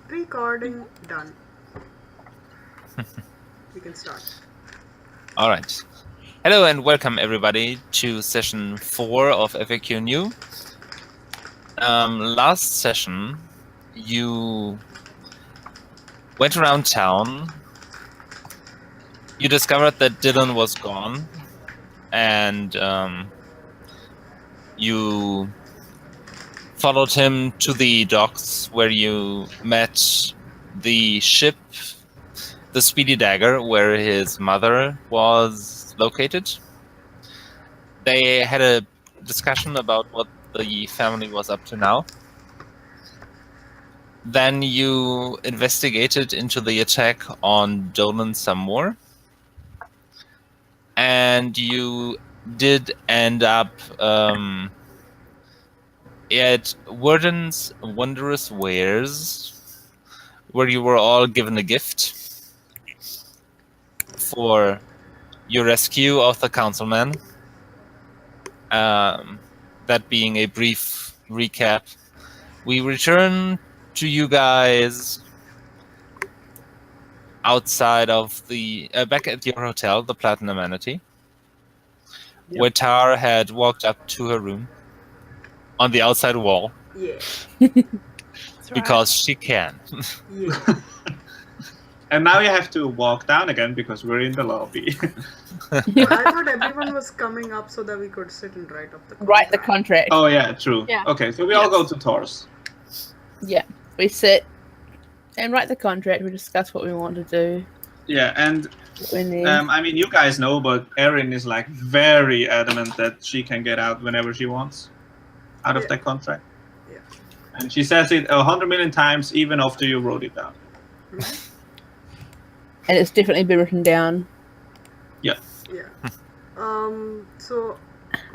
Recording done. We can start. All right. Hello and welcome everybody to session 4 of FAQNew. Last session, you went around town. You discovered that Dyllan was gone, and you followed him to the docks where you met the ship, the Speedy Dagger, where his mother was located. They had a discussion about what the family was up to now. Then you investigated into the attack on Dyllan some more. And you did end up at Warden's Wondrous Wares, where you were all given a gift for your rescue of the councilman. That being a brief recap, we return to you guys outside of the back at your hotel, the Platinum Amenity, where Tar had walked up to her room on the outside wall. Yeah. Because she can. Yeah. And now you have to walk down again because we're in the lobby. I thought everyone was coming up so that we could sit and write up the contract. Write the contract. Oh yeah, true. Yeah. Okay, so we all go to Tor's. Yeah, we sit and write the contract. We discuss what we want to do. Yeah, and What we need. I mean, you guys know, but Erin is like very adamant that she can get out whenever she wants out of that contract. Yeah. And she says it 100 million times even after you wrote it down. And it's definitely been written down. Yeah. Yeah. So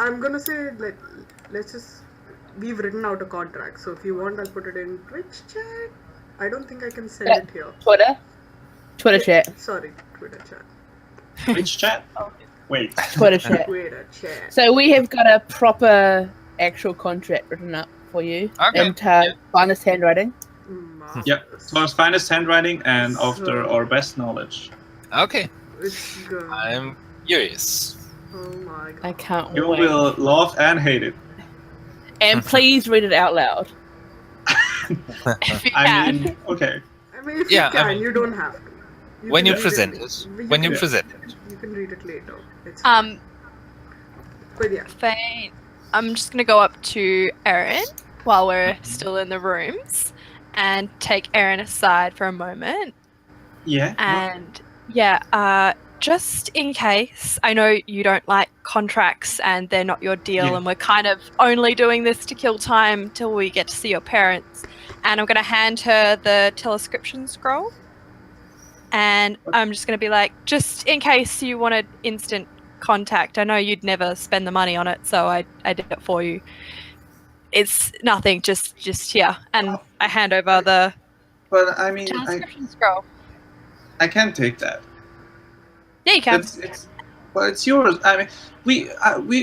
I'm gonna say let's just we've written out a contract. So if you want, I'll put it in Twitch chat. I don't think I can send Yeah. it here. Twitter chat. Sorry, Twitter chat. Which chat? Wait. Twitter chat. Twitter chat. So we have got a proper actual contract written up for you. Okay. In finest handwriting. Yep. Tor's finest handwriting and after our best knowledge. Okay, It's good. I'm curious. Oh my god. I can't You wait. will love and hate it. And please read it out loud. If you I can. mean, okay. I mean, if Yeah, you can, I mean- you don't have to. When can you read present it. it. You When you can- present it. You can read it later. It's but yeah. Phane, I'm just gonna go up to Erin while we're still in the rooms and take Erin aside for a moment. Yeah. And just in case, I know you don't like contracts and they're not your deal, Yeah. and we're kind of only doing this to kill time till we get to see your parents. And I'm gonna hand her the telescription scroll. And I'm just gonna be like, just in case you wanted instant contact, I know you'd never spend the money on it, so I did it for you. It's nothing, just here. And I hand over the But I mean, transcription scroll. I can take that. Yeah, you can. It's yours. I mean,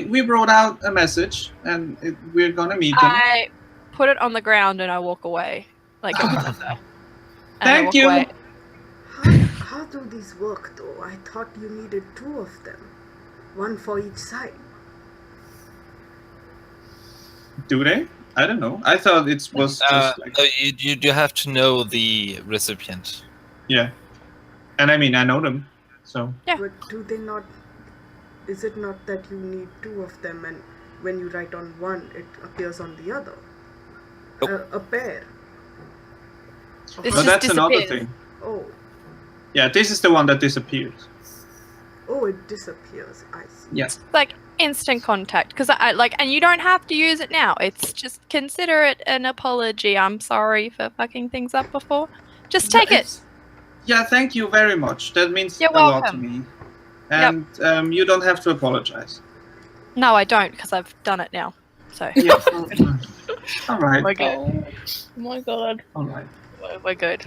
we wrote out a message and we're gonna meet them. I put it on the ground and I walk away. Like it was there. And I Thank walk you. away. How do these work though? I thought you needed 2 of them. One for each side. Do they? I don't know. I thought it was just like No, you have to know the recipient. yeah. And I mean, I know them, so Yeah. But do they not? Is it not that you need 2 of them, and when you write on one, it appears on the other? Nope. A pair. This but just that's another disappears. thing. Oh, Yeah, this is the one that disappears. it disappears. I see. Yeah. Like instant contact, because I like, and you don't have to use it now. It's just consider it an apology. I'm sorry for fucking things up before. Just take it. Yeah, thank you very much. That means You're a lot to welcome. me. And you don't have to apologize. No, I don't, because I've done it now. So Yeah. All right. we're good. Oh my god. All right. We're good.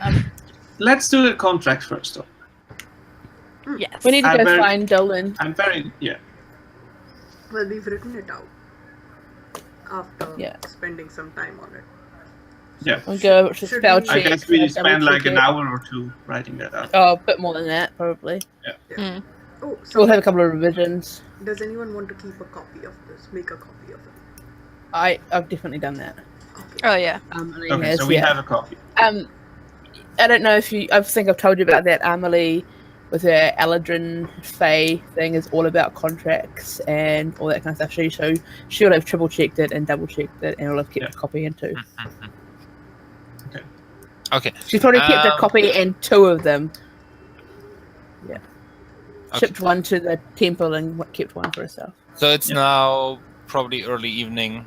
Let's do the contract first, though. Yes. We need to I'm go very- find Dyllan. I'm very Well, we've written it out after Yeah. spending some time on it. Yeah. We'll go over to Should spell we- I check. guess we double spend like check an it. hour or two writing that out. Oh, a bit more than that, probably. Mm. Oh, We'll have a so couple of revisions. does anyone want to keep a copy of this? Make a copy of it. I've definitely done that. Okay. Oh yeah. Ahmalie Okay, has, so we yeah. have a copy. I don't know if you. I think I've told you about that. Ahmalie, with her Eladrin Fae thing, is all about contracts and all that kind of stuff. She'll have triple checked it and double checked it, and will have kept a copy and two. Okay. She's probably kept a Um, copy and two of them. Yeah. Okay. Shipped one to the temple and kept one for herself. So it's now probably early evening.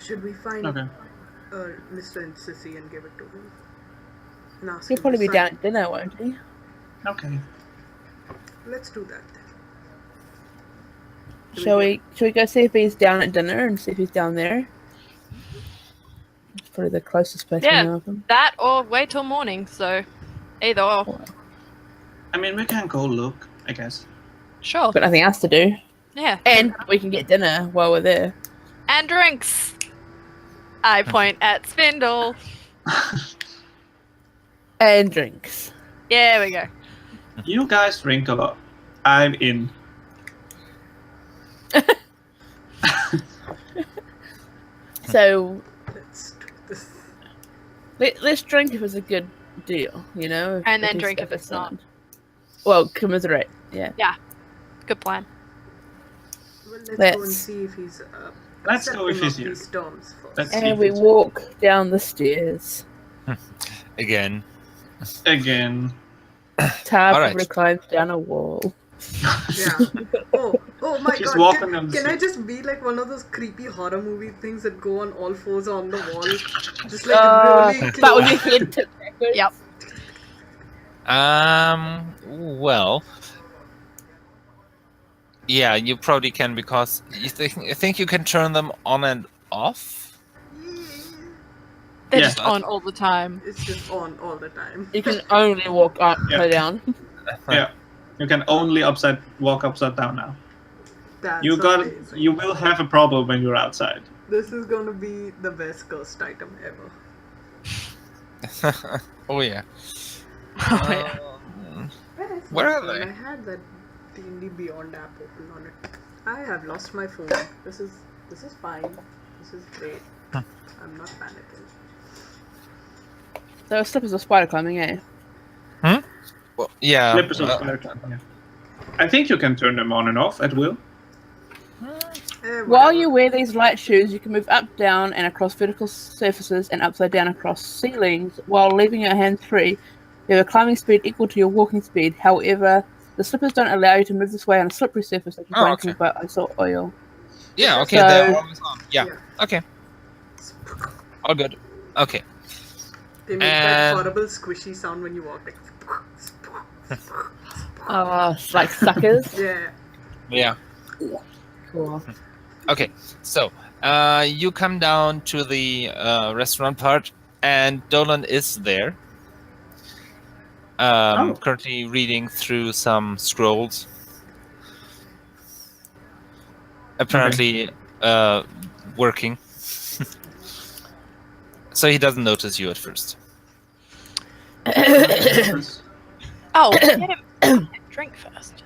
Should we find Okay. Mr. and Sissy and give it to him? And ask He'll him probably to be sign? down at dinner, won't he? Okay. Let's do that then. Do Shall we go see if he's down at dinner and see if he's down there? It's probably the closest place Yeah. we know of him. That or wait till morning. So either or. I mean, we can go look, I guess. Sure. Got nothing else to do. Yeah. And we can get dinner while we're there. And drinks. I point at Spindle. And drinks. Yeah, we go. You guys drink a lot. I'm in. So Let's do this. let's drink if it's a good deal, you know? And then he's- drink if it's not. Well, commiserate, yeah. Good plan. Well, let's go and Let's- see if he's Let's go if accepting he's of here. these terms first. Let's see And if we it's- walk down the stairs. Again. Again. Tar All right. probably climbs down a wall. Yeah. Oh my She's god. walking on the Can I sea. just be like one of those creepy horror movie things that go on all fours on the wall? Just like really But with close. your head tipped backwards. Yep. Well. Yeah, you probably can because I think you can turn them on and off. They're Yeah. just on all the time. It's just on all the time. You can only walk up, Yeah. go down. Yeah. You can only walk upside down now. That's You amazing. you will have a problem when you're outside. This is gonna be the best cursed item ever. Oh yeah. Oh, yeah. Where are When they? I had that D&D Beyond app open on it. I have lost my phone. This is fine. This is great. I'm not panicking. So slippers of spider climbing, eh? Well, yeah. Flippers of spider climb, yeah. I think you can turn them on and off at will. While Whatever. you wear these light shoes, you can move up, down, and across vertical surfaces and upside down across ceilings while leaving your hands free. You have a climbing speed equal to your walking speed. However, the slippers don't allow you to move this way on a slippery surface like you're Oh, going okay. to by ice or oil. Yeah. Okay. So- They're always on. Yeah. Yeah. Okay. All good. Okay. They make that And- horrible squishy sound when you walk. Like, Oh, it's like suckers. yeah. Yeah. Cool. Okay. So, you come down to the restaurant part, and Dyllan is there. Currently reading through some scrolls. Apparently, working. So he doesn't notice you at first. Oh, get him a drink first.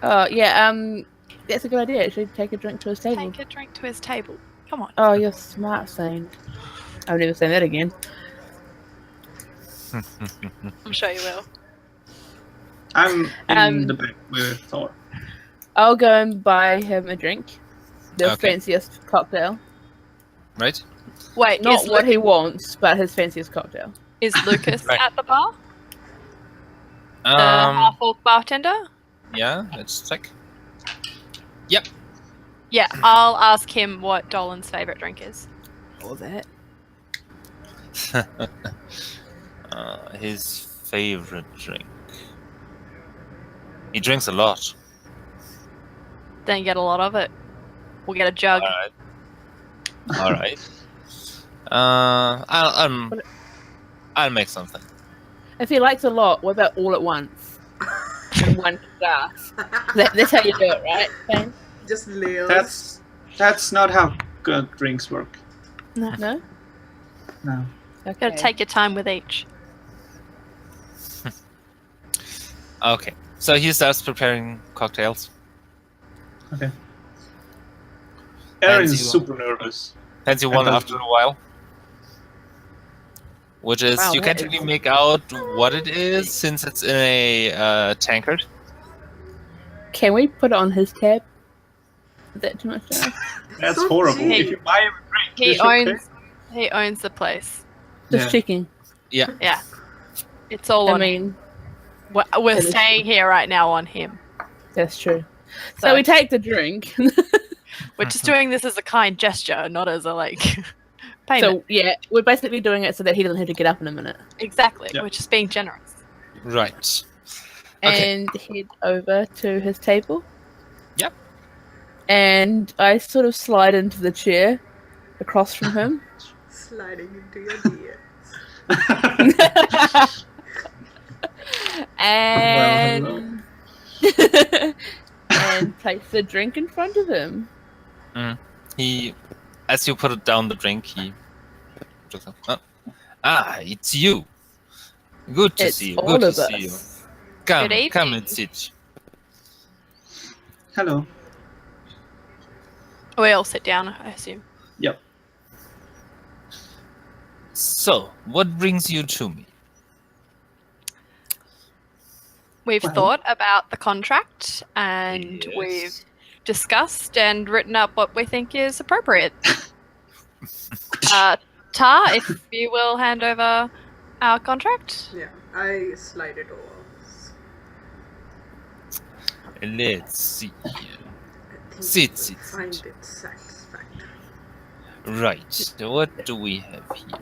Yeah, that's a good idea, actually. Take a drink to his table. Take a drink to his table. Come on. Oh, you're smart, Sane. I've never seen that again. I'm sure you will. I'm in Um, the back with Thor. I'll go and buy him a drink. The Okay. fanciest cocktail. Right? Wait, Not is, what he wants, but his fanciest cocktail. is Lucas Right. at the bar? The half-orc bartender? Yeah, let's check. Yep. Yeah, I'll ask him what Dolan's favorite drink is. All that. His favorite drink. He drinks a lot. Then get a lot of it. We'll get a jug. All right. I'll make something. If he likes a lot, what about all at once? In one glass. That's how you do it, right? Fane? Just layers. That's not how good drinks work. No? No. Okay. Gotta take your time with each. Okay. So he starts preparing cocktails. Okay. Erin's you- super nervous. Hands you And one does- after a while. Which is, Wow, you that can't really is- make out what it is since it's in a tankard. Can we put it on his tab? Is that too much to ask? That's So horrible. cheap. If you buy him a drink, He you should owns pay. the place. Just Yeah. checking. Yeah. It's all I on him. mean, We're that is staying here right now on him. that's true. So So we take the drink. we're just doing this as a kind gesture, not as a payment. So yeah, we're basically doing it so that he doesn't have to get up in a minute. Exactly. Yeah. We're just being generous. Right. Okay. And head over to his table. Yep. And I sort of slide into the chair across from him. Sliding into your DMs. And and place the drink in front of him. He, as you put it down the drink, he just, it's you. Good to It's see you. all Good to of see you. us. Come, Good come evening. and sit. Hello. We all sit down, I assume. Yep. So, what brings you to me? We've Well- thought about the contract and Yes. we've discussed and written up what we think is appropriate. Tar, if you will hand over our contract. Yeah, I slide it over. Let's see. I think Sit, you will sit, find sit. it satisfactory. Right. So what do we have here?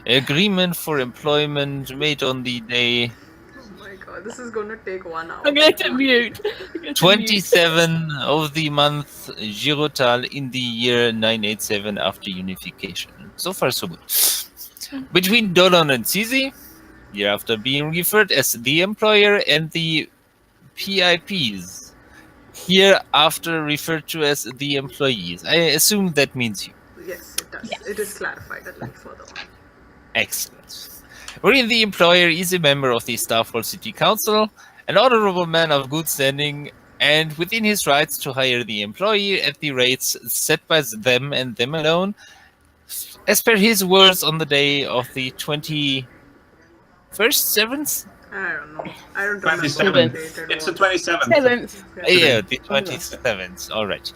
Agreement for employment made on the day Oh my god, this is gonna take 1 hour. I'm going to mute. 27 of the month Girotal in the year 987 after unification. So far, so good. Between Dyllan and Sisi, year after being referred as the employer, and the PIPs, here after referred to as the employees. I assume that means you. Yes, it does. It is clarified a little further on. Excellent. Wherein the employer is a member of the Starfall City Council, an honorable man of good standing, and within his rights to hire the employee at the rates set by them and them alone, as per his words on the day of the 21st, 7th? I don't know. I don't remember 27th. what date it It's the was. 27th. Seventh. Yeah, the 27th. All right.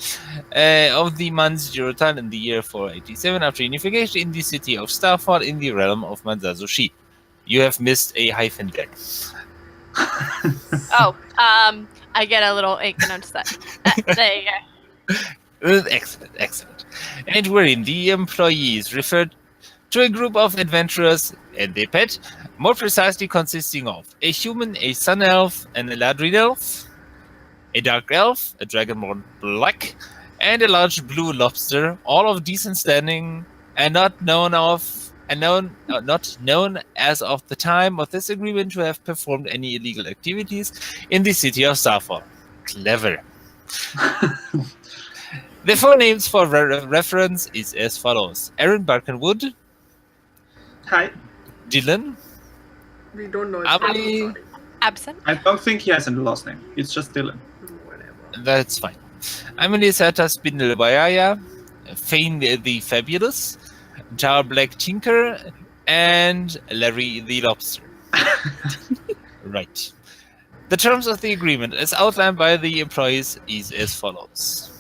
Of the month Girotal in the year 487 after unification in the city of Starfall in the realm of Manzazushi. You have missed a hyphen there. Oh, I get a little ink notice that. There you go. Excellent, excellent. And wherein the employees referred to a group of adventurers and their pet, more precisely consisting of a human, a sun elf, an eladrin elf, a dark elf, a dragonborn black, and a large blue lobster, all of decent standing and not known as of the time of this agreement to have performed any illegal activities in the city of Starfall. Clever. The full names for reference is as follows: Erin Barkenwood, Hi. Dyllan, We don't know his Ahmalie- name, sorry. Absent. I don't think he has a last name. It's just Dyllan. Whatever. that's fine. Ahmalie, Seartra, Spindle, Waiaya, Phane the Phabulous, Jar Black Tinker, and Larry the Lobster. Right. The terms of the agreement, as outlined by the employees, is as follows.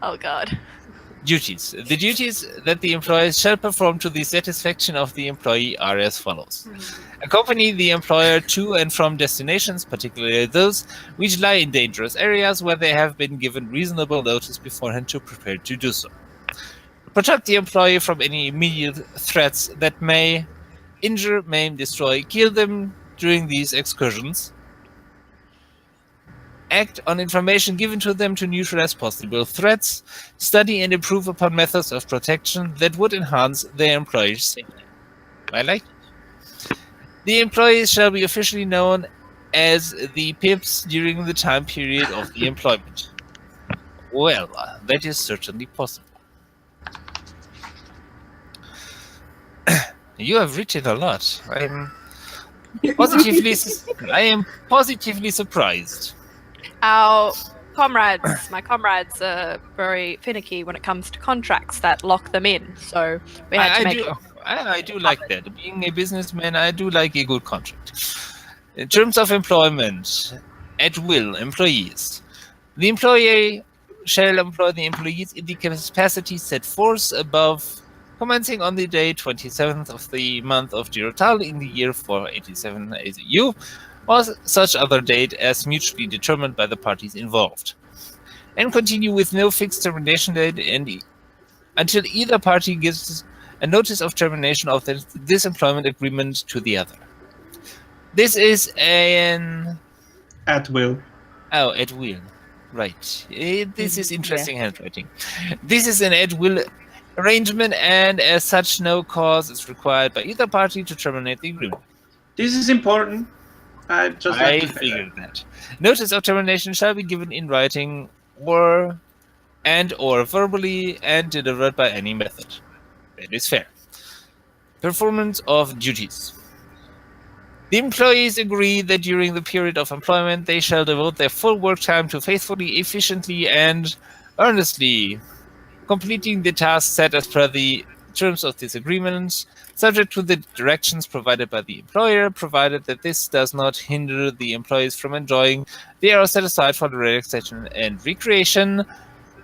Oh god. Duties. The duties that the employees shall perform to the satisfaction of the employee are as follows. Accompany the employer to and from destinations, particularly those which lie in dangerous areas where they have been given reasonable notice beforehand to prepare to do so. Protect the employee from any immediate threats that may injure, maim, destroy, kill them during these excursions. Act on information given to them to neutralize possible threats. Study and improve upon methods of protection that would enhance their employees' safety. I like it. The employees shall be officially known as the PIPs during the time period of the employment. Well, that is certainly possible. You have written a lot. I am positively surprised. My comrades are very finicky when it comes to contracts that lock them in. So we had to make. I do like that. Being a businessman, I do like a good contract. In terms of employment, at will, employees. The employer shall employ the employees in the capacity set forth above, commencing on the day 27th of the month of Girotal in the year 487 AU, or such other date as mutually determined by the parties involved, and continue with no fixed termination date until either party gives a notice of termination of this employment agreement to the other. This is an... At will. Oh, at will. Right. This is interesting handwriting. This is an at will arrangement, and as such, no cause is required by either party to terminate the agreement. This is important. I figured that. Notice of termination shall be given in writing or verbally and delivered by any method. That is fair. Performance of duties. The employees agree that during the period of employment they shall devote their full work time to faithfully, efficiently, and earnestly completing the tasks set as per the terms of this agreement, subject to the directions provided by the employer, provided that this does not hinder the employees from enjoying the hours set aside for the relaxation and recreation,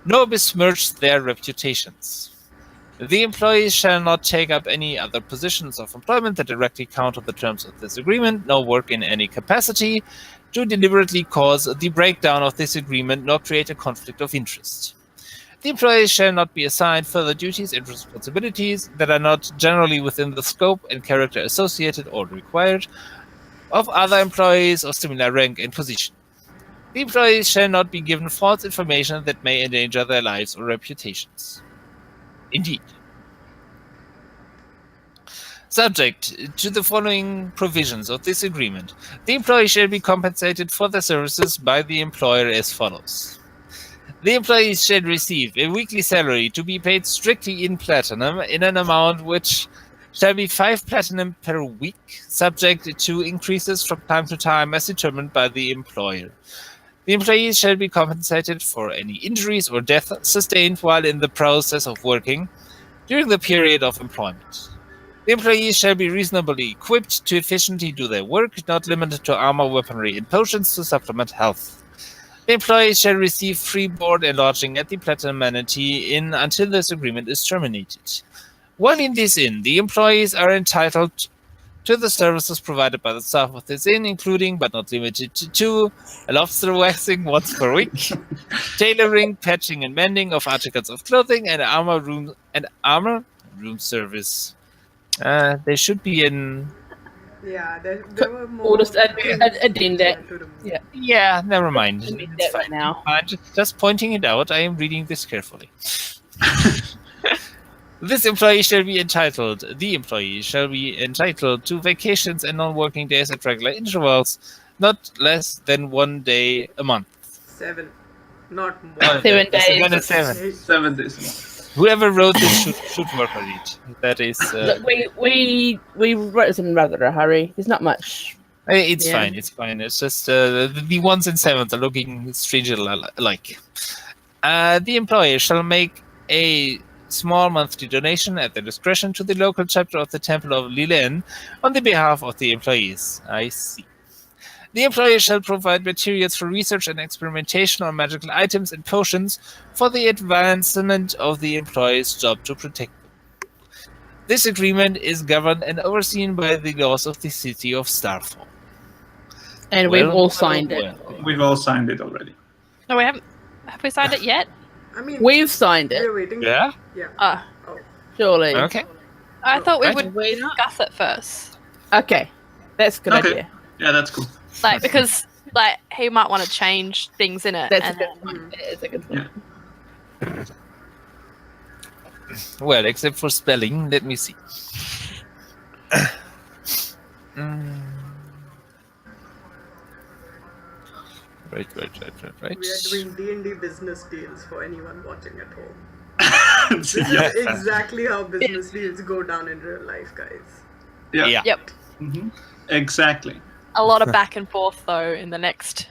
nor besmirch their reputations. The employees shall not take up any other positions of employment that directly counter the terms of this agreement, nor work in any capacity to deliberately cause the breakdown of this agreement, nor create a conflict of interest. The employees shall not be assigned further duties and responsibilities that are not generally within the scope and character associated or required of other employees of similar rank and position. The employees shall not be given false information that may endanger their lives or reputations. Indeed. Subject to the following provisions of this agreement, the employee shall be compensated for their services by the employer as follows. The employees shall receive a weekly salary to be paid strictly in platinum in an amount which shall be 5 platinum per week, subject to increases from time to time as determined by the employer. The employees shall be compensated for any injuries or death sustained while in the process of working during the period of employment. The employees shall be reasonably equipped to efficiently do their work, not limited to armor, weaponry, and potions to supplement health. The employees shall receive free board and lodging at the Platinum Manatee Inn until this agreement is terminated. While in this inn, the employees are entitled to the services provided by the staff of this inn, including but not limited to a lobster waxing once per week, tailoring, patching, and mending of articles of clothing, and armor room service. There should be an... Yeah, there were more... Or just addend that. Yeah. Yeah, never mind. Addend It's that right fine. now. I'm just pointing it out. I am reading this carefully. The employee shall be entitled to vacations and non-working days at regular intervals, not less than 1 day a month. 7, not more. 7 days. Then it's 7. 7 days. Whoever wrote this should work on it. That is... Look, we wrote this in rather a hurry. There's not much. It's Yeah. fine. It's fine. It's just the 1s and 7s are looking strangely alike. The employer shall make a small monthly donation at their discretion to the local chapter of the Temple of Dyllan on the behalf of the employees. I see. The employer shall provide materials for research and experimentation on magical items and potions for the advancement of the employee's job to protect them. This agreement is governed and overseen by the laws of the city of Starfall. And we've all signed it. We've all signed it already. No, we haven't. Have we signed it yet? I mean, We've signed it, we're waiting. Yeah? Yeah. Oh, surely. Okay. I thought we Right. would discuss it first. Okay. That's a good Okay. idea. Yeah, that's cool. Like, because, like, he might want to change things in it. That's a and good then- one. That's a good one. Well, except for spelling, let me see. Right. We are doing D&D business deals for anyone watching at home. This Yeah. is exactly how business deals go down in real life, guys. Yeah. Yeah. Yep. Exactly. A lot of back and forth though in the next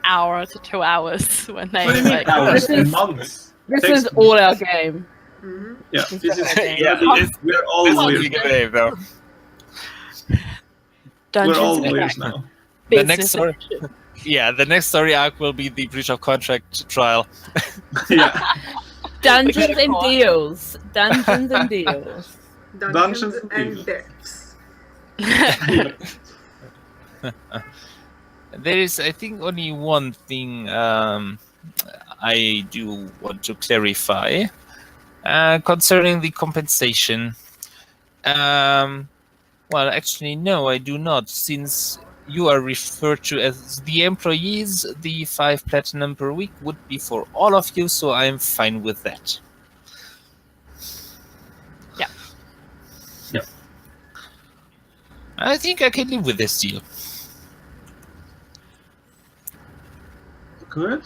hour to 2 hours when they What do you mean like. hours This and is- months? This Takes- is all our game. Hmm. Yeah, This this is is our game. Yeah, we're this all is lawyers. the game, though. Dungeons We're all and lawyers Dragons. now. The Business next story, yeah, the next story arc will be the breach of contract trial. Yeah. Dungeons and caught. deals. Dungeons and deals. Dungeons and and Deals. debts. There is, I think, only one thing I do want to clarify concerning the compensation. Well, actually, no, I do not. Since you are referred to as the employees, the 5 platinum per week would be for all of you, so I'm fine with that. Yeah. Yep. I think I can live with this deal. Good.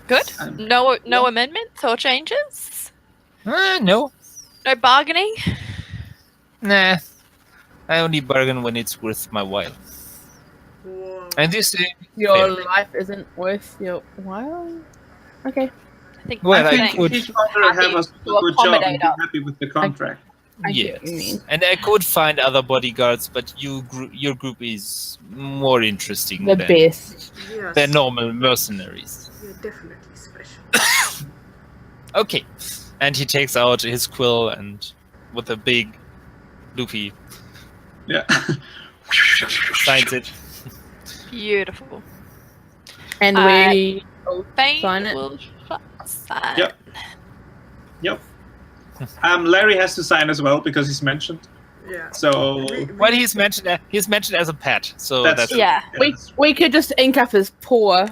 Good. Um, No amendments or changes. No. No bargaining. Nah. I only bargain when it's worth my while. Whoa. And this, Your fair. life isn't worth your while. Okay. I think. Well, I I think could- each other have a to good job and accommodate be us. happy with the contract. I get what you Yes, mean. and I could find other bodyguards, but your group is more interesting The than, best. Yes. than normal mercenaries. You're definitely special. Okay, and he takes out his quill and with a big loopy Yeah. signs it. Beautiful. And Uh, we Phane Sign it. will sign. Yep. Yep. Larry has to sign as well because he's mentioned. Yeah. So Well, he's mentioned as a pet, so That's that's true. Yeah. we could just ink up his paw.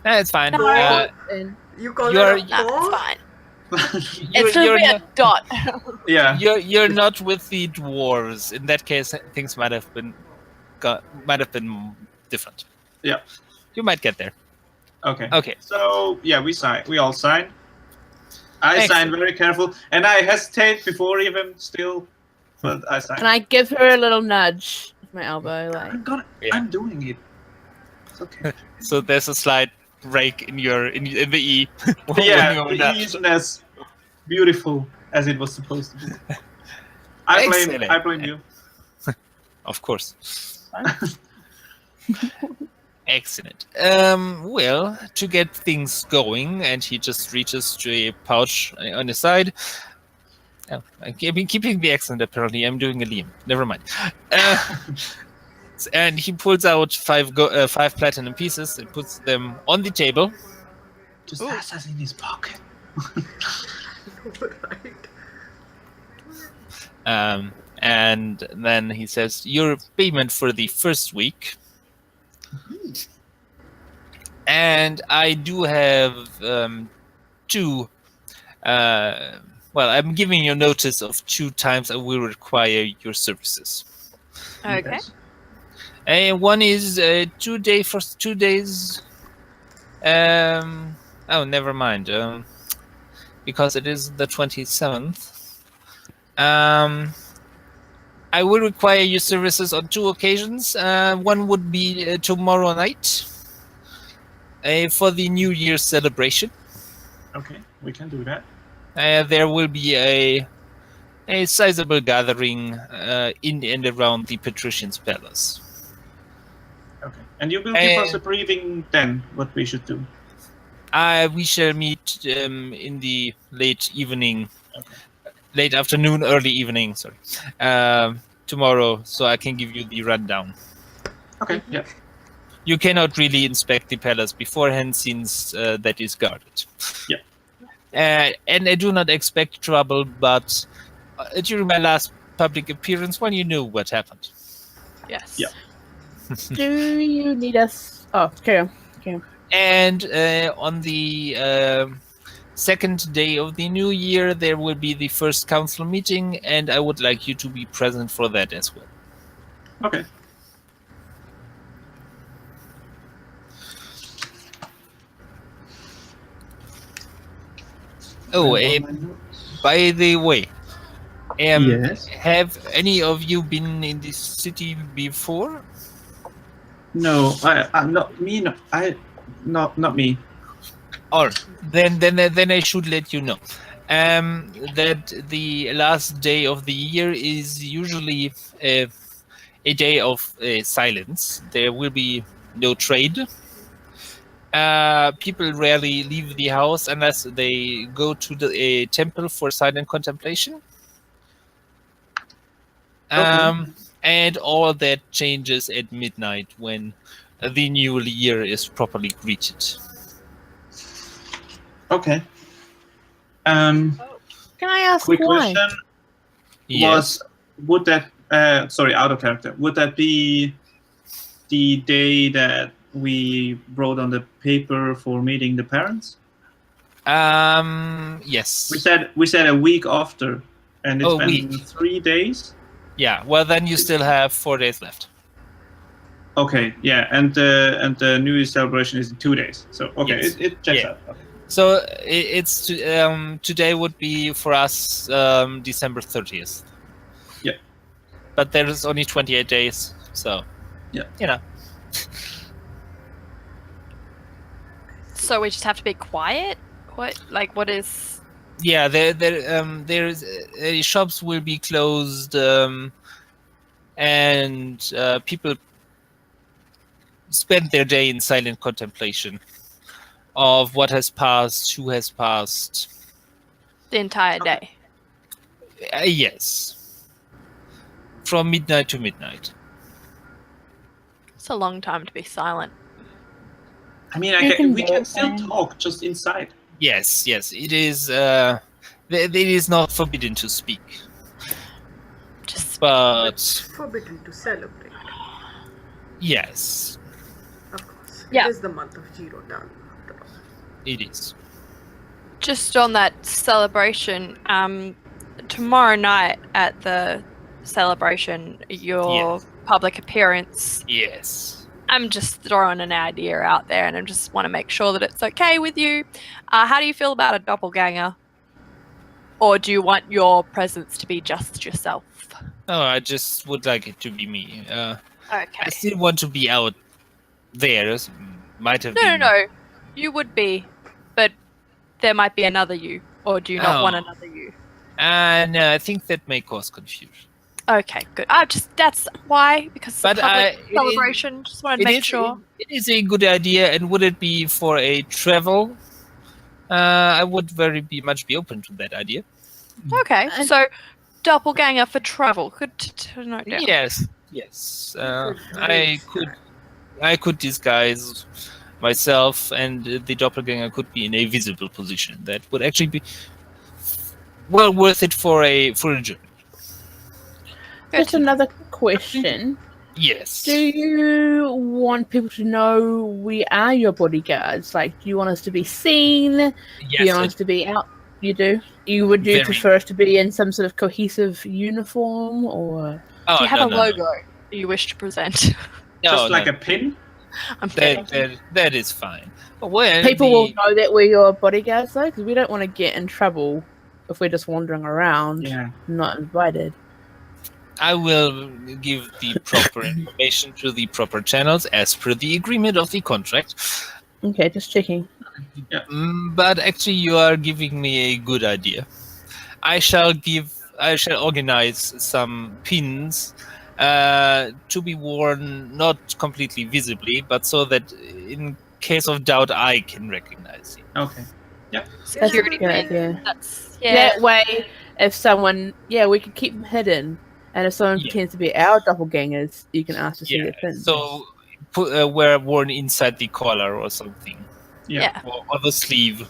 it's fine. No. And You call You're- it a No, it's paw? fine. You're, It's gonna you're be a not, dot. yeah. you're not with the dwarves. In that case, things might have been different. Yeah. You might get there. Okay. Okay. So yeah, we sign. We all sign. I sign Excellent. very careful, and I hesitate before even still, but I sign. and I give her a little nudge with my elbow, like Yeah. I'm doing it. It's okay. So there's a slight break in the E. when Yeah, you're the not- E isn't as beautiful as it was supposed to be. I Excellent. blame you. Of course. Excellent. Well, to get things going, and he just reaches to a pouch on his side. Oh, I've been keeping the accent, apparently. I'm doing a Liam. Never mind. And he pulls out 5 platinum pieces and puts them on the table. Just has us in his pocket. Right. And then he says, your payment for the first week. And I do have 2. Well, I'm giving you notice of 2 times I will require your services. Okay. Yes. And one is 2 days. Oh, never mind. Because it is the 27th. I will require your services on 2 occasions. One would be tomorrow night for the New Year's celebration. Okay, we can do that. There will be a sizable gathering in and around the Patrician's Palace. Okay, and you will give us a briefing then what we should do. We shall meet in the late evening, Okay. late afternoon, early evening, sorry, tomorrow, so I can give you the rundown. Okay, yeah. You cannot really inspect the palace beforehand since that is guarded. Yeah. And I do not expect trouble, but during my last public appearance, well, you knew what happened. Yes. Yeah. do you need us? Oh, carry on. And on the second day of the new year, there will be the first council meeting, and I would like you to be present for that as well. Okay. Oh, by the way, Yes. Have any of you been in this city before? No, not me. No, not me. Or then I should let you know that the last day of the year is usually a day of silence. There will be no trade. People rarely leave the house unless they go to the temple for silent contemplation. And all that changes at midnight when the new year is properly greeted. Okay. Can I ask Quick why? question. Yes. Would that sorry, out of character, would that be the day that we wrote on the paper for meeting the parents? Yes. We said a week after, and it's Oh, been week. 3 days. Yeah, well then you still have 4 days left. Okay, yeah, and the New Year celebration is in 2 days. So okay, Yes. it checks Yeah. out. Okay. So it's today would be for us December 30th. Yeah. But there is only 28 days, so Yeah. you know. So we just have to be quiet? What is... Yeah, there's shops will be closed, and people spend their day in silent contemplation of what has passed, who has passed. the entire day? Yes, from midnight to midnight. It's a long time to be silent. I mean, we can still talk just inside. Yes, it is. It is not forbidden to speak, Just but Forbidden to celebrate. yes, Of course. Yeah. It is the month of Zero Dawn, after all. it is. just on that celebration, tomorrow night at the celebration, your Yes. public appearance, Yes. I'm just throwing an idea out there and I just want to make sure that it's okay with you. How do you feel about a doppelganger? Or do you want your presence to be just yourself? No, I just would like it to be me. I Okay. still want to be out there. Might have No, been. no. You would be, but there might be another you. Or do you not want Oh. another you? No, I think that may cause confusion. Okay, good. That's why, because it's a But, public it is- celebration. Just want to make sure. It is a good idea, and would it be for a travel? I would much be open to that idea. Okay, And- so doppelganger for travel. Good to note down. Yes. I could disguise myself, and the doppelganger could be in a visible position. That would actually be well worth it for a journey. Good Just to know. another question. Yes. Do you want people to know we are your bodyguards? Like, do you want us to be seen? Do you Yes. want us to be out? You do? Would you Very. prefer us to be in some sort of cohesive uniform, or Oh, Do you have no, a no, logo you wish to present? No, Just like no. a pin. I'm kidding. That is fine. Well, people will know that we're your bodyguards, though? Because we don't want to get in trouble if we're just wandering around, Yeah. not invited. I will give the proper information to the proper channels as per the agreement of the contract. Okay, just checking. But actually, you are giving me a good idea. I shall organize some pins to be worn not completely visibly, but so that in case of doubt, I can recognize you. Okay. That's a Security good pin. idea. That's yeah. That way, if someone, we can keep them hidden, and if someone Yeah. pretends to be our doppelgangers, you can ask to see their pins. So wear worn inside the collar or something, Yeah. or the sleeve.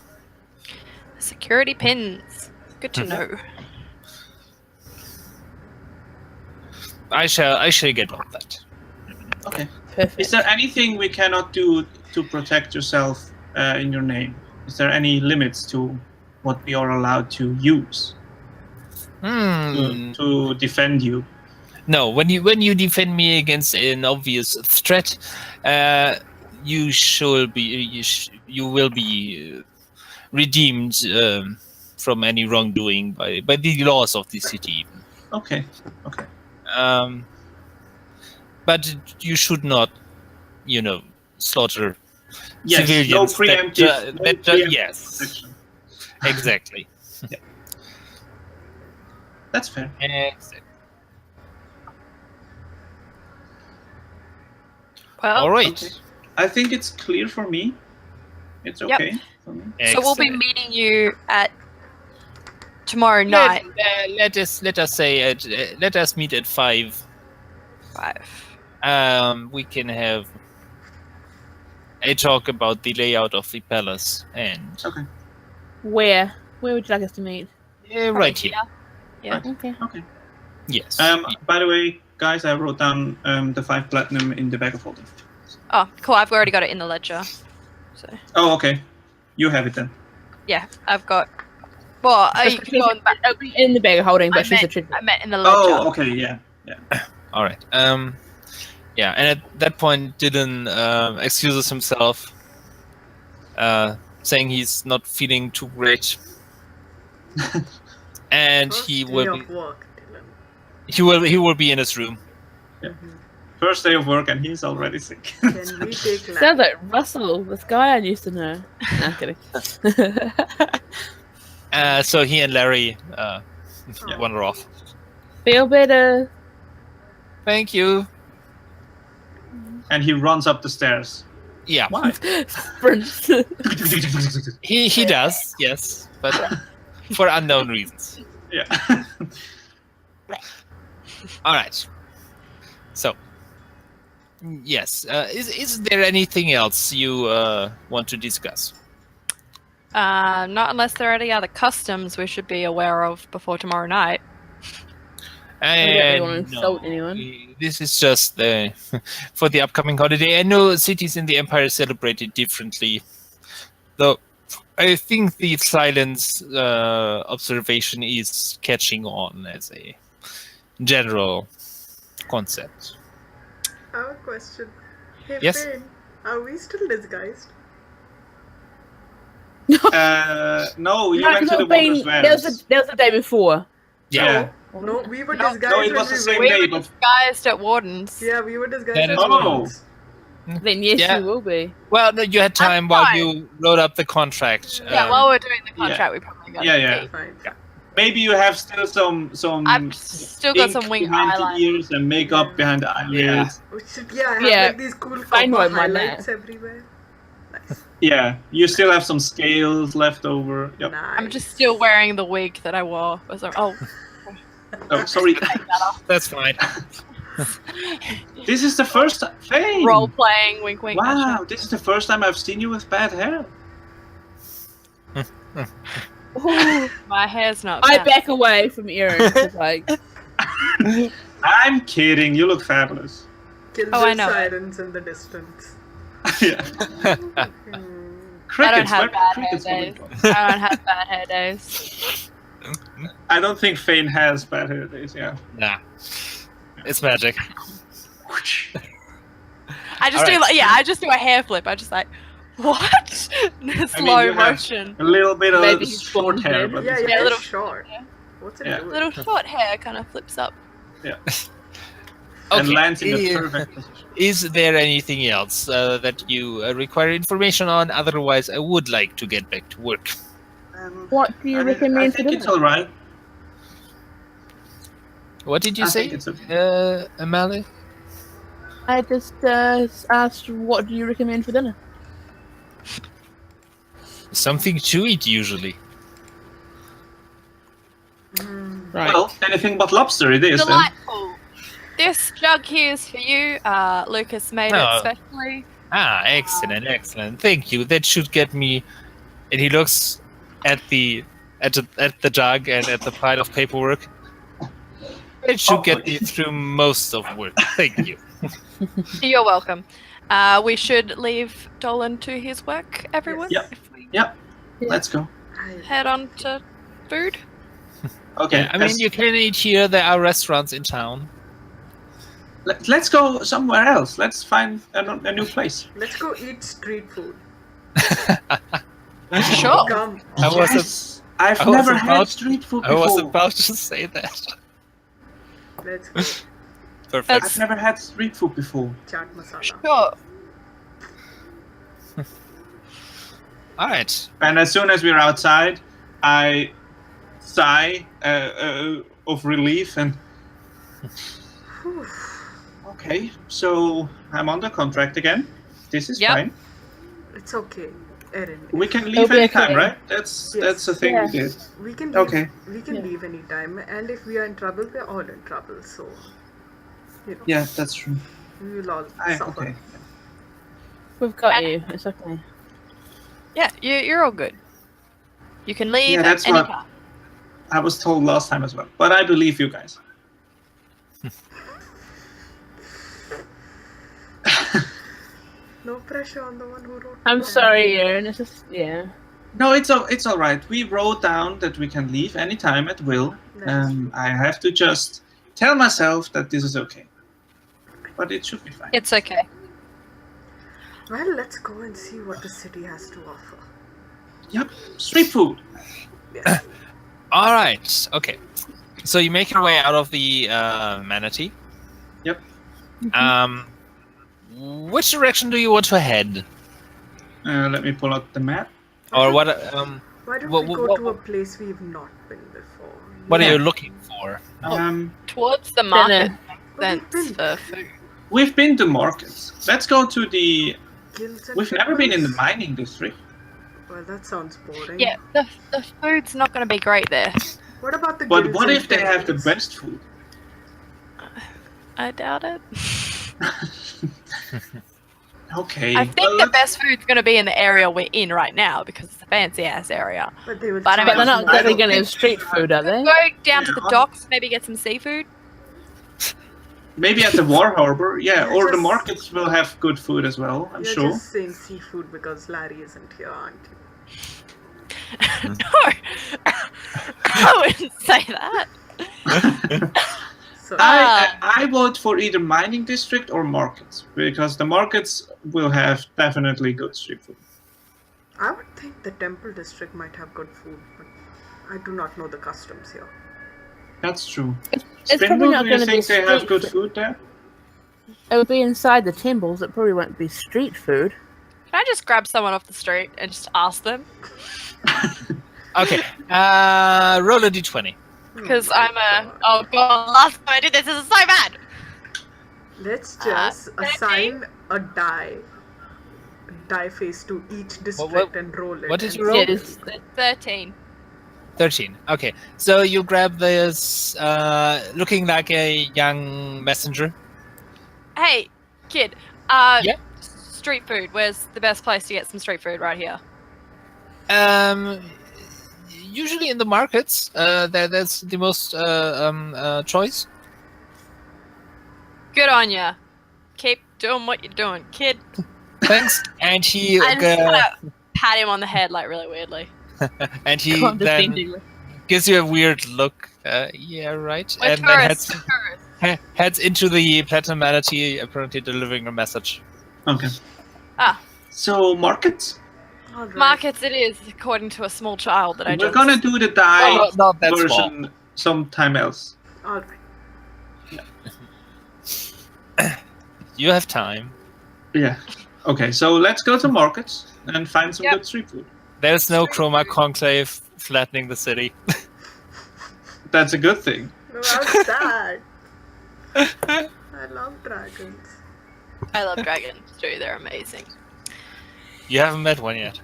Security pins. Good to know. I shall get on that. Okay. Perfect. Is there anything we cannot do to protect yourself in your name? Is there any limits to what we are allowed to use to defend you? No, when you defend me against an obvious threat, you will be redeemed from any wrongdoing by the laws of the city. Okay. But you should not, slaughter Yes. civilians. No preemptive. Yes, Protection. exactly. That's fair. Exactly. Well, All right. Okay. I think it's clear for me. It's Yep. okay for me. so we'll be Excellent. meeting you at tomorrow night. Let us say let us meet at 5. 5. We can have a talk about the layout of the palace and Okay. Where would you like us to meet? right here. Yeah. Okay. Okay. Yes. By the way, guys, I wrote down the 5 platinum in the bag of holding. Oh, cool. I've already got it in the ledger. So Oh, okay. You have it then. yeah, I've got. Well, you can go on back. It'll be in the bag of holding, but I she's a meant, treasure. I meant in the ledger. Oh, okay. Yeah. All right. Yeah, and at that point, Dyllan excuses himself, saying he's not feeling too great, and First he day will of work, Dyllan. he will be in his room. First day of work and he's already sick. Can we take Sounds land? like Russell, this guy I used to know. Nah, kidding. So he and Larry Oh. wander off. Feel better. Thank you. And he runs up the stairs. Yeah, Why? Sprint. he does. Yes, but for unknown reasons. Yeah. All right. So, yes. Is there anything else you want to discuss? Not unless there are any other customs we should be aware of before tomorrow night. don't really wanna insult anyone. This is just for the upcoming holiday. I know cities in the Empire celebrate it differently, though. I think the silence observation is catching on as a general concept. I have a question. Hey, Yes? Phane, are we still disguised? No, you went to the Bane, Waters that was the day before. Yeah. No, we were No. disguised No, it when was the we same went. day, We were but disguised at Warden's. Yeah, we were disguised That as is true. Wardens. Then yes, Yeah. you will be. Well, no, you had time I'm while fine. you wrote up the contract. Yeah, while we're doing the contract, we probably got Yeah. to Fine. maybe you have still some I've still got ink some wing behind the eyeliner. ears and makeup behind the eyelids. We should, I have Yeah, like these cool I know copper my highlights man. everywhere. Nice. Yeah, you still have some scales left over. Yep. Nice. I'm just still wearing the wig that I wore. I was like, oh, Oh, sorry. That's fine. This is the first time. Hey! role playing, wink, wink. Wow, this is the first time I've seen you with bad hair. Ooh, my hair's not. I bad. back away from Erin. 'Cause, like, I'm kidding. You look fabulous. Kills Oh, I and know. sirens in the distance. Yeah. I don't Crickets. have Where bad crickets hair coming days. from? I don't have bad hair days. I don't think Phane has bad hair days. Yeah. Nah, it's magic. I just All do right. like, I just do a hair flip. I just like, what? Slow you have- motion. A little bit of Maybe he's short blonde hair, hair. but Yeah, it's- yeah, a little- it's short. yeah. What's it Yeah. doing? Little short hair kind of flips up. and Okay. lands in the Yeah. perfect position. Is there anything else that you require information on? Otherwise, I would like to get back to work. what do you I recommend for think it's dinner? all right. What did you I say, think it's okay. Ahmalie? I just asked, what do you recommend for dinner? Something to eat, usually. Right. Well, anything but lobster it is. Then. Delightful. This jug here is for you. Lucas made Oh. it specially. Ah, excellent, excellent. Thank you. That should get me. And he looks at the jug and at the pile of paperwork. It should get me through most of work. Thank you. You're welcome. We should leave Dyllan to his work, everyone. Yep. If we Yep. Let's go. head on to food. Okay. Yeah, I mean, you can eat here. There are restaurants in town. Let's go somewhere else. Let's find a new place. Let's go eat street food. Sure. Come. I was Yes! I've I was never about- had street food I before. was about to say that. Let's go. Perfect. I've never had street food before. Chaat masala. Sure. All right. And as soon as we're outside, I sigh of relief and. Okay, so I'm under contract again. This is Yep. fine. It's okay, Erin. We can It'll leave be anytime, okay. right? That's a thing Yeah. we did. We can leave, Okay. We can Yeah. leave anytime, and if we are in trouble, we're all in trouble. So, Yeah, that's true. we will all suffer. Okay. We've got you. It's okay. Yeah, you're all good. You can leave Yeah, at that's any what- time. I was told last time as well, but I believe you guys. No pressure on the one who wrote. I'm it. sorry, Erin. It's just No, it's all right. We wrote down that we can leave anytime at will. That's I have to just tell myself that this is okay. But it should be fine. It's okay. Well, let's go and see what the city has to offer. Yep, street food. Yeah. All right. Okay. So you make your way out of the manatee. Yep. Which direction do you want to head, Let me pull out the map. or what? Why don't What- we go what- to a place we've not been before? What are Yeah. you looking for? Towards the market. Dinner. Sense for food. We've been to markets. Let's go to the. Guilds and We've never been in the temples? mining district. Well, that sounds boring. Yeah, the food's not going to be great there. What about the But guilds what and if they have the temples? best food? I doubt it. Okay. I think well, the best food's going to be in the area we're in right now because it's a fancy ass area. But they will. But I mean, But they're not I exactly don't going to think have street food, are they? Go down to the Yeah. docks, maybe get some seafood. Maybe at the War Harbor, yeah, You're or the just- markets will have good food as well, I'm You're sure. just saying seafood because Larry isn't here, aren't you? No, I wouldn't say that. So I vote for either mining district or markets because the markets will have definitely good street food. I would think the temple district might have good food, but I do not know the customs here. That's true. It's Spindle, probably not do you going to be think they have street good food. food there? It would be inside the temples. It probably won't be street food. Can I just grab someone off the street and just ask them? Okay. Roll a d20. Because Oh my I'm a. God. Oh god, last time I did this is so bad! Let's just 13? assign a die face to each district and roll it. what did and you roll? Yes. 13. 13. Okay. So you grab this looking like a young messenger. Hey, kid. Yeah? Street food. Where's the best place to get some street food right here? Usually in the markets, that's the most choice. Good on ya. Keep doing what you're doing, kid. Thanks. And he I just wanna pat him on the head like really weirdly. and he then Condescendingly. gives you a weird look. Yeah, right. We're And then tourists. heads into the platinum manatee, apparently delivering a message. Okay. Ah. So markets? Alright. Markets it is, according to a small child that I We're just... gonna do the die Oh, not that small. version sometime else. Alright. You have time. Yeah. Okay, so let's go to markets and find some Yep. good street food. There's no chroma conclave flattening the city. That's a good thing. No, how's that? I love dragons. I love dragons too, they're amazing. You haven't met one yet.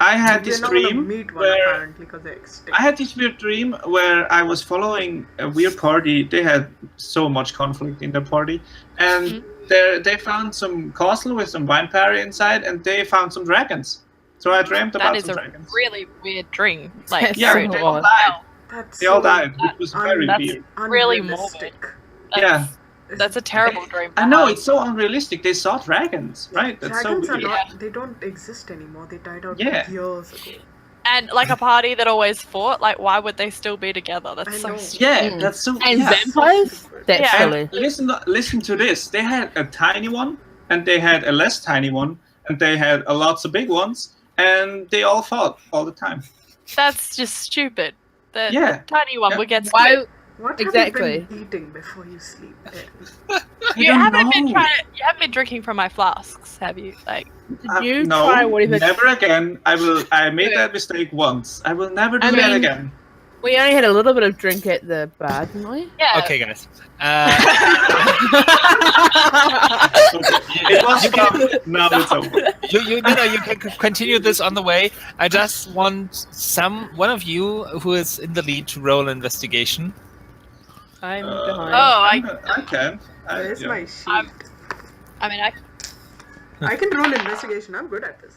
I had We're this not gonna dream meet one where apparently because they're extinct. I had this weird dream where I was following a weird party. They had so much conflict in their party, and they found some castle with some vampire inside, and they found some dragons. So I dreamt That about is some a dragons. really weird dream. Like, That's Yeah, so rude. they all odd. died. That's They all so died, which was very that's- weird. really unrealistic. Yeah. That's a terrible dream. I know, it's so unrealistic. They saw dragons, right? That's Dragons so are weird. not. They don't exist anymore. They died out Yeah. years ago. And like a party that always fought, like why would they still be together? That's I so know. stupid. Yeah, that's so. And yeah. vampires? That's Yeah. silly. And listen to this. They had a tiny one, and they had a less tiny one, and they had a lots of big ones, and they all fought all the time. That's just stupid. The Yeah. tiny one Yeah. would get Why? split. What Exactly. have you been eating before you sleep, Erin? You haven't been know. you haven't been drinking from my flasks, have you? Like, Did you no, try whatever? never again. I made that mistake once. I will never do I that mean- again. We only had a little bit of drink at the bar, didn't we? yeah. Okay, guys. It was fun. Now it's over. You can continue this on the way. I just want one of you who is in the lead to roll investigation. I'm behind. Oh, I can. Where's Yeah. my sheet? I mean, I can roll investigation. I'm good at this.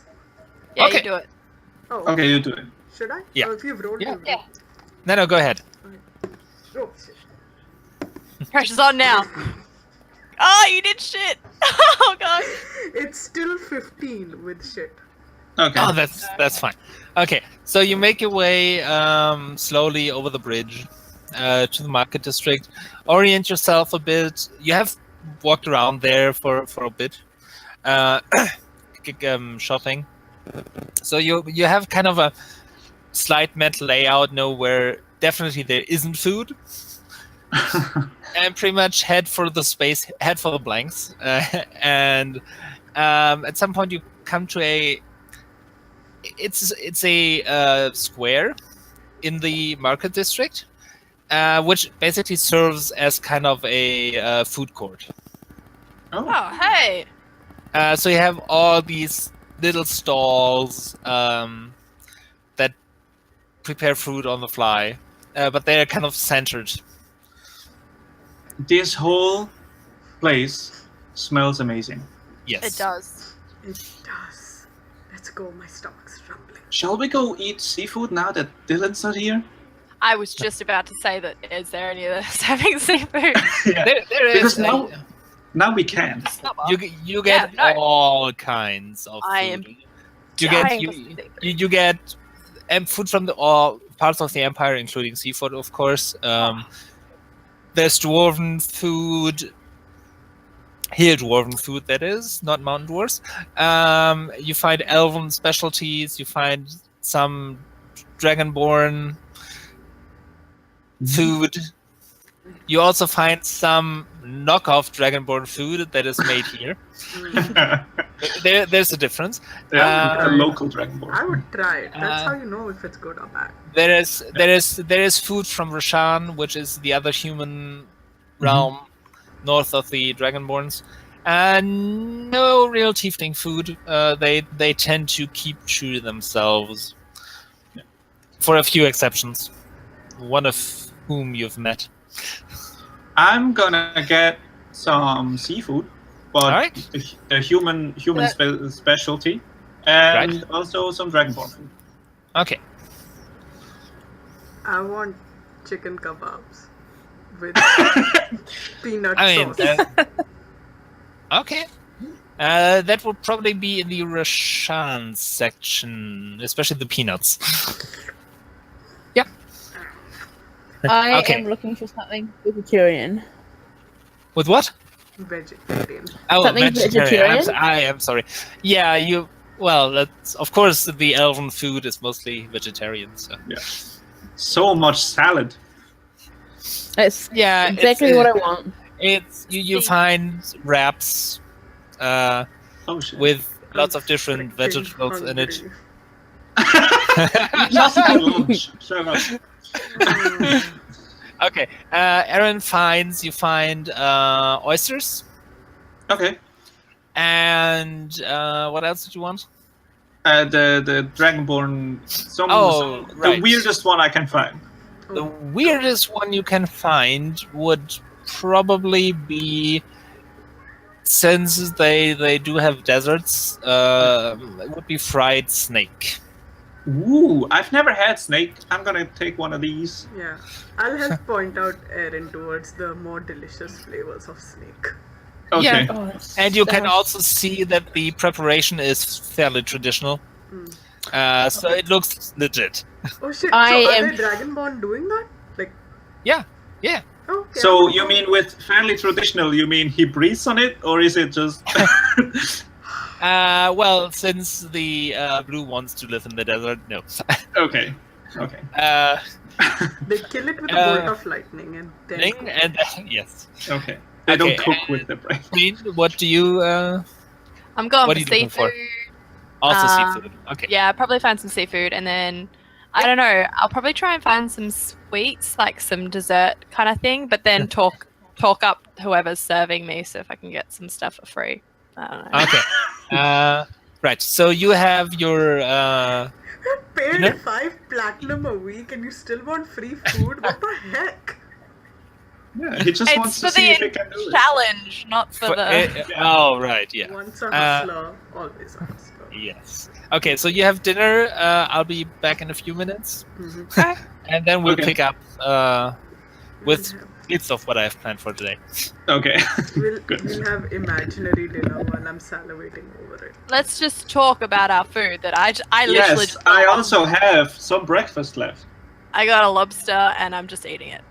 yeah, Okay. you do it. Oh, Okay, you do it. should I? Yeah. Oh, if you've rolled, Yeah. you've Yeah. rolled. No, go ahead. Oh, shit. Pressure's on now. Oh, you did shit. Oh god. It's still 15 with shit. Okay. Oh, that's fine. Okay, so you make your way slowly over the bridge to the market district. Orient yourself a bit. You have walked around there for a bit, shopping. So you have kind of a slight mental layout. Know where definitely there isn't food. And pretty much head for the blanks, and at some point you come to a square in the market district, which basically serves as kind of a food court. Oh. Oh, hey. So you have all these little stalls that prepare food on the fly, but they're kind of centered. This whole place smells amazing. Yes. It does. It does. Let's go. My stomach's rumbling. Shall we go eat seafood now that Dyllan's not here? I was just about to say that. Is there any of us having seafood? Yeah. There is. Because now we can. You get Yeah, no. all kinds of food. I am you get dying you, for seafood. you get food from all parts of the empire, including seafood, of course. There's dwarven food. Here, dwarven food, that is, not mountain dwarves. You find elven specialties. You find some dragonborn food. You also find some knockoff dragonborn food that is made here. There's a difference. A local dragonborn. I would try it. That's how you know if it's good or bad. There is food from Roshan, which is the other human realm north of the Dragonborns, and no real tiefling food. They tend to keep true to themselves, for a few exceptions. One of whom you've met. I'm gonna get some seafood, but Alright. a human specialty, and also some dragonborn food. Okay. I want chicken kebabs with peanut I mean, sauce. okay. That would probably be in the Roshan section, especially the peanuts. I Okay. am looking for something vegetarian. With what? Vegetarian. Oh, Something vegetarian? I am sorry. Yeah, you. Well, that's, of course, the elven food is mostly vegetarian. So So much salad. That's yeah, exactly what I want. It's you find wraps, Oh shit. with lots of different Freaking vegetables in it. hungry. Just had lunch. Shut up. Okay, Erin you find oysters, Okay. and what else did you want? The dragonborn. Oh, the right. weirdest one I can find. The weirdest one you can find would probably be, since they do have deserts, it would be fried snake. Ooh, I've never had snake. I'm gonna take one of these. Yeah. I'll help point out Erin towards the more delicious flavors of snake. Okay. Yeah. Oh, And you can sounds- also see that the preparation is fairly traditional. So it looks legit. Oh shit, I so am- are they Dragonborn doing that? Like, Yeah. okay. So you mean with fairly traditional, you mean he breathes on it, or is it just? Well, since the blue wants to live in the desert, no. Okay. They kill it with a bolt of lightning and then Ling and yes. Okay. They don't Okay, cook with the brain. Phane, what do you? I'm going What for are you looking for? seafood. Also seafood. Okay. Yeah, probably find some seafood, and then I don't know. I'll probably try and find some sweets, like some dessert kind of thing. But then talk up whoever's serving me, so if I can get some stuff for free. I don't know. Okay. Right. So you have your. paid Dinner? 5 platinum a week and you still want free food? What the heck? Yeah, he just It's wants for to see if he the can do it. challenge, not for the. Oh right. Yeah. Once a hustler, always a hustler. Yes. Okay. So you have dinner. I'll be back in a few minutes, Okay. and then we'll Okay. pick up with bits of what I have planned for today. Okay. We'll Good. have imaginary dinner while I'm salivating over it. Let's just talk about our food. That I literally. Yes, Just I also have some breakfast left. I got a lobster and I'm just eating it.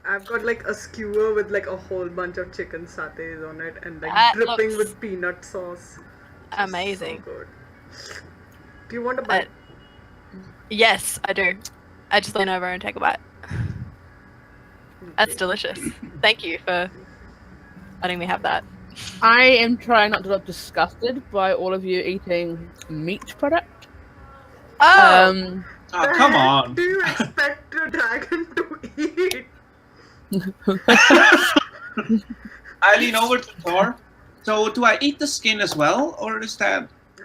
I've got like a skewer with like a whole bunch of chicken satay on it and like That dripping looks with peanut sauce. Just amazing. So good. Do you want a bite? Yes, I do. I just lean over and take a bite. That's Okay. delicious. Thank you for letting me have that. I am trying not to look disgusted by all of you eating meat product. Oh, Oh, The come heck on. do you expect a dragon to eat? I lean over to Thor. So, do I eat the skin as well, or is that? You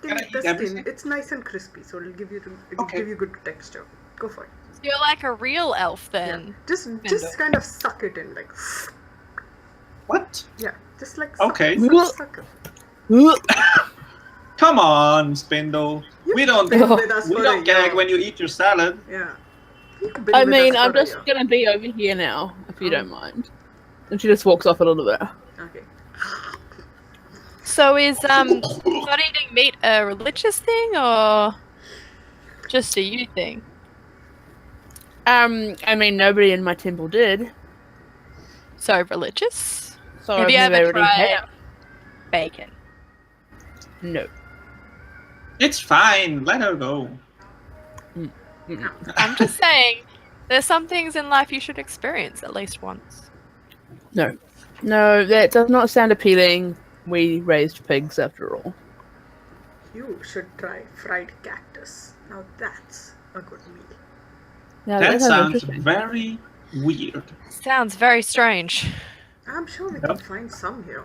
Can can I eat eat the skin. everything? It's nice and crispy, so it'll give you Okay. good texture. Go for it. so you're like a real elf Yeah. then. Just kind of suck it in, like What? yeah, just like Okay. suck it. Come on, Spindle. We don't Been with us we for don't a gag year. when you eat your salad. Yeah. You've been I with mean, us I'm for a just year. gonna be over here now, if you don't mind. And she just walks off a little bit. Okay. So is not eating meat a religious thing or just a you thing? I mean, nobody in my temple did. So religious? So Have I've you never ever really tried had. bacon? No. It's fine. Let her go. I'm just saying, there's some things in life you should experience at least once. No. No, that does not sound appealing. We raised pigs after all. You should try fried cactus. Now that's a good meal. Now, That sounds interesting. very weird. Sounds very strange. I'm sure we can find some here.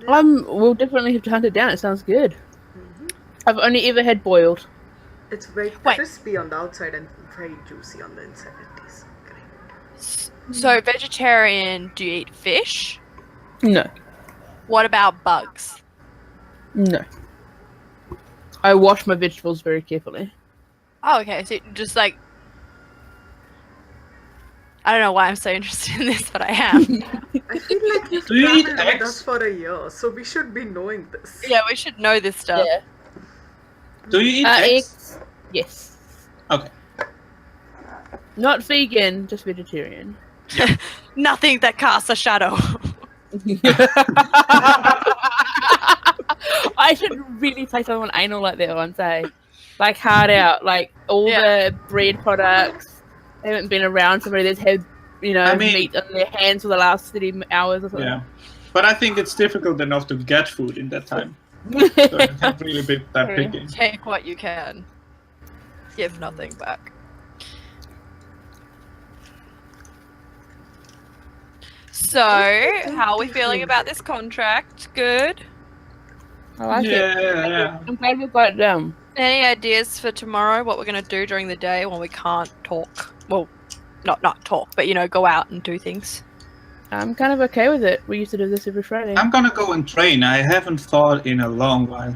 We'll definitely have to hunt it down. It sounds good. I've only ever had boiled. It's very Wait. crispy on the outside and very juicy on the inside. It tastes great. So vegetarian, do you eat fish? No. What about bugs? No. I wash my vegetables very carefully. Oh, okay. So just like, I don't know why I'm so interested in this, but I am. I feel like you've Do you eat traveled with eggs? us for a year, so we should be knowing this. Yeah, we should know this stuff. Yeah. Do you eat Eggs? eggs? Yes. Okay. Not vegan, just vegetarian. Nothing that casts a shadow. I should really play someone anal like that one day. Like hard out. Like all Yeah. the bread products haven't been around somebody that's had, I mean- meat on their hands for the last 30 hours or something. Yeah. But I think it's difficult enough to get food in that time. So you can't really be that True. picky. Take what you can. Give nothing back. So, how are we feeling about this contract? Good. I like it. Yeah. I'm glad we got it done. Any ideas for tomorrow? What we're gonna do during the day when we can't talk? Well, not talk, but go out and do things. I'm kind of okay with it. We used to do this every Friday. I'm gonna go and train. I haven't fought in a long while.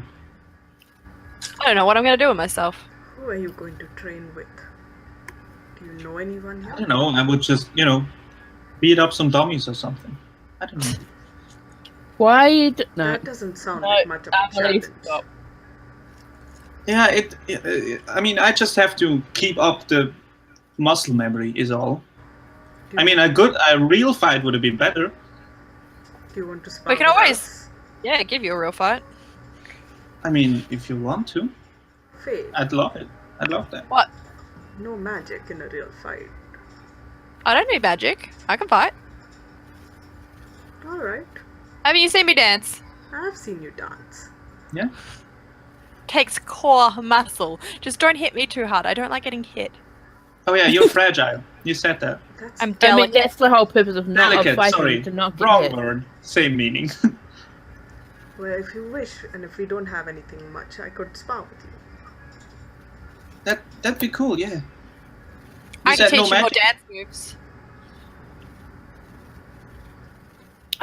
I don't know what I'm gonna do with myself. Who are you going to train with? Do you know anyone I here? don't know. I would just, beat up some dummies or something. I don't know. Why? No. That doesn't sound No, like much of a Ahmalie, challenge. stop. Yeah, I mean, I just have to keep up the muscle memory is all. I mean, a real fight would have been better. Do you want to spar We can with always- us? Yeah, give you a real fight. I mean, if you want to, Faye, I'd love it. I'd love that. What? No magic in a real fight. I don't need magic. I can fight. Alright. Haven't you seen me dance? I've seen you dance. Yeah. Takes core muscle. Just don't hit me too hard. I don't like getting hit. Oh yeah, you're fragile. You said that. That's I'm I mean, delicate. that's the whole purpose of not of Delicate, fighting, sorry. to not get Wrong hit. word. Same meaning. well, if you wish, and if we don't have anything much, I could spar with you. That'd be cool, yeah. I can said no teach you more magic? dance moves.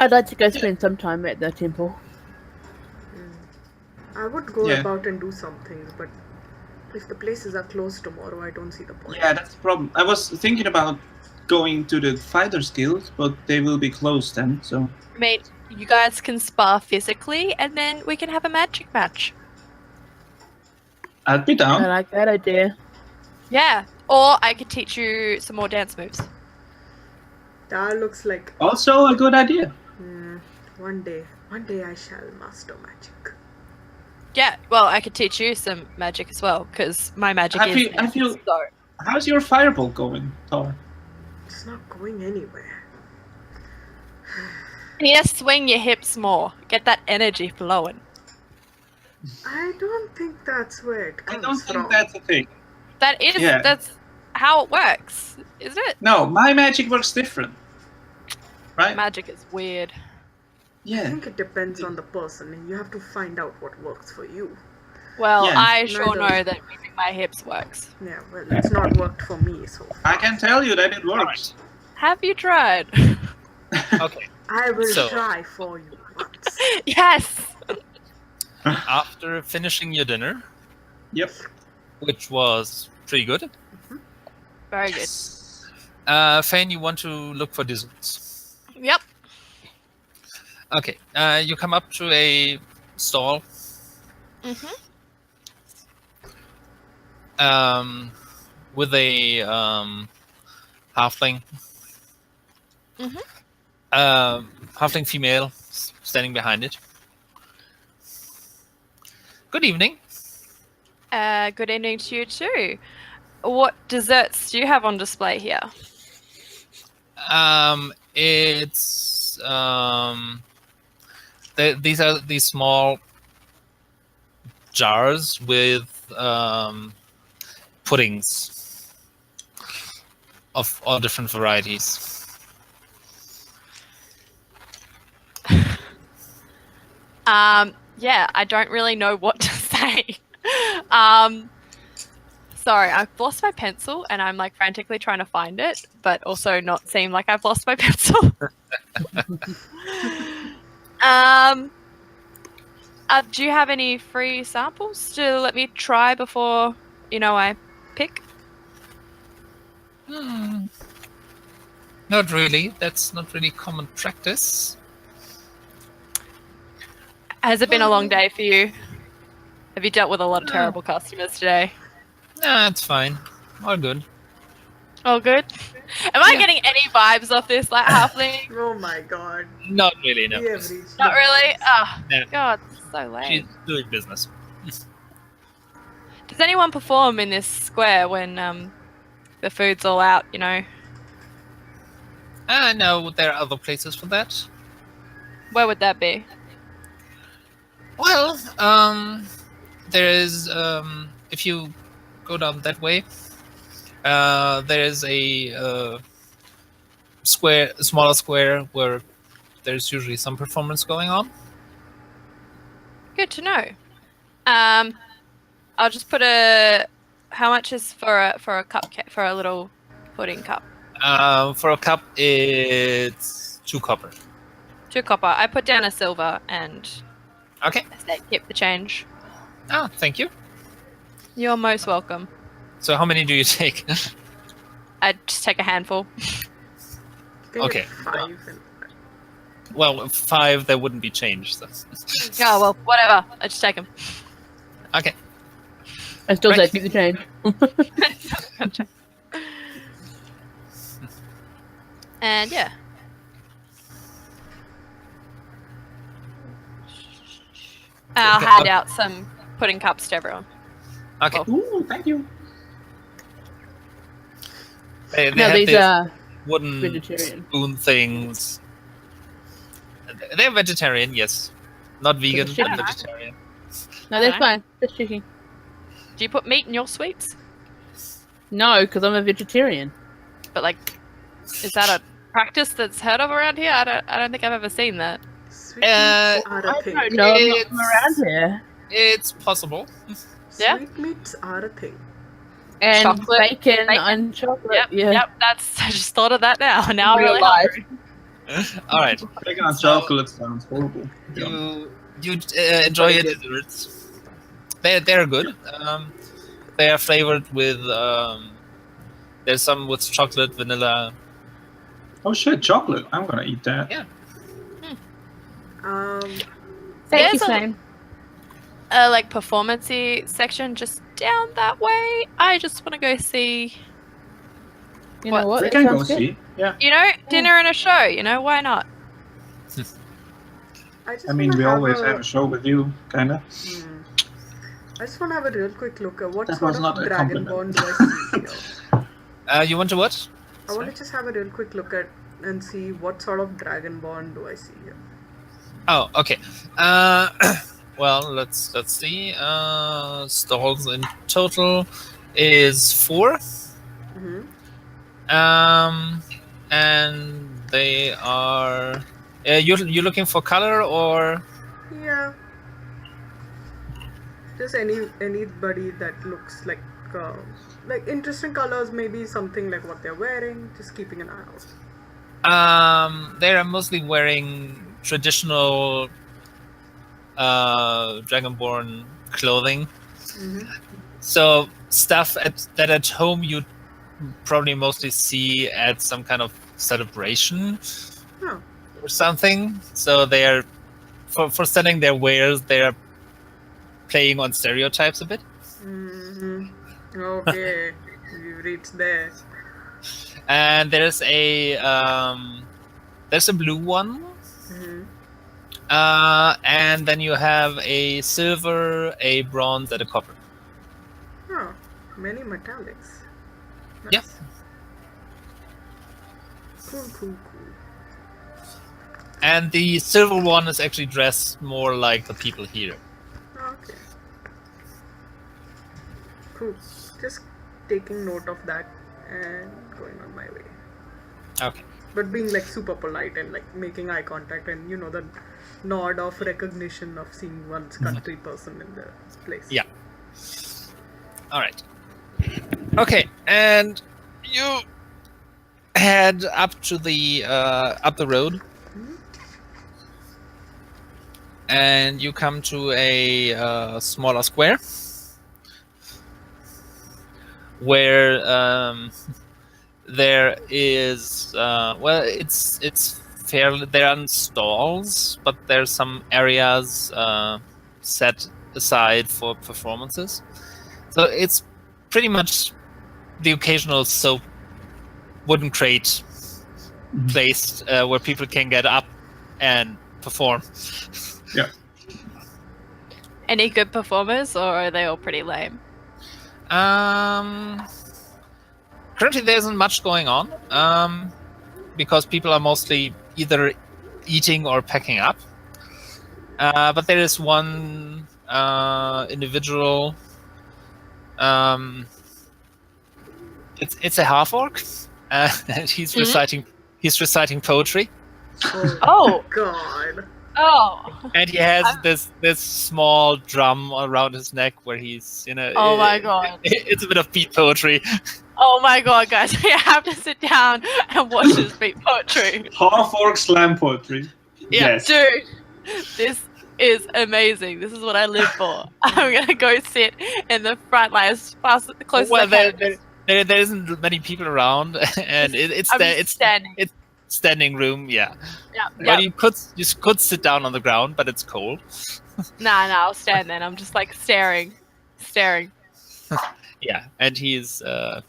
I'd like to go spend some time at the temple. I would go Yeah. about and do some things, but if the places are closed tomorrow, I don't see the point. Yeah, that's the problem. I was thinking about going to the Fighters Guild, but they will be closed then, so... I mean, you guys can spar physically, and then we can have a magic match. I'd be I down. like that idea. Yeah. Or I could teach you some more dance moves. That looks like Also a good idea. one day I shall master magic. Yeah, well, I could teach you some magic as well, because my magic I is... feel- I feel- So, How's your firebolt going, Thor? It's not going anywhere. you need to swing your hips more. Get that energy flowing. I don't think that's where it I comes don't from. think that's a thing. That is... Yeah. That's how it works, isn't it? No, my magic works different. Right? Magic is weird. I Yeah. think it depends on the person, and you have to find out what works for you. Well, Yeah. I sure Neither. know that moving my hips works. Yeah, well, it's not worked for me, so I can tell you that it works. Have you tried? Okay. I will So- try for you once. Yes! After finishing your dinner, Yep. which was pretty good, Very good. Phane, you want to look for desserts. Yep. Okay. You come up to a stall Mm-hmm. with a halfling. Mhm. Halfling female standing behind it. Good evening. Good evening to you too. What desserts do you have on display here? It's these are these small jars with puddings of all different varieties. Yeah, I don't really know what to say. Sorry, I've lost my pencil and I'm like frantically trying to find it, but also not seem like I've lost my pencil. Do you have any free samples to let me try before, I pick? Not really. That's not really common practice. Has it been a long day for you? Have you dealt with a lot of terrible customers today? Nah, it's fine. All good. All good? Am I Yeah. getting any vibes off this, like, halfling? Oh my god. Not really, no. We have reached Not the really? limits. Oh, Yeah. God, so She's lame. doing business. Does anyone perform in this square when the food's all out, No, there are other places for that. Where would that be? Well, there is, if you go down that way, there is a smaller square where there's usually some performance going on. Good to know. I'll just put how much is for a cupcake, for a little pudding cup? For a cup, it's 2 copper. 2 copper. I put down a silver and Okay. I say keep the change. Oh, thank you. You're most welcome. So how many do you take? I just take a handful. You can Okay. get 5 and Well, 5, there wouldn't be change. So. Oh well, whatever. I just take them. Okay. I still say Right. keep the change. And yeah. I'll hand out some pudding cups to everyone. Okay. Ooh, thank you. They No, have these these are wooden vegetarian. spoon things. They're vegetarian, yes. Not vegan, Just but checking. vegetarian. No, that's Alright. fine. Just checking. Do you put meat in your sweets? No, because I'm a vegetarian. But like, is that a practice that's heard of around here? I don't think I've ever seen that. Sweetmeats are a I thing. don't know. I'm not It's- from around here. It's possible. Yeah. Sweetmeats are a thing. And Chocolate. bacon, Bacon. and chocolate. Yep, yeah. yep. That's. I just thought of that now. Now I'm Real really life. hungry. All right. Bacon and So- chocolate sounds horrible. You enjoy your Very good. desserts. They're good. They are flavored with there's some with chocolate, vanilla. Oh shit, chocolate! I'm gonna eat that. Yeah. Um, Thank you, There's a- Shane. Like performance-y section just down that way. I just want to go see, You What? know what? We That can go sounds good. see. Yeah. you know, dinner and a show. You know, why not? I just I mean, wanna we always a, have a show with you, kinda. I just want to have a real quick look at what That sort was not of a dragonborn compliment. do I see here. You want to what? I want to just have a real quick look at and see what sort of dragonborn do I see here. Oh, okay. Well, let's see. Stalls in total is 4. Mm-hmm. And they are. You're looking for color or? Yeah. Just anybody that looks like interesting colors, maybe something like what they're wearing. Just keeping an eye out. They are mostly wearing traditional Dragonborn clothing. Mm-hmm. So stuff that at home you probably mostly see at some kind of celebration Oh. or something. So they are for selling their wares. They are playing on stereotypes a bit. Mm-hmm. Okay, we reached there. And there's a blue one. Mm-hmm. And then you have a silver, a bronze, and a copper. Oh, many metallics. Nice. Yep. Cool. And the silver one is actually dressed more like the people here. Okay. Cool. Just taking note of that and going on my way. Okay. But being like super polite and like making eye contact and the nod of recognition of seeing one's country person in the place. Yeah. All right. Okay, and you head up to the road, and you come to a smaller square where there is it's fairly, there aren't stalls, but there's some areas set aside for performances. So it's pretty much the occasional soap wooden crate placed where people can get up and perform. Any good performers, or are they all pretty lame? Currently there isn't much going on because people are mostly either eating or packing up. But there is one individual. It's a half orc, and he's reciting poetry, Oh, God. oh, and he has this small drum around his neck where he's oh my god. it's a bit of beat poetry. Oh my god, guys, we have to sit down and watch this beat poetry. Half orc slam poetry. Yeah. Yes. Dude, this is amazing. This is what I live for. I'm gonna go sit in the front line as fast, close Well, as I can. there isn't many people around, and it's I'm it's standing. it's standing room. Yeah. Yeah, Well, yeah. you could sit down on the ground, but it's cold. Nah, I'll stand then. I'm just like staring. Yeah, and he's up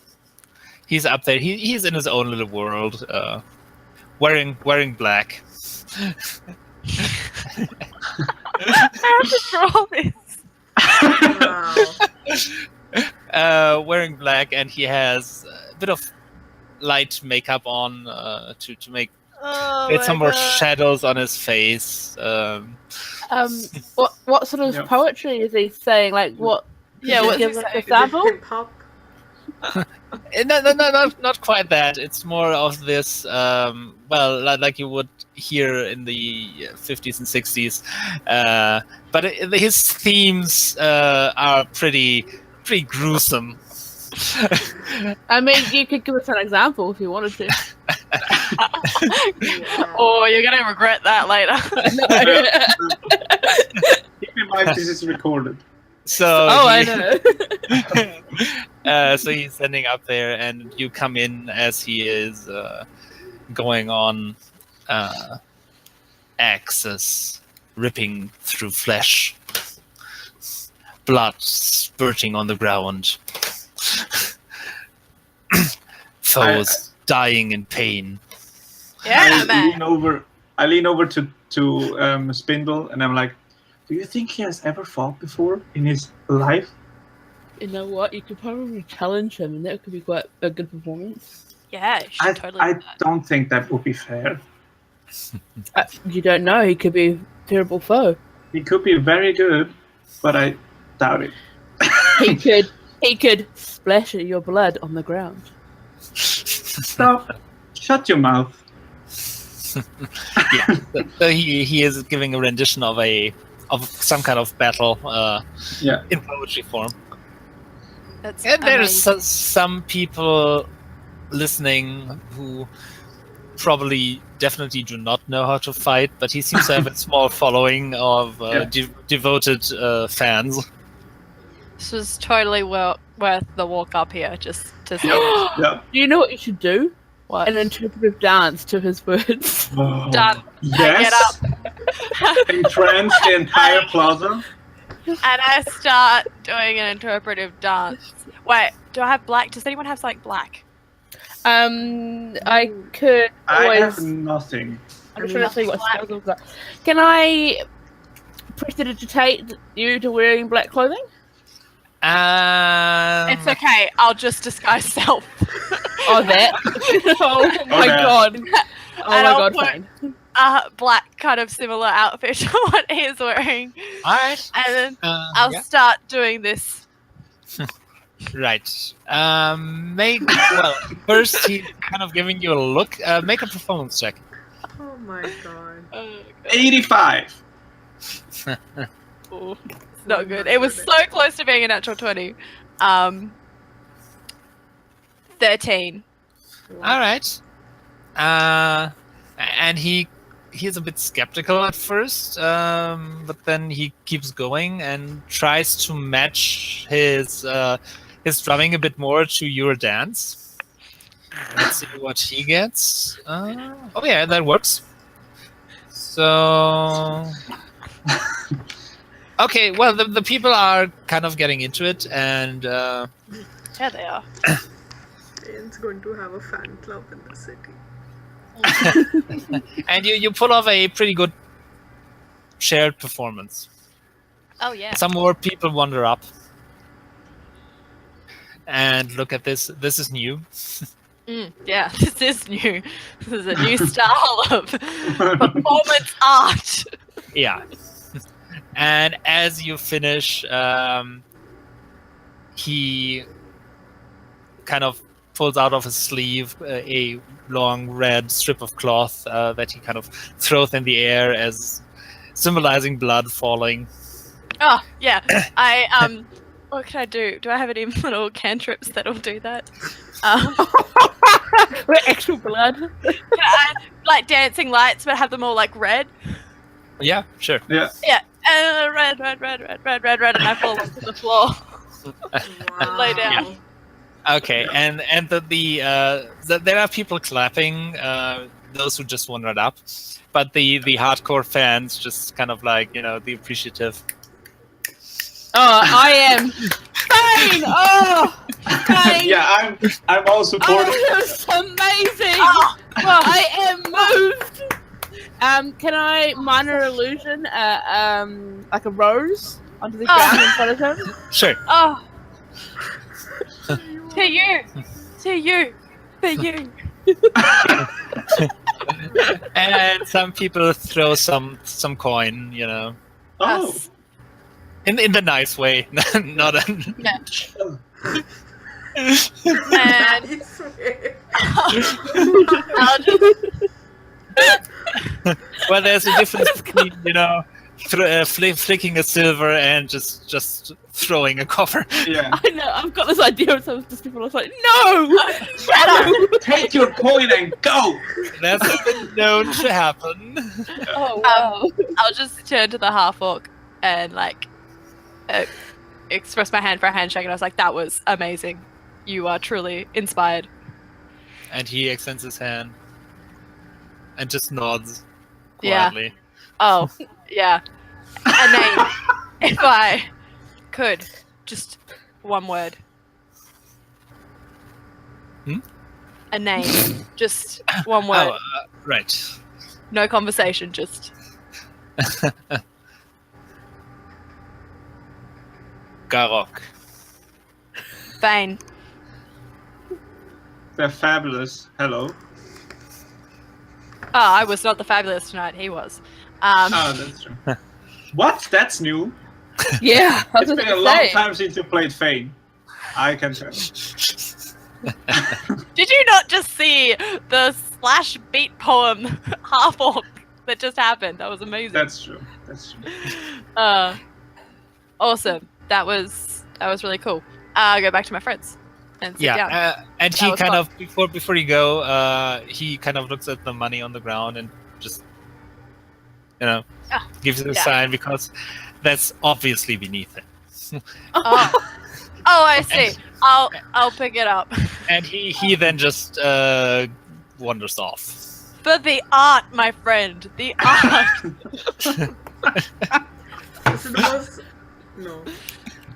there. He's in his own little world, wearing black. I have to draw this. Wow. Wearing black, and he has a bit of light makeup on to make Oh get some my more God. shadows on his face. What sort of Yeah. poetry is he saying? Like what? Yeah, could you what's he give us a saying? sample? Hip hop. No, not quite that. It's more of this. Like you would hear in the 50s and 60s, but his themes are pretty gruesome. I mean, you could give us an example if you wanted to. Wow. Oh, you're gonna regret that later. Keep in mind this is recorded. So I know. so he's standing up there, and you come in as he is going on axes ripping through flesh, blood spurting on the ground, foes dying in pain. Yeah, I man. lean over to Spindle, and I'm like, do you think he has ever fought before in his life? You know what? You could probably challenge him, and that could be quite a good performance. Yeah, you should totally I do that. don't think that would be fair. You don't know. He could be a terrible foe. He could be very good, but I doubt it. He could splash your blood on the ground. Stop. Shut your mouth. Yeah, so he is giving a rendition of some kind of battle Yeah. in poetry form. That's And there's amazing. some people listening who definitely do not know how to fight, but he seems to have a small following of devoted fans. This was totally worth the walk up here just to see. Yeah. Do you know what you should do? What? An interpretive dance to his words. Oh, Done. yes. Get Entrance the entire plaza. And I start doing an interpretive dance. Wait, do I have black? Does anyone have like black? I could I always. have nothing. I'm just trying to see what spells I've got. Can I prestidigitate you to wearing black clothing? It's okay. I'll just disguise self. Oh, that! Oh my Okay. god! Oh my I'll god! put- Fine. Black kind of similar outfit to what he's wearing. Alright. And then I'll start doing this. Right. First he's kind of giving you a look. Make a performance check. Oh my god. 85. Oh, it's not good. It was so close to being a natural 20. 13. Alright. And he's a bit skeptical at first, but then he keeps going and tries to match his drumming a bit more to your dance. Let's see what he gets. Oh yeah, that works. So okay, well the people are kind of getting into it, and Yeah, they are. Ian's going to have a fan club in the city. and you pull off a pretty good shared performance. Oh, yeah. Some more people wander up and look at this. This is new. Yeah, this is new. This is a new style of performance art. Yeah. And as you finish, he kind of pulls out of his sleeve a long red strip of cloth that he kind of throws in the air as symbolizing blood falling. Oh, yeah. What can I do? Do I have any little cantrips that'll do that? With actual blood. Can I, like dancing lights, but have them all like red? Yeah, sure. Yeah. Yeah. And red, and I fall onto the floor. Wow. Lay down. Okay, and there are people clapping, those who just wandered up, but the hardcore fans just kind of like, the appreciative. Oh, I am. Phane! Oh, Phane! Yeah, I'm all supportive. Oh, that was amazing! Oh, I am moved. Can I minor illusion, like a rose onto the ground in front of him? Sure. oh. To you. For you. And some people throw some coin, you know, Oh, Us. in the nice way, not in, And Nice way. I'll just well, there's a difference between, you know, flicking a silver and just throwing a copper. yeah. I know. I've got this idea of some people are like, no, shut up. Take your coin and go. That's been known to happen. Oh wow. I'll just turn to the half orc and like express my hand for a handshake, and I was like, "That was amazing. You are truly inspired." And he extends his hand and just nods Yeah. quietly. Oh, yeah. A name, if I could, just one word. Hmm? A name, just one word. Oh, right. No conversation, just Garok. Phane. They're fabulous. Hello. Oh, I was not the fabulous tonight. He was. Oh, that's true. What? That's new. Yeah. I was It's been a gonna long say. time since you played Phane. I can tell. Did you not just see the slash beat poem half orc that just happened? That was amazing. That's true. That's true. Awesome. That was really cool. I'll go back to my friends and sit down. And That he was kind fun. of before you go, he kind of looks at the money on the ground and just, you know, Ah, gives it a yeah. sign because that's obviously beneath him. Oh, I see. I'll pick it up. And he then just wanders off. For the art, my friend. The art. This is the most. No.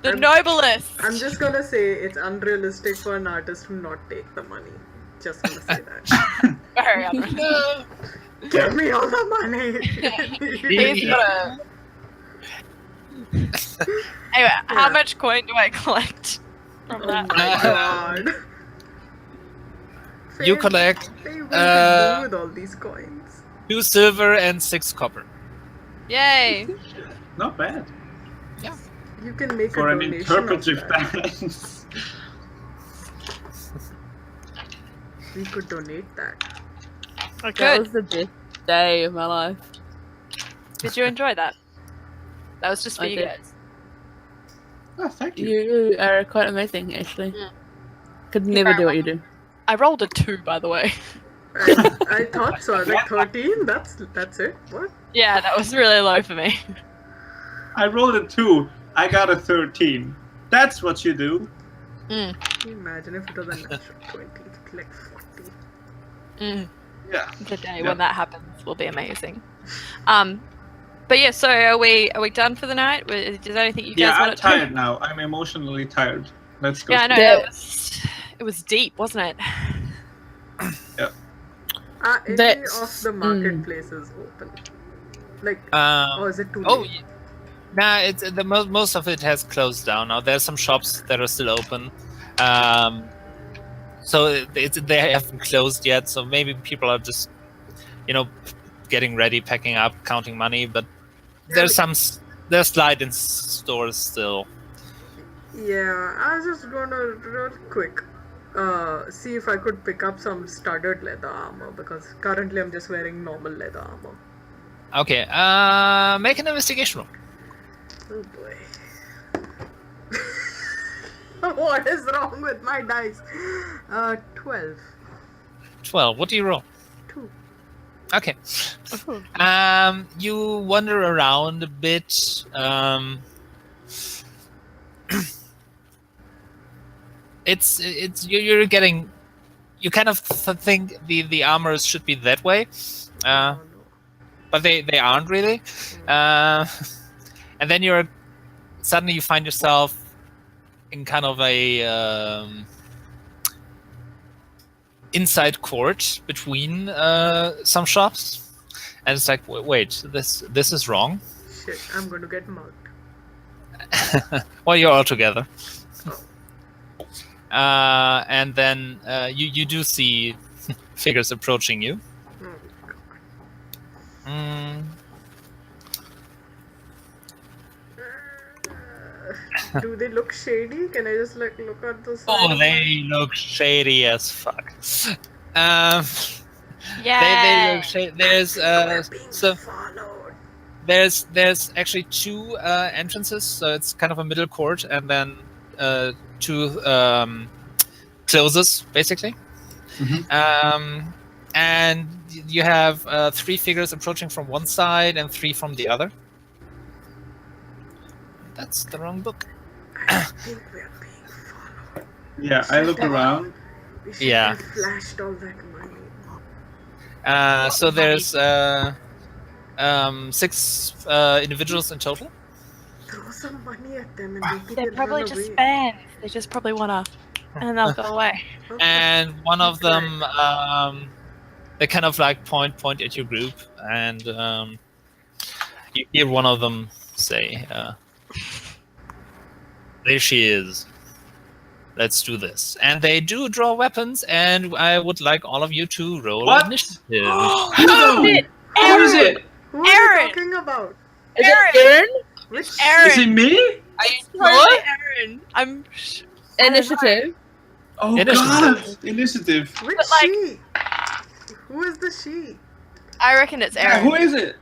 The I'm- noblest. I'm just gonna say it's unrealistic for an artist to not take the money. Just gonna say that. Very unrealistic. Give me all the money. He's got a... Anyway, how much coin do I collect from Oh that? my god. You Phane, collect What are you do with all these coins? 2 silver and 6 copper. Yay. Not bad. You can make For a an donation interpretive of that. dance. We could donate that. That Good. was the best day of my life. Did you enjoy that? That was just for I you did. guys. Oh, thank you. You are quite amazing, actually. Yeah. Could never do what you do. I rolled a 2, by the way. I thought so. I was like 13. That's it. What? Yeah, that was really low for me. I rolled a 2. I got a 13. That's what you do. Can you imagine if it was a natural 20? It's like 40. Yeah. The day Yeah. when that happens will be amazing. But yeah, so are we done for the night? Is there anything you guys Yeah, I'm want to tired now. I'm emotionally tired. Let's go. Yeah, I know. Yeah. It was deep, wasn't it? Any That's- of the marketplaces open? Like, or is it too Oh, late? nah, it's most of it has closed down now. There's some shops that are still open, so they haven't closed yet. So maybe people are just, you know, getting ready, packing up, counting money. But there's light in stores still. Yeah, I was just gonna real quick see if I could pick up some studded leather armor because currently I'm just wearing normal leather armor. Okay, make an investigation roll. Oh boy. What is wrong with my dice? 12. 12. What do you roll? 2. Okay. You wander around a bit. It's you're getting. You kind of think the armors should be that way, Oh no. but they aren't really. And then suddenly you find yourself in kind of a inside court between some shops, and it's like, wait, this is wrong. Shit, I'm gonna get mugged. Well, you're all together. and then you do see figures approaching you. Oh, Mm, do they look shady? Can I just like look at the side? oh, of they look shady as fuck. They Yeah. look shady. There's We're being so followed. there's actually two entrances, so it's kind of a middle court, and then two closes basically. And you have three figures approaching from one side and three from the other. That's the wrong book. I think we're being followed. Yeah, I look around. We should Yeah. have flashed all that money. So there's 6 individuals in total. Throw some money at them and maybe They're they'll probably run just away. fans. They just probably wanna, and they'll go away. Okay. And one of That's them, they kind of like point at your group, and you hear one of them say, "There she is. Let's do this." And they do draw weapons, and I would like all of you to roll What? initiative. No! Shit. Who is it? Who are Aaron! you talking about? Is it Aaron? Which Aaron. Is it me? Are you Totally Erin. I'm. Initiative. Oh Initiative. god! Initiative. Which But, like- she? Who is the she? I reckon it's Yeah, Erin. who is it?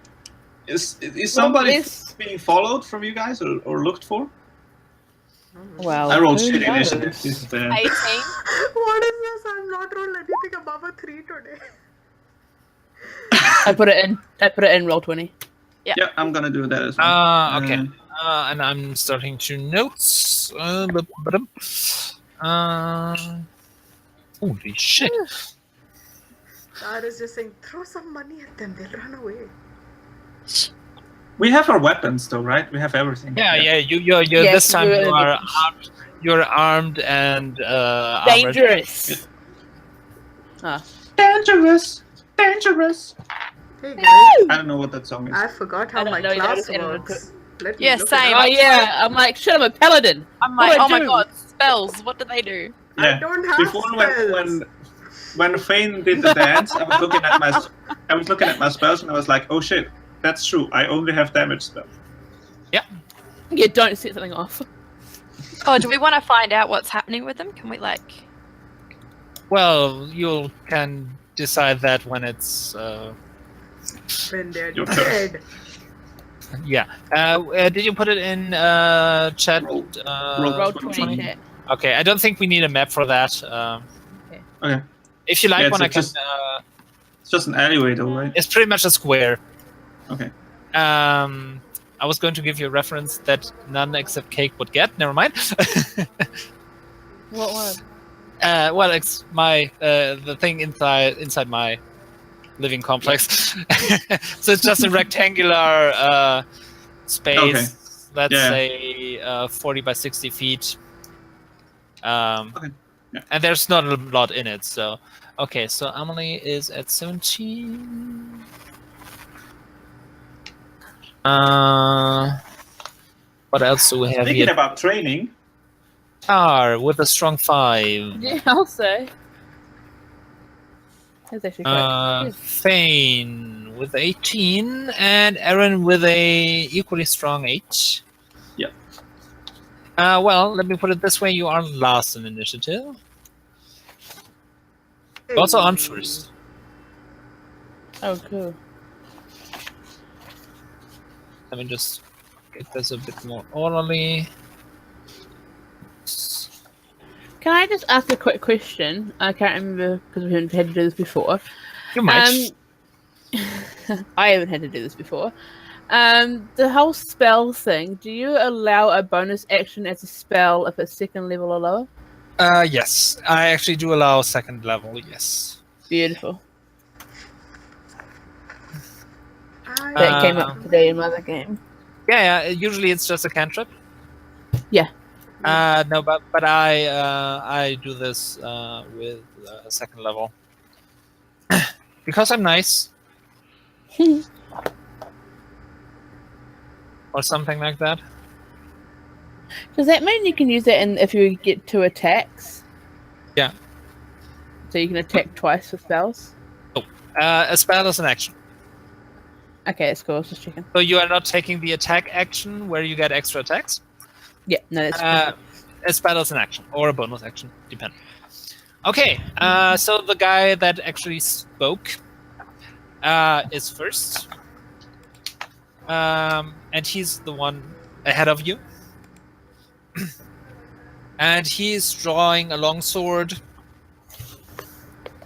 Is somebody is- being followed from you guys or looked for? Well, I rolled who shit knows? initiative. This is bad. 18. What is this? I'm not rolled anything above a 3 today. I put it in roll 20. Yeah, I'm gonna do that as well. Okay. And I'm starting to notes. Holy shit. God is just saying, throw some money at them. They'll run away. We have our weapons though, right? We have everything. Yeah. You're Yes, this time we're you are weapons. armed. You're armed and armored. Dangerous. Dangerous! Dangerous! Hey guys, I don't know what that song is. I forgot how I don't my know, you class noticed it in the works. Let me Yeah, look same. it up. Oh yeah, I'm like, shit, I'm a paladin. I'm What like, do I oh my do? god, spells. What do they do? Yeah. I don't have Before spells. when Phane did the dance, I was looking at my spells and I was like, oh shit, that's true. I only have damage spells. Yeah, don't set something off. Oh, do we want to find out what's happening with them? Can we like? Well, you can decide that when it's When they're Your turn. dead. yeah. Did you put it in chat? Roll 20 chat. Okay, I don't think we need a map for that. Okay. If you like Yeah, one, I it's can. just- It's just an alleyway though, right? It's pretty much a square. Okay. I was going to give you a reference that none except Cake would get. Never mind. What one? Well, it's my the thing inside my living complex. So it's just a rectangular space. Okay. Let's Yeah. say 40 by 60 feet. Okay. Yeah. And there's not a lot in it. So okay. So Ahmalie is at 17. What else do we have Thinking here? about training. With a strong 5. Yeah, I'll say. That's actually quite good. Phane with 18 and Erin with a equally strong 8. Yep. Well, let me put it this way: you are last in initiative. You're also on first. Oh, cool. Let me just get this a bit more orderly. Can I just ask a quick question? I can't remember because we haven't had to do this before. You might. I haven't had to do this before. The whole spell thing, do you allow a bonus action as a spell if it's second level or lower? Yes, I actually do allow second level. Yes. Beautiful. I- That came up today in my other game. Yeah. Usually it's just a cantrip. Yeah. No, but I do this with second level because I'm nice or something like that. Does that mean you can use that if you get 2 attacks? Yeah. So you can attack twice with spells? A spell is an action. Okay, that's cool. I was just checking. So you are not taking the attack action where you get extra attacks. Yeah, no, that's A spell is an action or a bonus action, depending. Okay, so the guy that actually spoke is first. And he's the one ahead of you. And he's drawing a longsword.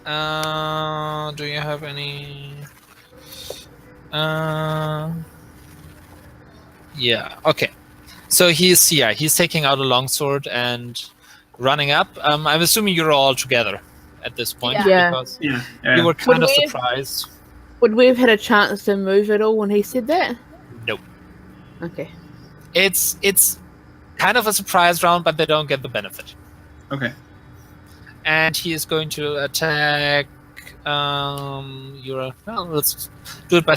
Do you have any? Yeah. Okay. So he's taking out a longsword and running up. I'm assuming you're all together at this point Yeah. because Yeah. you were kind of Would we- surprised. Would we have had a chance to move at all when he said that? Nope. Okay. It's kind of a surprise round, but they don't get the benefit. Okay. And he is going to attack. Let's do it by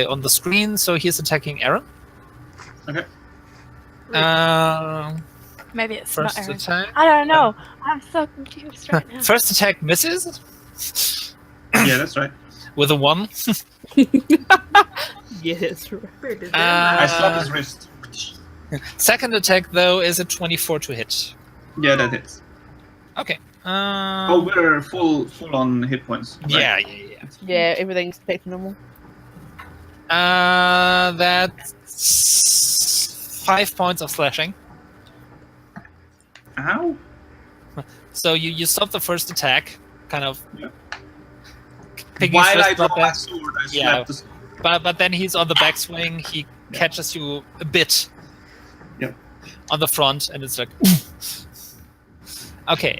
on the screen. So he's attacking Erin. Okay. Maybe it's First not Erin. attack. I don't know. I'm so confused right now. First attack misses Yeah, that's right. with a 1. Yeah, that's right. Wait, is there I a slap his wrist. Second attack though is a 24 to hit. Yeah, that hits. Okay. Oh, we're full on hit points. Right? Yeah. Yeah, everything's back to normal. That's 5 points of slashing. Ow. So you stop the first attack, kind of. Yeah. Picking While his I wrist, draw but my then- sword, I Yeah. slap the but then he's on the backswing. He catches you a bit. Yep. On the front, and it's like. Okay.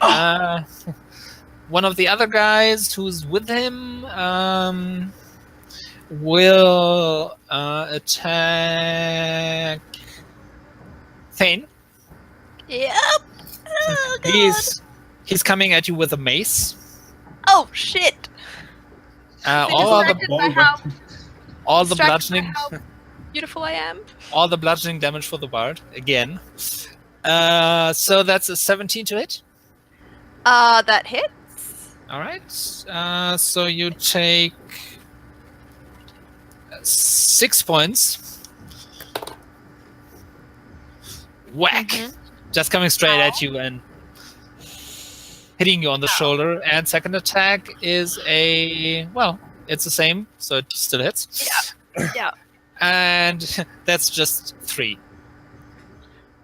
One of the other guys who's with him will attack Phane. Yep. Oh, God. He's coming at you with a mace. Oh shit. All the Distracted by how- distracted by bludgeoning, how beautiful I am. all the bludgeoning damage for the bard again. So that's a 17 to hit. That hits. All right. So you take 6 points. Whack! Just coming straight at you and hitting you on the shoulder. And second attack is it's the same, so it still hits. Yeah. And that's just 3.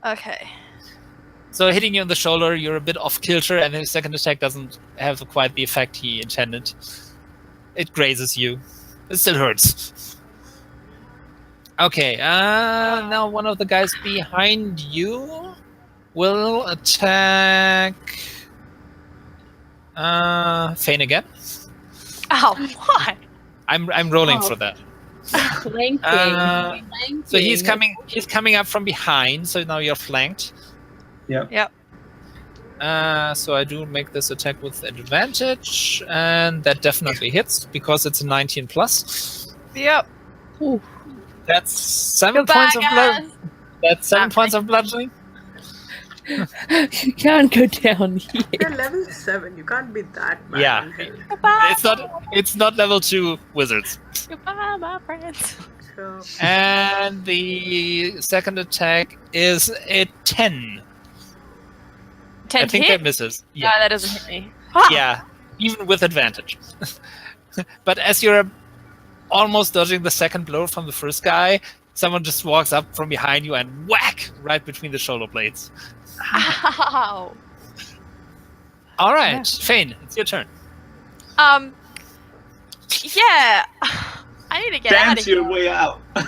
Okay. So hitting you on the shoulder, you're a bit off kilter, and the second attack doesn't have quite the effect he intended. It grazes you. It still hurts. Okay, now one of the guys behind you will attack Phane again. Oh, why? I'm rolling for that. Flanking. So he's coming up from behind, so now you're flanked. Yep. So I do make this attack with advantage, and that definitely hits because it's a 19 plus. Yep. Ooh. That's 7 Goodbye, points of guys. blood. That's 7 points of bludgeoning. You can't go down here. You're level 7. You can't be that bad. Yeah. in hell. Goodbye. It's not level 2 wizards. Goodbye, my friends. So, And the second attack is a 10. 10 I think hit? that misses. No, that doesn't hit me. Ah! Yeah, even with advantage. But as you're almost dodging the second blow from the first guy, someone just walks up from behind you and whack right between the shoulder blades. Ow. All right, Phane, it's your turn. Yeah. I need to get out of Dance here. your way out. So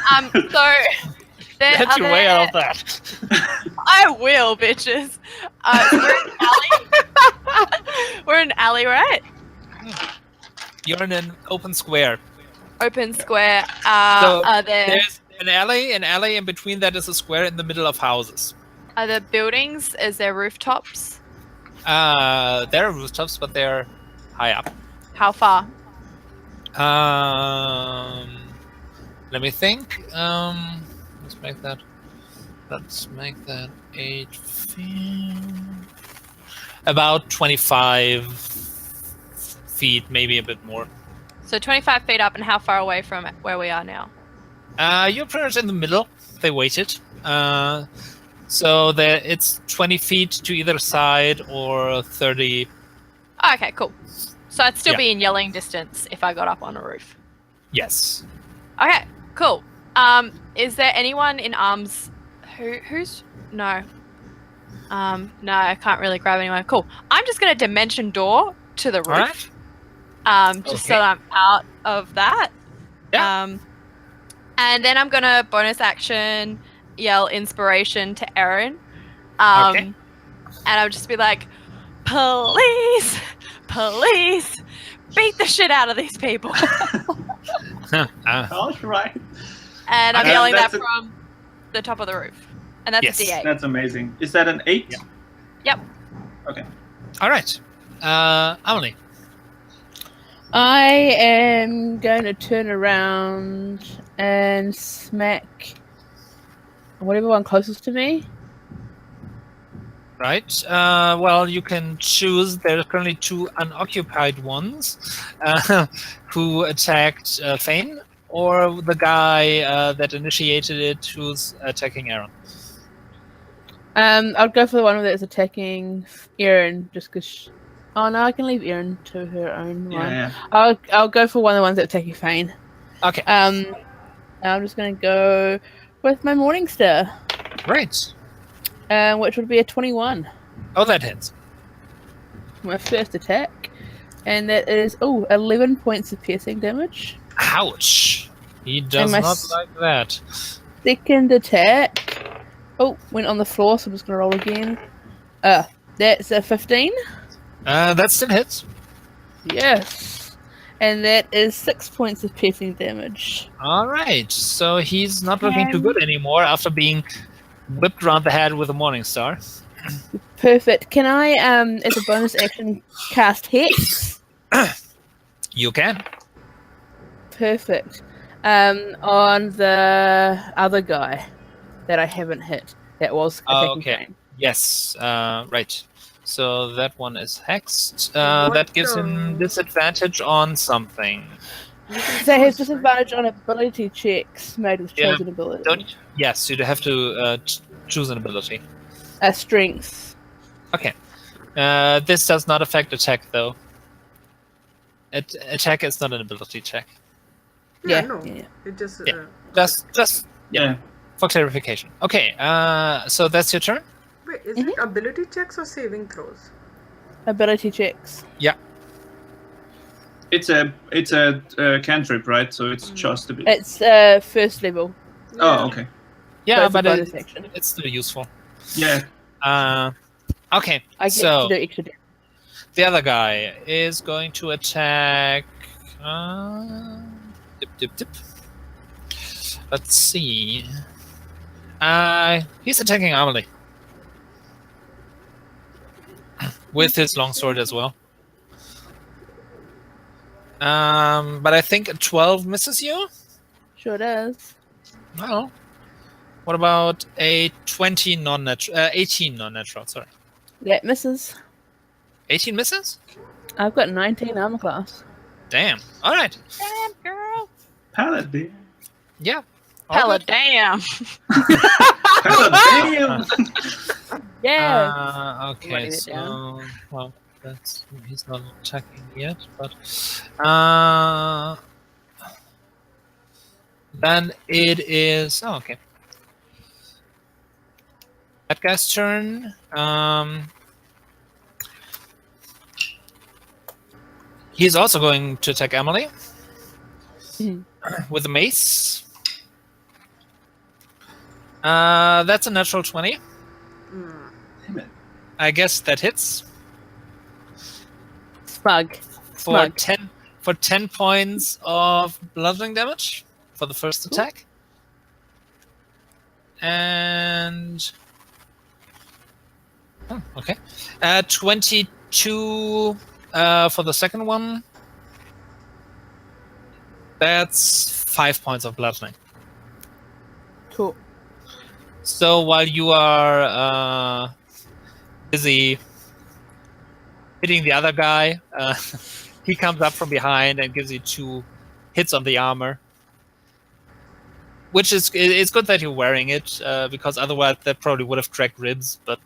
there Get are your way out of that. I will, bitches. So we're in an alley. We're in an alley, right? You're in an open square. Open square. So Are there There's an alley, and between that is a square in the middle of houses. buildings? Is there rooftops? There are rooftops, but they're high up. How far? Let me think. Let's make that 8 feet. About 25 feet, maybe a bit more. So 25 feet up, and how far away from where we are now? You're pretty much in the middle. They waited. So it's 20 feet to either side or 30. Oh, okay, cool. So I'd still Yeah. be in yelling distance if I got up on a roof. Yes. Okay, cool. Is there anyone in arms who's no? No, I can't really grab anyone. Cool. I'm just gonna dimension door to the roof. All right. Just so Okay. that I'm out of that. Yeah. And then I'm gonna bonus action yell inspiration to Erin. Okay. And I'll just be like, police, police, beat the shit out of these people. All right. And I'm Okay. yelling that That's a- from the top of the roof. And that's Yes. a D8. That's amazing. Is that an 8? Yeah. Yep. Okay. All right. Ahmalie. I am going to turn around and smack whatever one closest to me. Right. Well, you can choose. There are currently 2 unoccupied ones who attacked Phane, or the guy that initiated it who's attacking Erin. I'll go for the one that's attacking Erin, just because. Oh no, I can leave Erin to her own one. Yeah. I'll go for one of the ones that's attacking Phane. Okay. I'm just gonna go with my Morning Star, Right. which would be a 21. Oh, that hits. My first attack, and that is 11 points of piercing damage. Ouch. He does my not s- like that. Second attack, went on the floor, so I'm just gonna roll again. That's a 15. That still hits. Yes, and that is 6 points of piercing damage. All right. So he's not looking too good anymore after being whipped around the head with a Morning Star. Perfect. Can I, as a bonus action, cast Hex? You can. Perfect. On the other guy that I haven't hit, that was attacking Okay. Phane. Yes. Right. So that one is hexed. What, That gives him disadvantage on something. You can So he has choose, right? disadvantage on ability checks made with Yeah, chosen ability. Don't. Yes, you'd have to choose an ability. Strength. Okay. This does not affect attack though. Attack is not an ability check. Yeah, Yeah, no. yeah. It just. Yeah. Just Yeah. for clarification. Okay. So that's your turn. Wait, is it ability checks or saving throws? Ability checks. It's a cantrip, right? So it's just a bit. It's first level. Oh, okay. Yeah, it's a but bonus action. it's still useful. Yeah. Okay. I get So to do extra damage. the other guy is going to attack. Dip. Let's see. He's attacking Ahmalie with his longsword as well. But I think a 12 misses you. Sure does. Well, what about a 20 non-natural? 18 non-natural. Sorry, That misses. 18 misses. I've got 19 armor class. Damn. All right. Damn, girl. Paladin. Yeah. all Hella good. damn. Paladin. Yeah. Okay. Writing it So, down. well, he's not attacking yet, but then it is. Oh, okay. That guy's turn. He's also going to attack Ahmalie with a mace. That's a natural 20. Damn it. I guess that hits Smug. for Smug. 10 points of bludgeoning damage for the first attack. And okay. 22 for the second one. That's 5 points of bludgeoning. Cool. So while you are busy hitting the other guy. He comes up from behind and gives you 2 hits on the armor. Which is it's good that you're wearing it, because otherwise that probably would have cracked ribs. But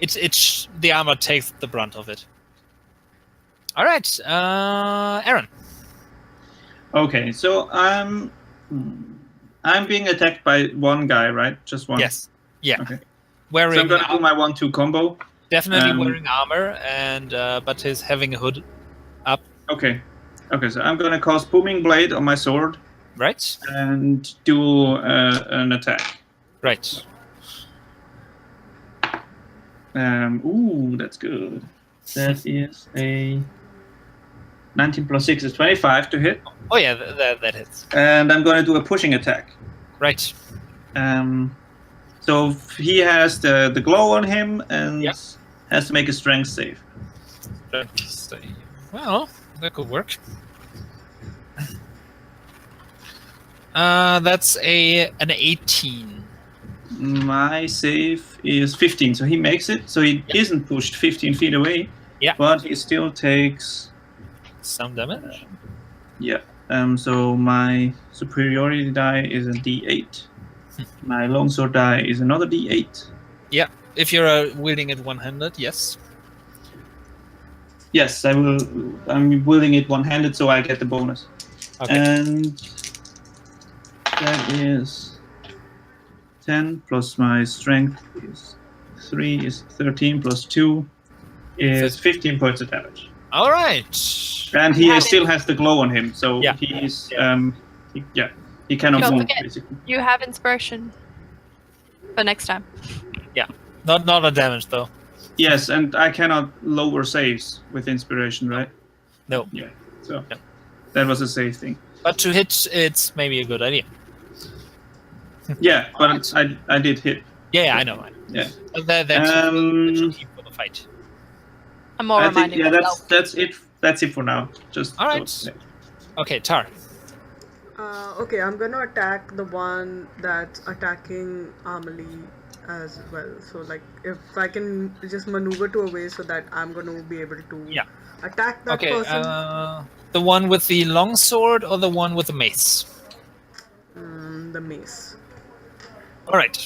the armor takes the brunt of it. All right, Aaron. Okay, so I'm being attacked by one guy, right? Just one. Yes. Yeah. Okay. Wearing So I'm gonna do my 1-2 combo. definitely wearing armor, and but he's having a hood up. Okay. Okay, so I'm gonna cast Booming Blade on my sword Right. and do an attack. Right. Ooh, that's good. That is a 19 plus 6 is 25 to hit. Oh yeah, that hits. And I'm gonna do a pushing attack. Right. So he has the glow on him and Yep. has to make a strength save. Well, that could work. That's an 18. My save is 15, so he makes it. So he isn't pushed 15 feet away. Yeah. But he still takes. Some damage. Yeah. So my superiority die is a D8. My longsword die is another D8. Yeah. If you're wielding it one-handed, yes. Yes, I will. I'm wielding it one-handed, so I get the bonus. Okay. And that is 10 plus my strength is 3 is 13 plus 2 is 15 points of damage. All right. And he still has the glow on him, so Yeah. he's he cannot Don't move forget. basically. You have inspiration for next time. Not a damage though. Yes, and I cannot lower saves with inspiration, right? No. Yeah. So No. that was a save thing. But to hit, it's maybe a good idea. Yeah, but I did hit. Yeah, I know. Yeah. That's key for the fight. I'm more I think reminding myself. that's it. That's it for now. Just All right. yeah. Okay, Tar. Okay, I'm gonna attack the one that's attacking Ahmalie as well. So like, if I can just maneuver to a way so that I'm gonna be able to attack that Okay, person. the one with the long sword or the one with the mace? The mace. All right.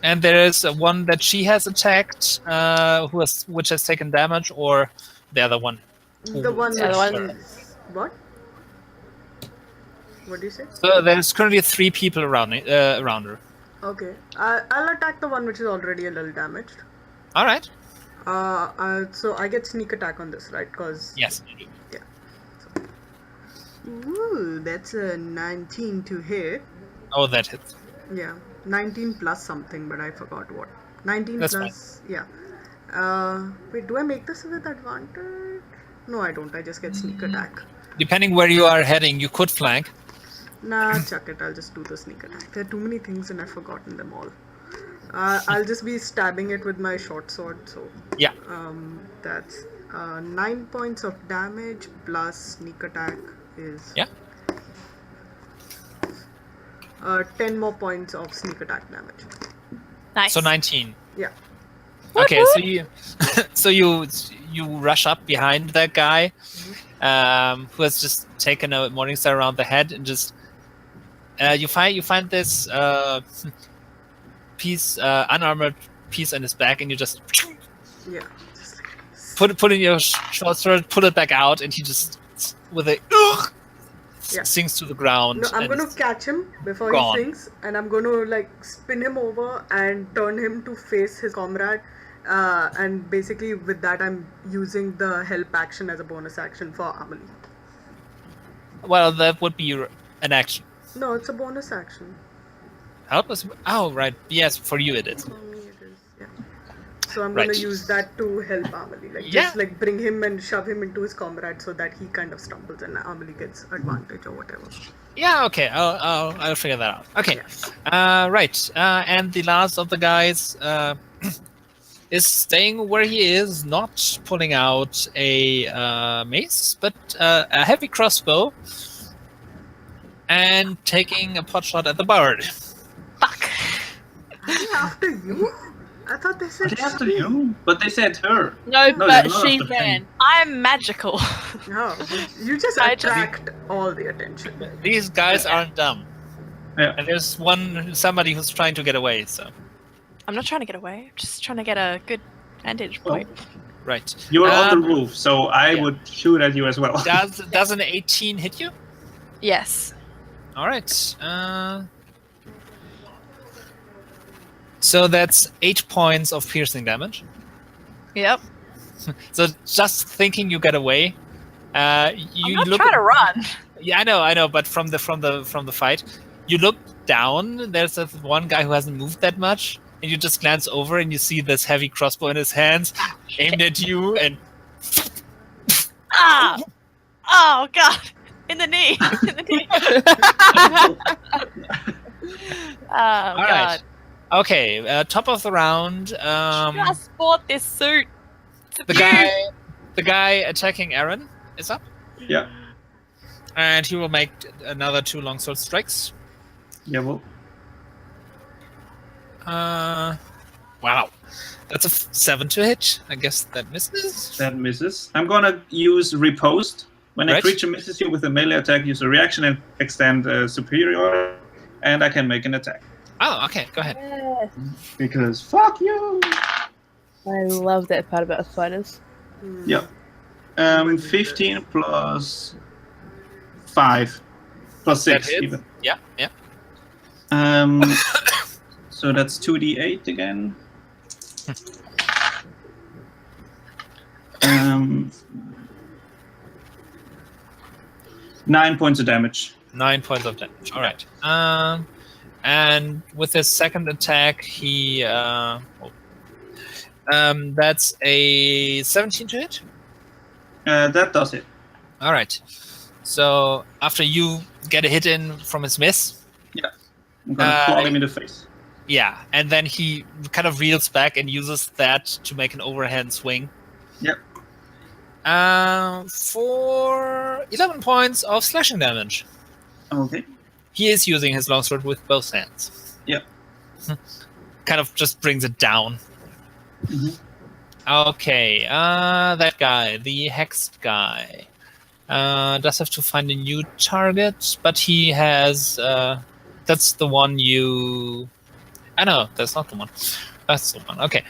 And there is one that she has attacked, which has taken damage, or the other one. The one The other which one- is what? What do you say? So there's currently 3 people around her. Okay, I'll attack the one which is already a little damaged. All right. So I get sneak attack on this, right? Cause Yes. ooh, that's a 19 to hit. Oh, that hits. Yeah, 19 plus something, but I forgot what. 19 That's plus, yeah. Wait, do I make this with advantage? No, I don't. I just get sneak attack. Depending where you are heading, you could flank. Nah, chuck it. I'll just do the sneak attack. There are too many things and I've forgotten them all. I'll just be stabbing it with my short sword. So Yeah. that's 9 points of damage plus sneak attack is Yeah. 10 more points of sneak attack damage. Nice. So 19. Yeah. Okay, so you rush up behind that guy, who has just taken a morning star around the head, and just you find this piece, unarmored piece on his back, and you just Yeah. put in your short sword, pull it back out, and he just with a Yeah. sinks to the ground. No, I'm and gonna is catch him before gone. he sinks, and I'm gonna like spin him over and turn him to face his comrade. And basically, with that, I'm using the help action as a bonus action for Ahmalie. Well, that would be an action. No, it's a bonus action. Help us. Oh, right. Yes, for you it is. For me, it is. Yeah. So I'm Right. gonna use that to help Ahmalie, like Yeah. just like bring him and shove him into his comrade so that he kind of stumbles and Ahmalie gets advantage or whatever. Yeah, okay. I'll figure that out. Okay. Right. And the last of the guys is staying where he is, not pulling out a mace, but a heavy crossbow, and taking a pot shot at the bard. Fuck. Are they after you? I thought they said They after she. you, but they said her. No, No, but you're not she after Phane. ran. I'm magical. No, you just I just- attract all the attention. These guys aren't dumb. Yeah. And there's somebody who's trying to get away, so. I'm not trying to get away. I'm just trying to get a good vantage Well, point. Right. you're on the roof, so I yeah. would shoot at you as well. Does an 18 hit you? Yes. Alright. So that's 8 points of piercing damage. Yep. So just thinking you get away, you I'm not look. trying to run. Yeah, I know. But from the fight, you look down. There's this one guy who hasn't moved that much, and you just glance over and you see this heavy crossbow in his hands, aimed at you, and Ah! Oh god! In the knee. In the knee. Oh all god! right. Okay, top of the round. Just bought this suit. It's a The beaut. guy attacking Erin is up, Yeah. and he will make another 2 longsword strikes. Yeah, well, Wow, that's a 7 to hit. I guess that misses. that misses. I'm gonna use riposte. When a Right. creature misses you with a melee attack, use a reaction and extend superior, and I can make an attack. Oh, okay, go ahead. Yes. Because fuck you! I love that part about fighters. Yeah. 15 plus 5 plus That 6 hits. even. Yeah. So that's 2d8 again. 9 points of damage. 9 points of damage. All right. And with his second attack, he that's a 17 to hit. That does it. All right. So after you get a hit in from his miss, I'm gonna claw him in the face. yeah, and then he kind of reels back and uses that to make an overhand swing. Yep. For 11 points of slashing damage. Okay. He is using his longsword with both hands. Yep. Kind of just brings it down. Mhm. Okay, that guy, the hexed guy, does have to find a new target, but he has. That's the one you. I know that's not the one. That's the one. Okay,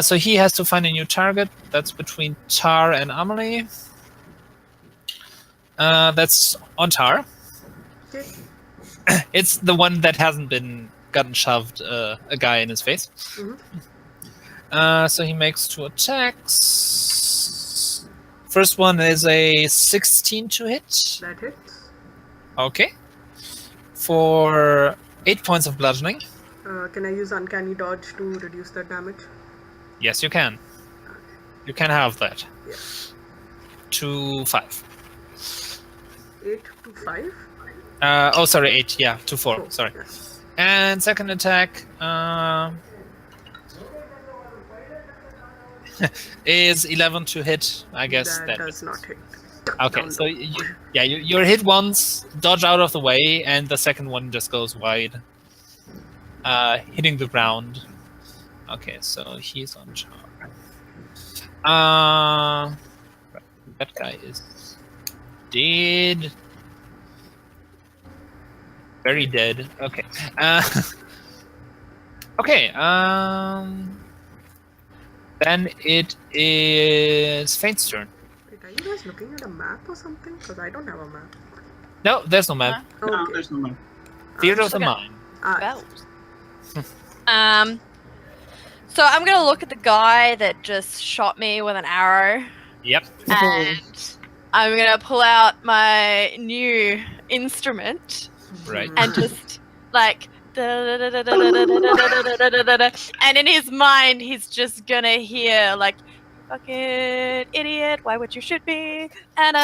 so he has to find a new target. That's between Tar and Ahmalie. That's on Tar. Okay. It's the one that hasn't gotten shoved a guy in his face. Mhm. So he makes 2 attacks. First one is a 16 to hit. That hits. Okay. For 8 points of bludgeoning. Can I use uncanny dodge to reduce the damage? Yes, you can. You can have that. Yeah. To 5. 8 to 5? Oh, sorry, 8. Yeah, to 4. Oh, Sorry. yeah. And second attack is 11 to hit. I guess that that does not hit. Okay, Down so low. you're hit once, dodge out of the way, and the second one just goes wide, hitting the ground. Okay, so he's on Char. That guy is dead. Very dead. Okay. Okay. Then it is Phane's turn. Wait, are you guys looking at a map or something? Because I don't have a map. No, there's no map. Oh, No, okay. there's no man. Theater of the Okay. mind. Belt. So I'm gonna look at the guy that just shot me with an arrow, Yep. and I'm gonna pull out my new instrument Right. and just like, and in his mind, he's just gonna hear like, "Fucking idiot! Why would you shoot me?" And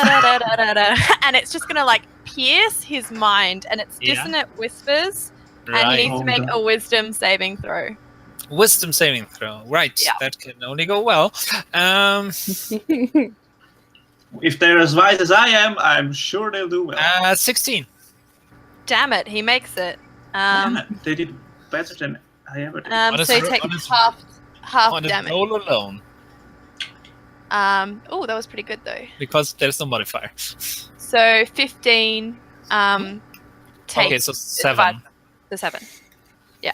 it's just gonna like pierce his mind, and it's Yeah. dissonant whispers. And he Right. needs to make a wisdom saving throw. Wisdom saving throw. Right. Yeah. That can only go well. If they're as wise as I am, I'm sure they'll do well. 16. Damn it, he makes it. Damn it, they did better than I ever did. On So he his- takes on his- half On the damage. roll alone, Oh, that was pretty good though. because there's no modifier. So 15. Take Okay, so divide 7. the 7.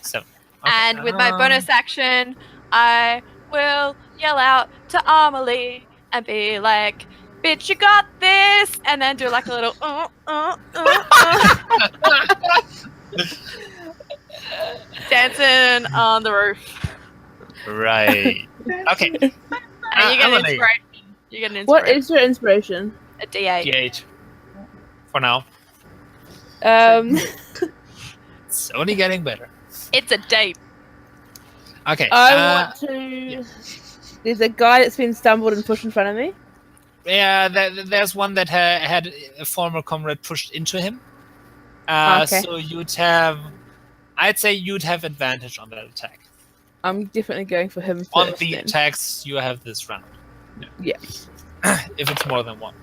7. Okay. And with my bonus action, I will yell out to Ahmalie and be like, "Bitch, you got this!" And then do like a little dancing on the roof. Right. Okay. And you get an Ahmalie. inspiration. You get an inspiration. What is your inspiration? A D8. D8. For now. It's only getting better. It's a date. Okay. I want to. There's a guy that's been stumbled and pushed in front of me. Yeah, there's one that had a former comrade pushed into him. Okay. So you'd have... I'd say you'd have advantage on that attack. I'm definitely going for him first. On the then. attacks you have this round. Yeah. If it's more than one.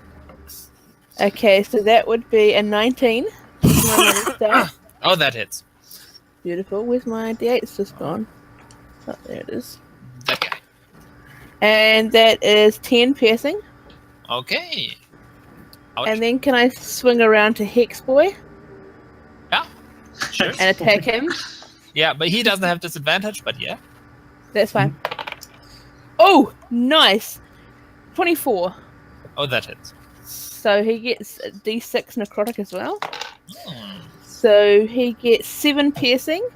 Okay, so that would be a 19. Oh, that hits. Beautiful. Where's my D8? It's just gone. Oh, there it is. That guy. And that is 10 piercing. Okay. Ouch. And then can I swing around to Hex Boy Yeah. Sure. and attack him? Yeah, but he doesn't have disadvantage, but yeah. That's fine. Oh, nice. 24. Oh, that hits. So he gets a D6 necrotic as well. Hmm. So he gets 7 piercing.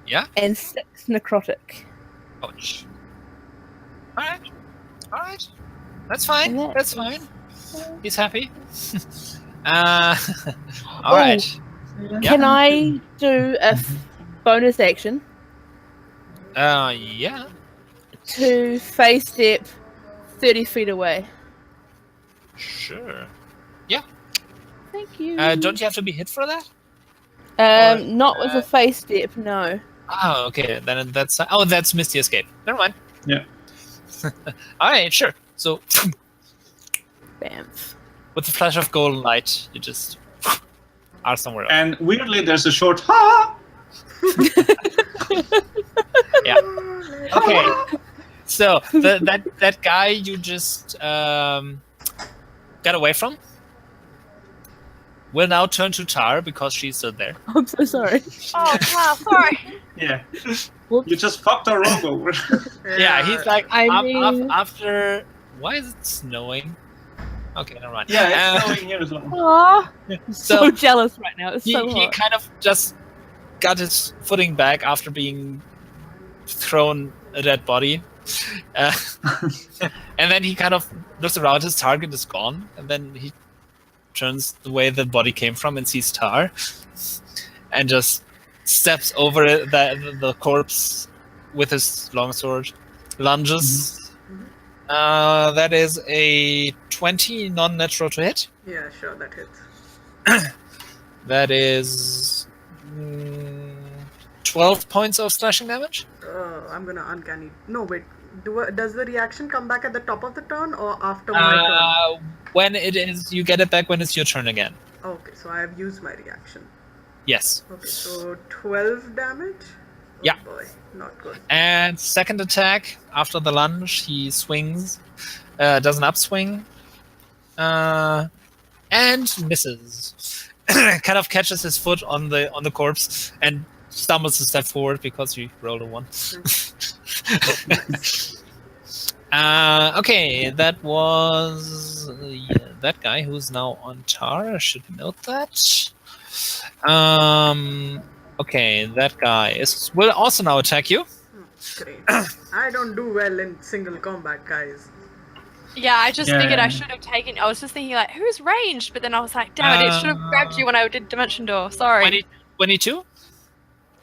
Yeah. And 6 necrotic. Ouch. Alright. Alright. That's fine. And that That's is- fine. He's happy. Alright. Yeah. Can I do a bonus action Yeah. to face step 30 feet away? Sure. Thank you. Don't you have to be hit for that? Not with a face step, no. Oh, okay. Then that's... Oh, that's Misty Escape. Never mind. Yeah. Alright, sure. So, Bamf. with the flash of golden light, you just are somewhere else. And weirdly, there's a short ha. Yeah. Okay. So that guy you just got away from will now turn to Tar because she's still there. I'm so sorry. Oh, wow, sorry. Yeah. Whoops. You just fucked our rogue over. Yeah, he's like I mean- after. Why is it snowing? Okay, never mind. Yeah, it's snowing here as well. Aw, I'm so So jealous right now. It's he so hot. kind of just got his footing back after being thrown a dead body. And then he kind of looks around, his target is gone, and then he turns the way the body came from and sees Tar, and just steps over the corpse with his longsword, lunges. That is a 20 non-natural to hit. Yeah, sure, that hits. That is 12 points of slashing damage. I'm gonna uncanny. No, wait. Does the reaction come back at the top of the turn or after my When it is, you get it back when it's your turn again. turn? Okay, so I have used my reaction. Yes. Okay, so 12 damage? Oh Yeah. boy, not good. And second attack, after the lunge, he swings, does an upswing, and misses. Kind of catches his foot on the corpse and stumbles a step forward because you rolled a 1. Okay, that was that guy who's now on Tar. I should note that. Okay, that guy will also now attack you. Great. I don't do well in single combat, guys. Yeah, I just figured Yeah. I should have taken. I was just thinking, like, who's ranged? But then I was like, damn it, it should have grabbed you when I did Dimension Door. Sorry. 22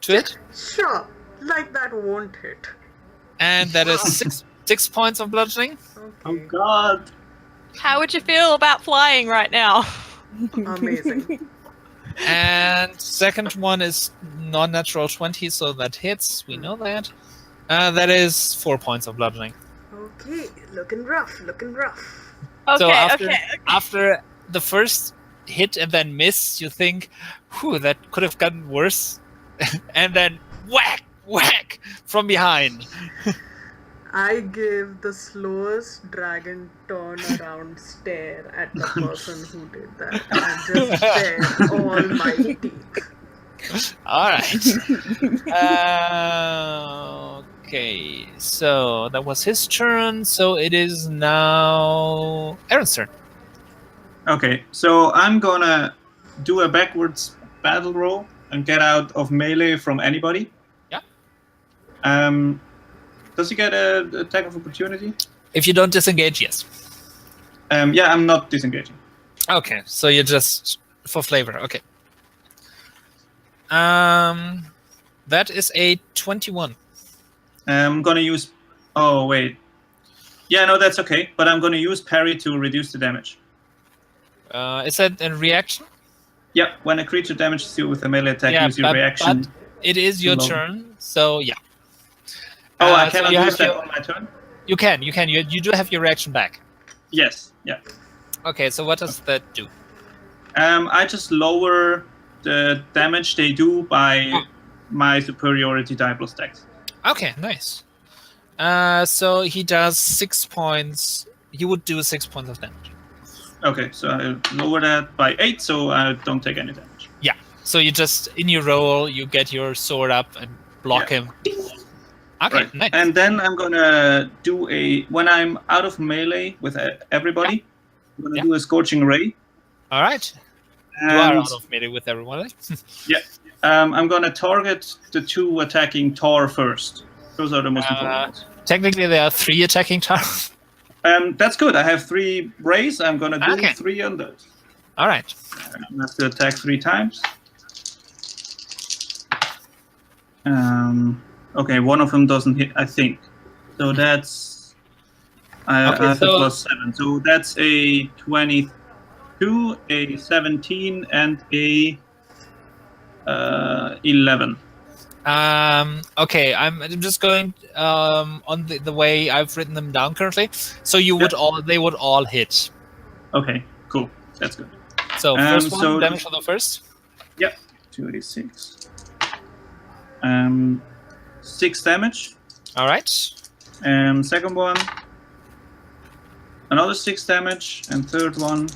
to hit, Sure, like that won't hit. and that is 6 points of bludgeoning. Oh Okay, god. How would you feel about flying right now? amazing. And second one is non-natural 20, so that hits. We know that. That is 4 points of bludgeoning. Okay, looking rough, looking rough. Okay, So okay. after the first hit and then miss, you think, whew, that could have gotten worse. And then whack, whack from behind. I give the slowest dragon turn around stare at the person who did that and just bare all my teeth. All right. Okay, so that was his turn. So it is now Erin's turn. Okay, so I'm gonna do a backwards battle roll and get out of melee from anybody. Yeah. Does he get a attack of opportunity? If you don't disengage, yes. Yeah, I'm not disengaging. Okay, so you're just for flavor. Okay. That is a 21. I'm gonna use. Oh wait. Yeah, no, that's okay. But I'm gonna use parry to reduce the damage. Is that a reaction? Yeah, when a creature damages you with a melee attack, Yeah, use your reaction. but it is your Low. turn, so yeah. Oh, I so cannot you use have that your- on my turn? You can. You do have your reaction back. Yes, yeah. Okay, so what does that do? I just lower the damage they do by my superiority die plus dex. Okay, nice. So he does 6 points. He would do 6 points of damage. Okay, so I lower that by 8, so I don't take any damage. Yeah. So you just in your roll, you get your sword up and block Yeah. him. Okay, Right. nice. And then I'm gonna do when I'm out of melee with everybody, I'm gonna Yeah. do a scorching ray. All right. And You are out of melee with everyone. Right? I'm gonna target the 2 attacking Tar first. Those are the most important ones. Technically, there are 3 attacking targets. That's good. I have 3 rays. I'm gonna do Okay. 3 on those. All right. I have to attack 3 times. Okay, one of them doesn't hit, I think. So that's I Okay, have a so- plus 7. So that's a 22, a 17, and a 11. Okay, I'm just going on the way I've written them down currently. So you would they would all hit. Okay, cool. That's good. So first one, so- damage for the first. 2d6. 6 damage. All right. Second one, another 6 damage, and third one,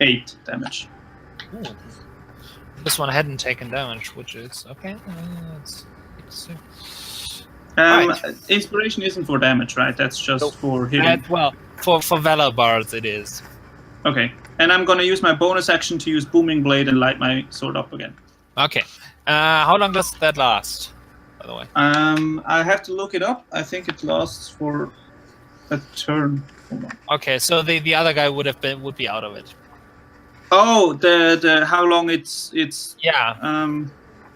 8 damage. Ooh. This one hadn't taken damage, which is okay. Let's see. Right. Inspiration isn't for damage, right? That's just for hitting. Well, for Valor Bards it is. Okay, and I'm gonna use my bonus action to use Booming Blade and light my sword up again. Okay. How long does that last, by the way? I have to look it up. I think it lasts for a turn. Hold on. Okay, so the other guy would be out of it. Oh, the how long it's Yeah,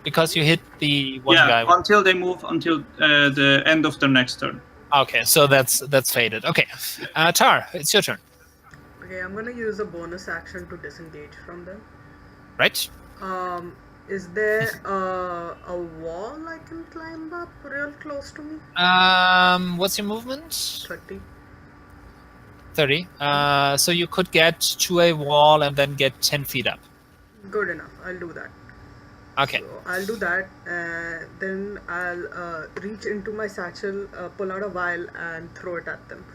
because you hit the one guy. until they move until the end of their next turn. Okay, so that's faded. Okay, Tar, it's your turn. Okay, I'm gonna use a bonus action to disengage from them. Right? Is there a wall I can climb up real close to me? What's your movement? 30. 30. So you could get to a wall and then get 10 feet up. Good enough. I'll do that. Okay. So I'll do that, and then I'll reach into my satchel, pull out a vial, and throw it at them.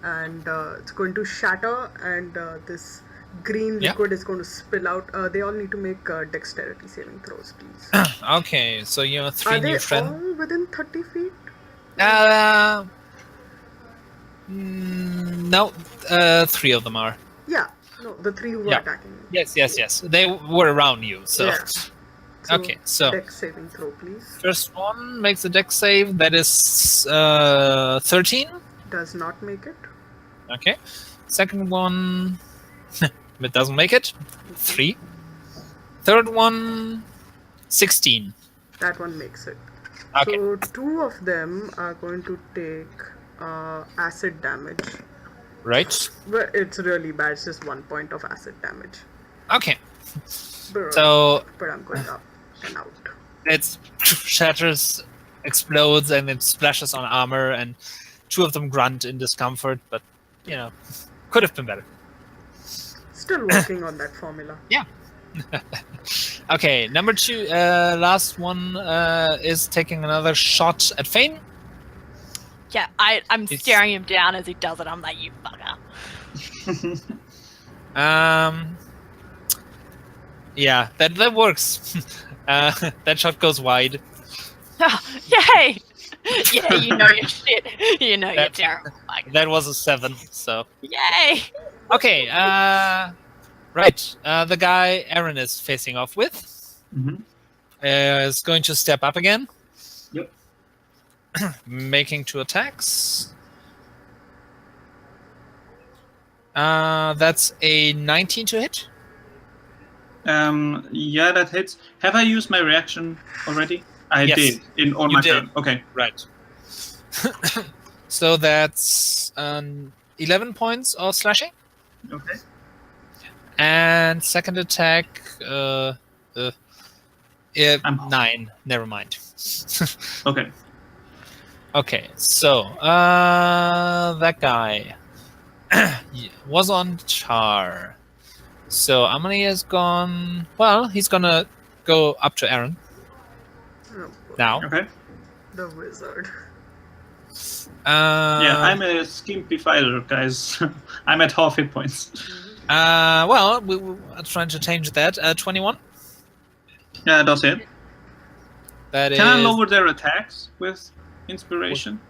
And it's going to shatter, and this green Yeah. liquid is going to spill out. They all need to make dexterity saving throws, please. Okay, so your 3 Are they new friends. all within 30 feet? No, 3 of them are. Yeah. No, the 3 who Yeah. are attacking me. Yes. They were around you, so. Yeah. Okay, so Dex saving throw, please. first one makes a dex save. That is 13. Does not make it. Okay. Second one, it doesn't make it. 3. Third one, 16. That one makes it. Okay. So 2 of them are going to take acid damage. Right. But it's really bad. It's just 1 point of acid damage. Okay. But, So but I'm going up and out. it shatters, explodes, and it splashes on armor, and 2 of them grunt in discomfort, but, could have been better. Still working on that formula. Okay, number 2, last one is taking another shot at Phane. Yeah, I'm It's- staring him down as he does it. I'm like, you fucker. Yeah, that works. That shot goes wide. Yay! Yeah, you know your shit. You know you're That- terrible. Like, That was a 7. So yay! okay. Right. The guy Erin is facing off with Mhm. is going to step up again. Yep. Making 2 attacks. That's a 19 to hit. Yeah, that hits. Have I used my reaction already? I Yes. did on You my did. turn. Okay. Right. So that's 11 points of slashing. Okay. And second attack, I'm- 9. Never mind. Okay. Okay, so that guy was on Char. So Ahmalie is gone. Well, he's gonna go up to Erin Oh, now. Okay. the wizard. Yeah, I'm a skimpy fighter, guys. I'm at half hit points. Well, we are trying to change that. 21. Yeah, that's it. That Can I is- lower their attacks with inspiration?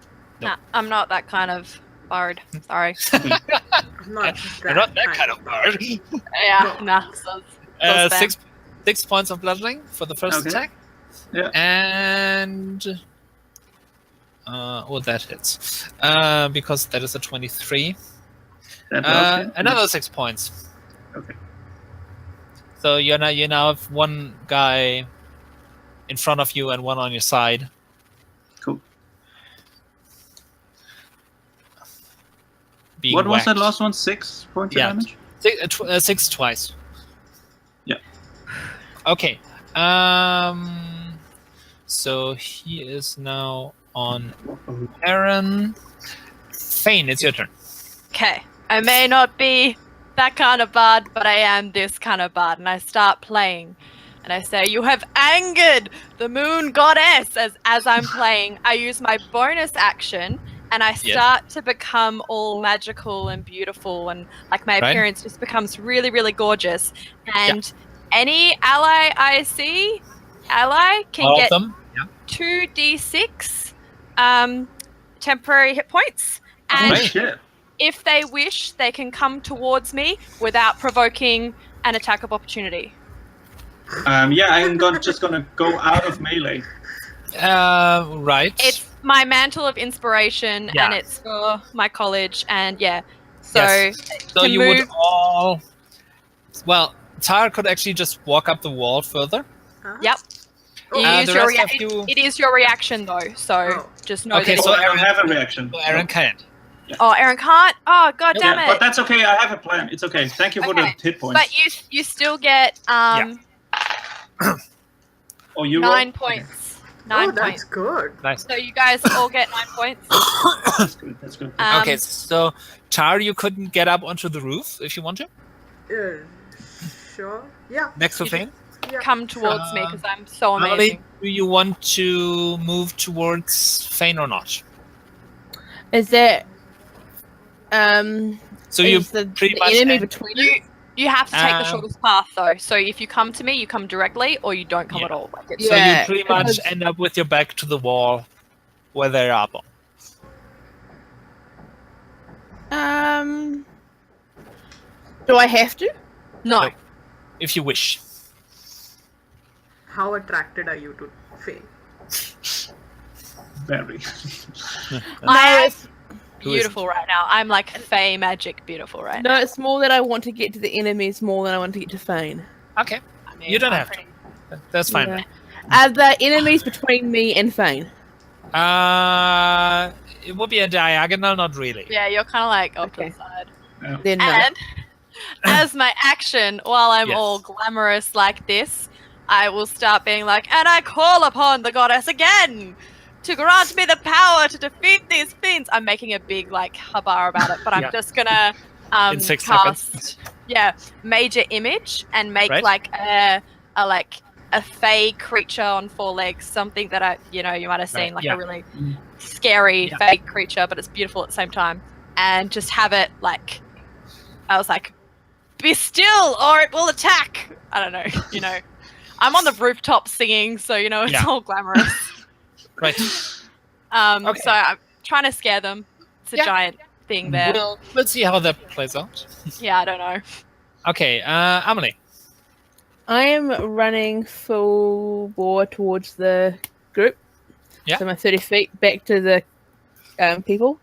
No. Nah, I'm not that kind of bard. Sorry. I'm not You're not that kind of bard. Yeah, nah. So, Those 6 points of bludgeoning for the first Okay. attack. Yeah. And that hits. Because that is a 23. That does hit. Another 6 points. Okay. So you now have one guy in front of you and one on your side. Cool. Being What was that whacked. last one? 6 points Yeah. of damage? 6 twice. Yeah. Okay. So he is now on Erin. Phane, it's your turn. okay. I may not be that kind of bard, but I am this kind of bard. And I start playing. And I say, you have angered the moon goddess. As I'm playing, I use my bonus action and I start to become all magical and beautiful. And like my Right. appearance just becomes really, really gorgeous. And any ally I see, can All get of them. Yeah. 2d6 temporary hit points. And Oh Right. shit. if they wish, they can come towards me without provoking an attack of opportunity. Yeah, I'm just gonna go out of melee. Right. It's my mantle of inspiration, Yeah. and it's for my college, and So, Yes. So to you move, would all. Well, Tar could actually just walk up the wall further. Yep. Oh, you use the your rest of you- it is your reaction though, so Oh. just know Okay, that. so I don't Erin- have a reaction. So Erin can't. Oh, Erin can't. Oh, god damn Yeah, it! but that's okay. I have a plan. It's okay. Thank you for the Okay, hit points. But you still get Oh, you 9 rolled? points. Oh, 9 that's points. good. Nice. So you guys all get 9 points. That's good. That's good. Okay, so Tar, you couldn't get up onto the roof if you want to. Sure. Yeah. Next to You Phane. Yeah. Come towards me because I'm so Ahmalie, amazing. do you want to move towards Phane or not? Is that So you is the pretty much enemy end- between us? You have to take the Um, shortest path though. So if you come to me, you come directly, or you don't come Yeah. at all. Like it's So you Yeah, pretty much because- end up with your back to the wall where they are. Do I have to? no. Nope. If you wish. How attracted are you to Fane? Very. I am it's, Who beautiful right now. I'm like Fae magic beautiful right no, now. it's more that I want to get to the enemies more than I want to get to Phane. Okay, I mean, you don't I'm have to. pretty- That's fine. Yeah. Are the enemies between me and Phane? It would be a diagonal, not really. Yeah, you're kind of like off to Okay. the side. Then no. And as my action, while I'm Yes. all glamorous like this, I will start being like, and I call upon the goddess again to grant me the power to defeat these fiends. I'm making a big like hubbub about it, but I'm Yeah. just gonna In 6 cast seconds. major image and make Right. like a a fey creature on 4 legs, something that you might have seen, like yeah. a really scary fey creature, but it's beautiful at the same time, and just have it like, I was like, be still or it will attack. I don't know, I'm on the rooftop singing, so it's all glamorous. Right. So I'm trying to scare them. It's a giant thing there. We'll see how that plays out. Yeah, I don't know. Okay, Ahmalie. I am running full bore towards the group. Yeah. So my 30 feet back to the people.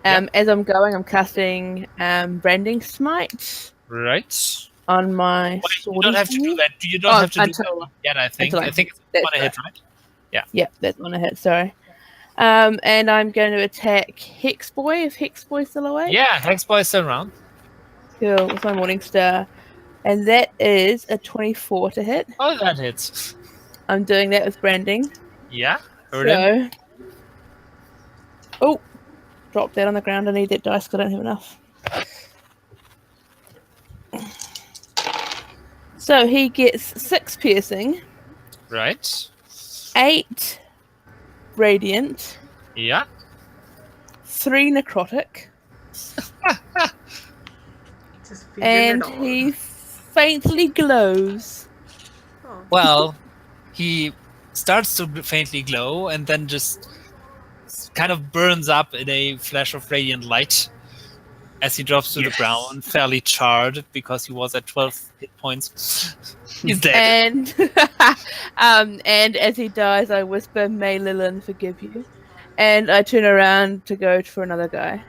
As I'm going, I'm casting Branding Smite Right. on my sword. You don't have to do that. You don't have to do that yet, I think. I think it's on a hit, right? Yeah. Yeah, that's on a hit, sorry. And I'm going to attack Hexboy, if Hexboy's still awake. Yeah, Hexboy's still around. Cool, with my Morning Star. And that is a 24 to hit. Oh, that hits. I'm doing that with Branding. Yeah, heard him. Oh, drop that on the ground. I need that dice because I don't have enough. So he gets 6 piercing. Right. 8 radiant. Yeah. 3 necrotic. Just feeling And it all. he faintly glows. Oh. Well, he starts to faintly glow and then just kind of burns up in a flash of radiant light as he drops to the ground, fairly charred because he was at 12 hit points. He's dead. And as he dies, I whisper, "May Lilin forgive you." And I turn around to go for another guy.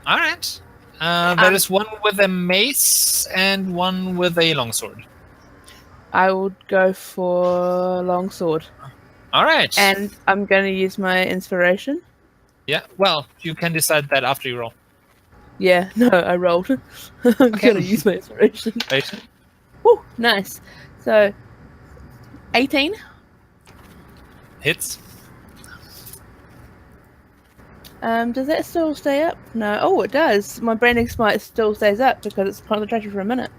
All right. There is one with a mace and one with a longsword. I would go for longsword. All right. And I'm going to use my inspiration. Yeah, well, you can decide that after you roll. Yeah, no, I rolled. I'm going to use my inspiration. Right. Woo, nice. So, 18. Hits. Does that still stay up? No. Oh, it does. My Branding Smite still stays up because it's concentration for a minute.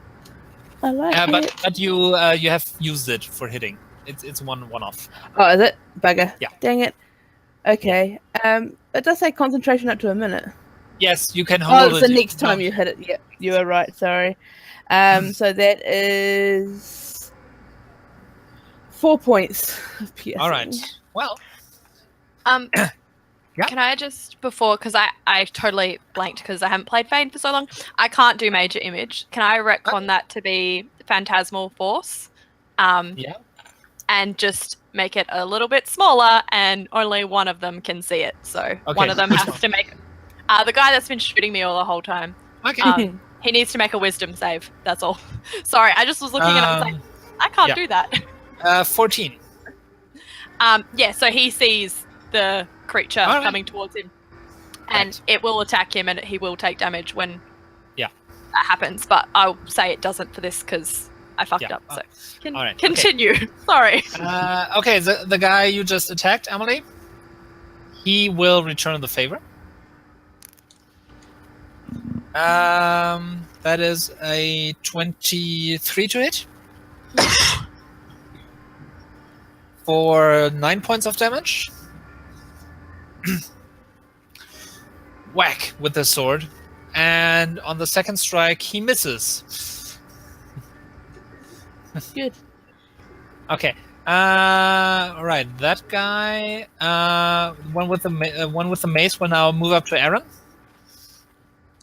I like it. But you have used it for hitting. It's one off. Oh, is it? Bugger. Yeah. Dang it. Okay. It does say concentration up to a minute. Yes, you can hold it. Oh, it's the next time you hit it. Yep, you are right. Sorry. So that is 4 points of piercing. All right. Well. Yeah. Can I just, because I totally blanked because I haven't played Phane for so long, I can't do Major Image. Can I retcon that to be Phantasmal Force? Yeah. And just make it a little bit smaller and only one of them can see it. So one of them has to make... the guy that's been shooting me all the whole time. Okay. He needs to make a wisdom save. That's all. Sorry, I just was looking and I was like, I can't do that. 14. Yeah, so he sees the creature coming towards him. And it will attack him and he will take damage when that happens. But I'll say it doesn't for this because I fucked up. So continue. Okay. Sorry. Okay, the guy you just attacked, Ahmalie, he will return the favor. That is a 23 to hit. For 9 points of damage. Whack with the sword. And on the second strike, he misses. Good. Okay. All right. That guy. One with the mace will now move up to Erin.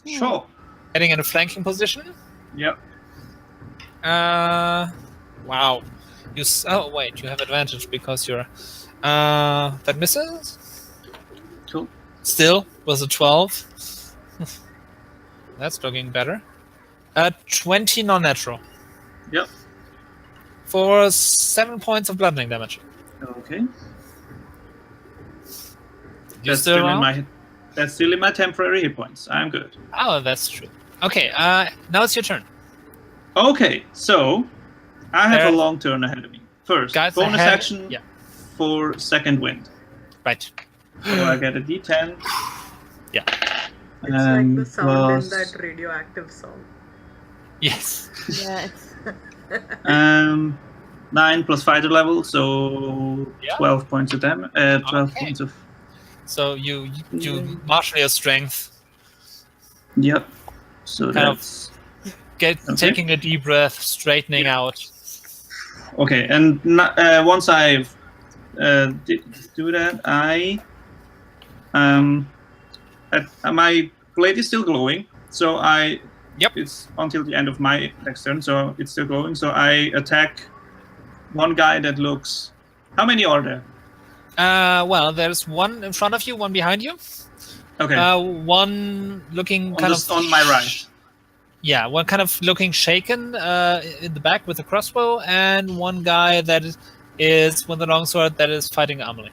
Sure. Heading in a flanking position. Yep. Wow. Oh wait, you have advantage because you're. That misses. Cool. Still was a 12. That's looking better. 20 non-natural. Yep. For 7 points of bludgeoning damage. Okay. You still That's still in my temporary hit points. I'm good. Oh, that's true. Okay, now it's your turn. Okay, so I have a long turn ahead of me. First, bonus action for second wind. Right. So I get a D10. Yeah. It's like the sound in that radioactive song. Yes. Yes. 9 plus fighter level, so Yeah. 12 points of damage. 12 Okay. points of. So you marshal your strength, Yep. So Kind of- that's taking a deep breath, straightening out. okay. And once I've do that, my blade is still glowing. So Yep. it's until the end of my next turn, so it's still glowing. So I attack one guy that looks. How many are there? Well, there's one in front of you, one behind you. Okay. One looking On my right. Yeah, one kind of looking shaken in the back with a crossbow, and one guy that is with a longsword that is fighting Ahmalie.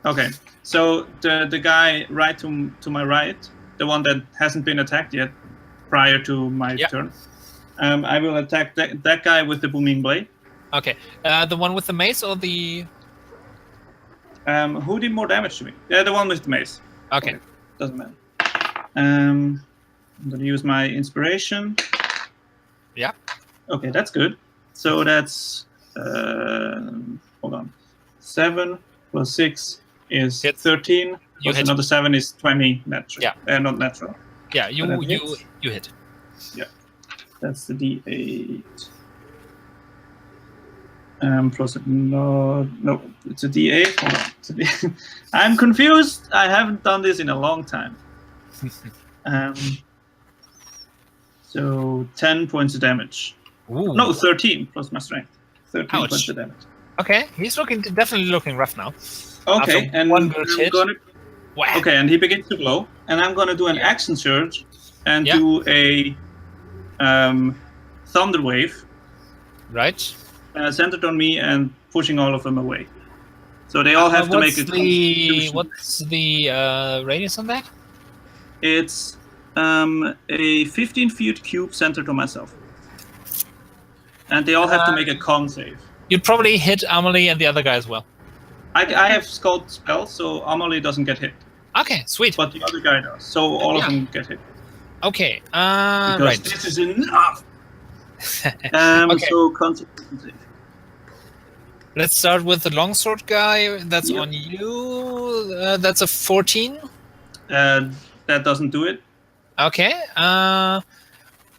Okay. So the guy right to my right, the one that hasn't been attacked yet, prior to my turn, I will attack that guy with the booming blade. Okay. The one with the mace or the... Who did more damage to me? Yeah, the one with the mace. Okay. Doesn't matter. I'm going to use my inspiration. Yeah. Okay, that's good. So that's... hold on. 7 plus 6 is Hits. 13. Plus hit. another 7 is 20 natural. Yeah. Not natural. Yeah, you hits. hit. Yeah. That's the D8. Plus no, it's a D8. Hold on. It's a D8. I'm confused. I haven't done this in a long time. So 10 points of damage. Ooh. No, 13 plus my strength. 13 Ouch. points of damage. Okay, he's definitely looking rough now. Okay, After and one good hit. Wow. Okay, and he begins to glow, and I'm gonna do an action surge and do a thunder wave. Right. Centered on me and pushing all of them away. So they all have to make a constitution. What's the radius on that? It's a 15-foot cube centered on myself. And they all have to make a con save. You'd probably hit Ahmalie and the other guy as well. I have Scald spell, so Ahmalie doesn't get hit. Okay, sweet. But the other guy does. So all of them get hit. Okay, Because right. this is enough! Okay. So constitution save. Let's start with the longsword guy. That's on you. That's a 14. That doesn't do it. Okay.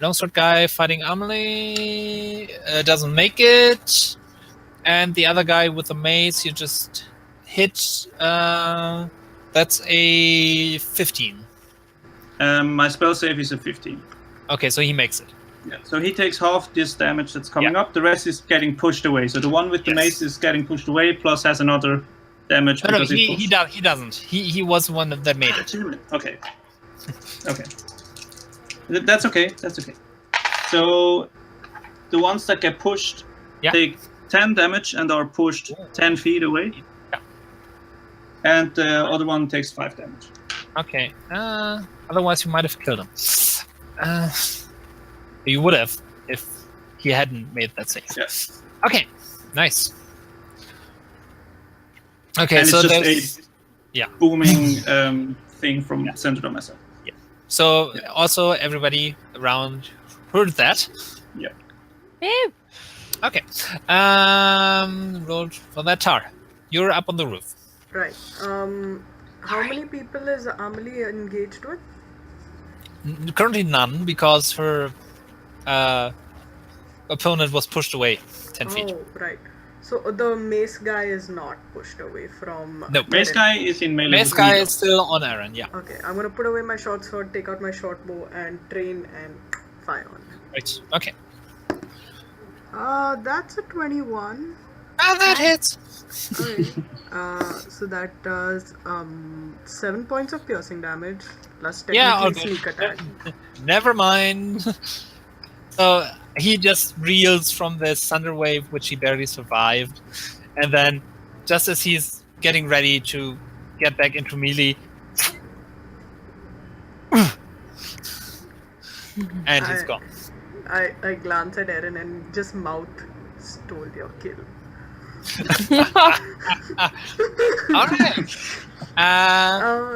Longsword guy fighting Ahmalie doesn't make it. And the other guy with the mace, you just hit. That's a 15. My spell save is a 15. Okay, so he makes it. Yeah, so he takes half this damage that's coming up. The rest is getting pushed away. So the one with the mace is getting pushed away, plus has another damage. No, because he doesn't. He was the one that made it. Okay. Okay. That's okay. That's okay. So the ones that get pushed take 10 damage and are pushed 10 feet away. Yeah. And the other one takes 5 damage. Okay. Otherwise, you might have killed him. You would have if he hadn't made that save. Yes. Okay. Nice. Okay, and so it's there's just a booming thing from centered on myself. Yeah. So also everybody around heard that. Yeah. Ew. Okay. Roll for that Tar. You're up on the roof. Right. How many people is Ahmalie engaged with? Currently none, because her opponent was pushed away 10 feet. Oh, right. So the mace guy is not pushed away from... No. Mace guy is in melee. Mace guy is still on Erin, yeah. Okay, I'm gonna put away my short sword, take out my short bow, and train and fire on him. Right. Okay. That's a 21. That hits. Alright. So that does 7 points of piercing damage plus Yeah, technically okay. sneak attack. Never mind. So he just reels from this thunder wave, which he barely survived, and then, just as he's getting ready to get back into melee, and he's gone. I glance at Erin and just mouth, "Stole your kill." All right.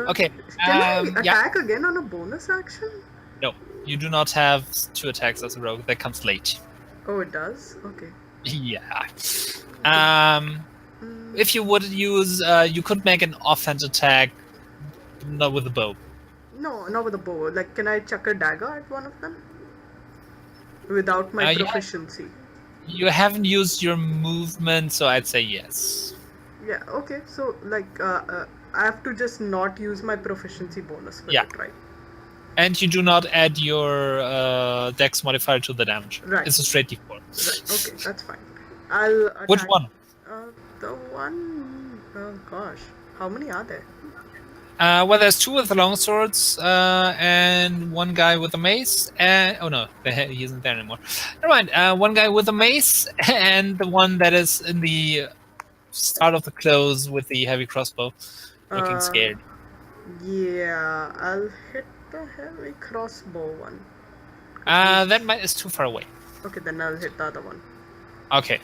Okay. Can I attack again on a bonus action? No, you do not have 2 attacks as a rogue. That comes late. Oh, it does? Okay. Yeah. Mm, If you would use, you could make an offhand attack, not with a bow. no, not with a bow. Like, can I chuck a dagger at one of them? Without my Yeah. proficiency. You haven't used your movement, so I'd say yes. Yeah, okay. So, like, I have to just not use my proficiency bonus for Yeah. it, right? And you do not add your dex modifier to the damage. Right. It's a straight d4. Right, okay, that's fine. I'll attack... Which one? The one... Oh, gosh. How many are there? Well, there's two with the long swords, and one guy with a mace. And oh no, he isn't there anymore. Never mind. One guy with a mace, and the one that is in the start of the close with the heavy crossbow, looking scared. Yeah, I'll hit the heavy crossbow one. That is too far away. Okay, then I'll hit the other one. Okay.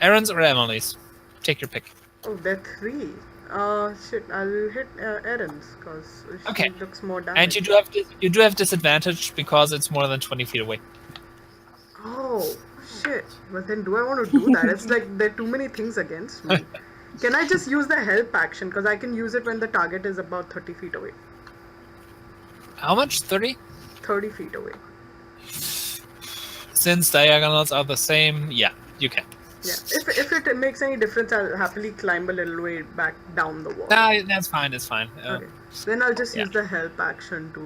Erin's or Amalie's? Take your pick. Oh, they're three. Shit, I'll hit Erin's because she Okay. looks more damage. And you do have disadvantage because it's more than 20 feet away. Oh, shit. But then do I want to do that? It's like there are too many things against me. Can I just use the help action? Because I can use it when the target is about 30 feet away. How much? 30? 30 feet away. Since diagonals are the same, yeah, you can. Yeah. If it makes any difference, I'll happily climb a little way back down the wall. Nah, that's fine. It's fine. Okay. Then I'll just yeah. use the help action to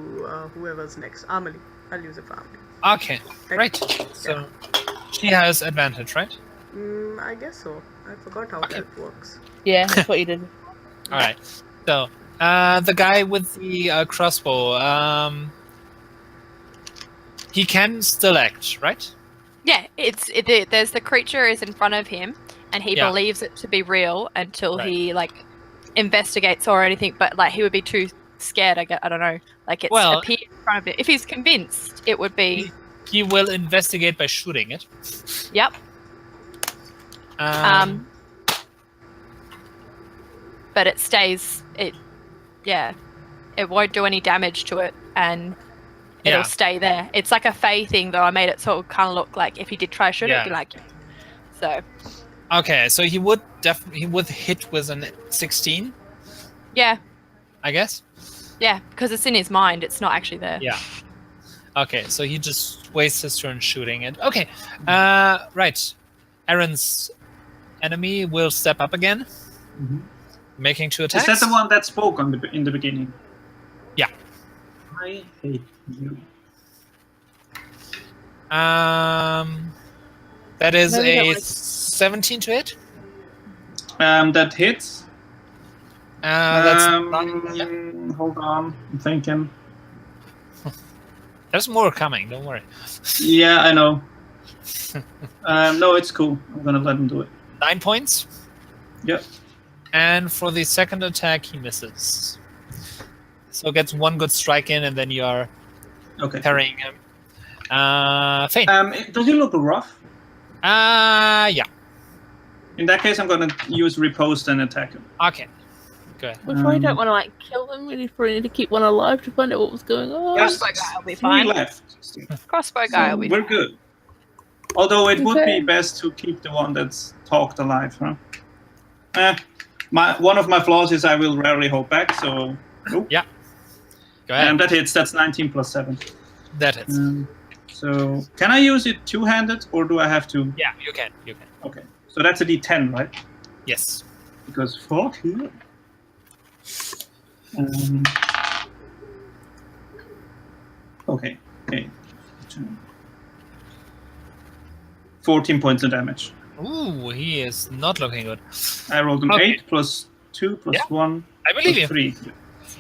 whoever's next. Ahmalie. I'll use it for Ahmalie. Okay, right. So she has advantage, right? I guess so. I forgot how help works. Yeah, that's what you did. All right. So the guy with the crossbow, he can still act, right? Yeah, there's the creature is in front of him, and he Yeah. believes it to be real until Right. he like investigates or anything. But like he would be too scared. I don't know. Like it's Well- appeared in front of him. If he's convinced, it would be. He will investigate by shooting it. Yep. But it stays. It won't do any damage to it, and it'll Yeah. stay there. It's like a Fae thing, though. I made it sort of kind of look like if he did try to shoot it, it'd be like. So. Okay, so he would hit with an 16, Yeah, I guess. yeah, because it's in his mind. It's not actually there. Yeah. Okay, so he just wastes his turn shooting it. Okay, right. Erin's enemy will step up again, making 2 attacks. Is that the one that spoke in the beginning? Yeah. I hate you. That is Maybe that a was- 17 to hit. That hits. That's yeah. Hold on, I'm thinking. There's more coming. Don't worry. Yeah, I know. No, it's cool. I'm gonna let him do it. 9 points. Yep. And for the second attack, he misses. So gets 1 good strike in, and then you are Okay. parrying him. Phane. Does he look rough? Yeah. In that case, I'm gonna use riposte and attack him. Okay. Go ahead. We probably don't want to like kill them. We probably need to keep one alive to find out what was going on. There's Crossbow guy will be 3 fine. left. Crossbow guy will be We're good. Although it would Okay. be best to keep the one that's talked alive, huh? One of my flaws is I will rarely hold back, so nope. Yeah. Go ahead. That hits. That's 19 plus 7. That hits. So can I use it two-handed, or do I have to? Yeah, you can. You can. Okay. So that's a D10, right? Yes. Because fuck you. Okay. 14 points of damage. Ooh, he is not looking good. I rolled an Okay. 8 plus 2 plus Yeah. 1 I believe you. plus 3.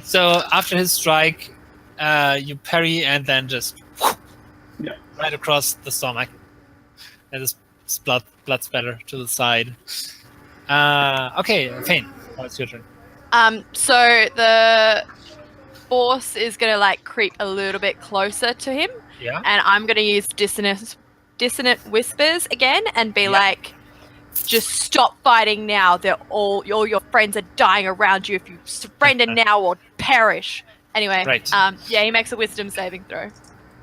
So after his strike, you parry and then just Yeah. right across the stomach. And his blood spatter to the side. Okay, Phane, it's your turn. So the boss is gonna like creep a little bit closer to him, Yeah. and I'm gonna use dissonant whispers again and be like, just stop fighting now. All your friends are dying around you. If you surrender now or perish. Anyway, Right. yeah, he makes a wisdom saving throw.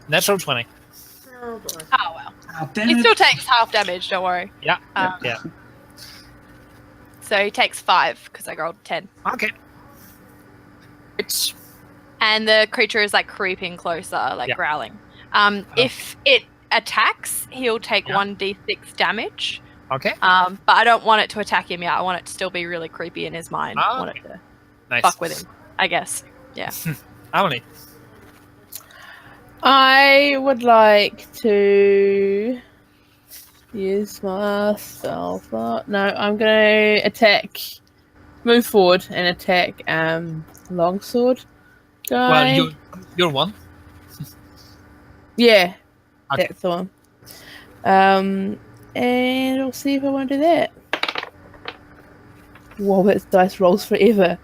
Natural 20. Oh boy. Oh well. Ah, damn He it. still takes half damage. Don't worry. Yeah. Yeah. So he takes 5 because I rolled 10. Okay. It's And the creature is like creeping closer, like Yeah. growling. If it attacks, he'll take 1d6 damage. okay. But I don't want it to attack him yet. I want it to still be really creepy in his mind. I want it to Nice. fuck with him, I guess. Yeah. Ahmalie. I would like to use my spell slot. No, I'm going to attack. Move forward and attack longsword guy. Well, you're one. Yeah, Okay. that's the one. And we'll see if I want to do that. Whoa, it's dice rolls forever.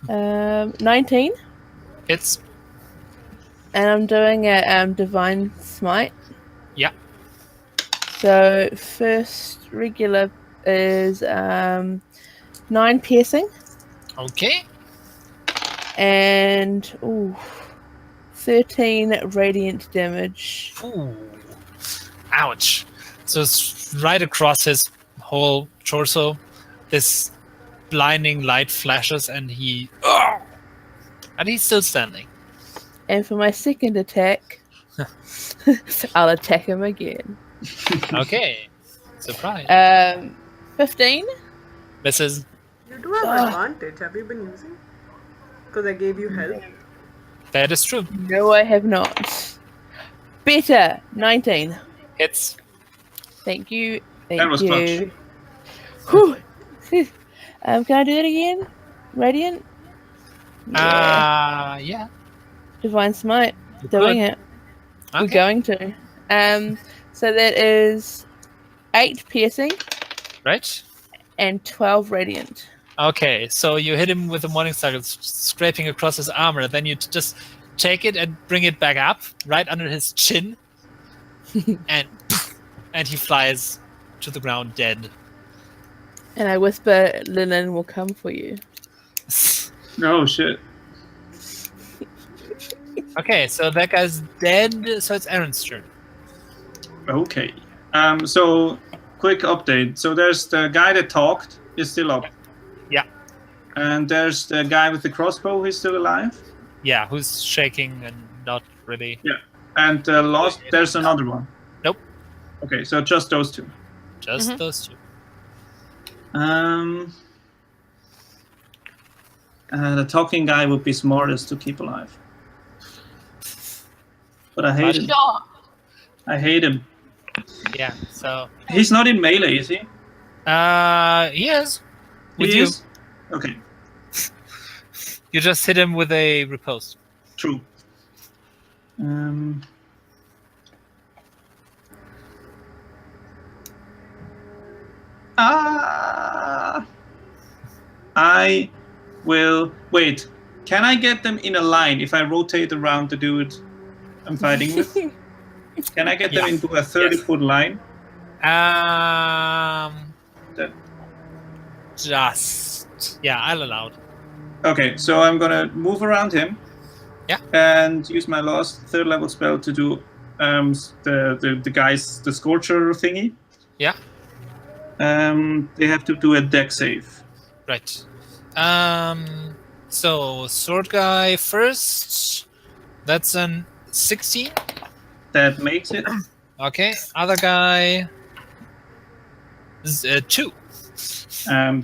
19, It's and I'm doing a divine smite. Yeah. So first regular is 9 piercing okay. and 13 radiant damage. Ooh. Ouch. So it's right across his whole torso. This blinding light flashes and he's still standing. And for my second attack, I'll attack him again. Okay. Surprise. 15. Misses. You do have advantage. Have you been using? Because I gave you help. That is true. No, I have not. Better. 19. Hits. Thank you. That was clutch. Whew. Can I do it again? Radiant? Yeah. Divine Smite. You Doing could. it. We're Okay. going to. So that is 8 piercing Right? and 12 radiant. Okay, so you hit him with the morning star, scraping across his armor. Then you just take it and bring it back up, right under his chin, and he flies to the ground dead. And I whisper, Linen will come for you. Oh shit. Okay, so that guy's dead. So it's Erin's turn. Okay. So quick update. So there's the guy that talked is still up. Yeah. And there's the guy with the crossbow who's still alive. Yeah, who's shaking and not really. Yeah. And there's another one. Nope. Okay, so just those two. Just those two. The talking guy would be smartest to keep alive. But I hate him. Sure. I hate him. Yeah, so. He's not in melee, is he? He is. With He you. is? Okay, You just hit him with a riposte. true. I will wait. Can I get them in a line if I rotate around the dude I'm fighting with? Can I get them Yeah. into a 30-foot line? That That- I'll allow it. Okay, so I'm gonna move around him. Yeah. And use my last 3rd level spell to do the guy's the scorcher thingy. Yeah. They have to do a deck save. Right. So sword guy first. That's an 16. That makes it. Okay. Other guy is 2.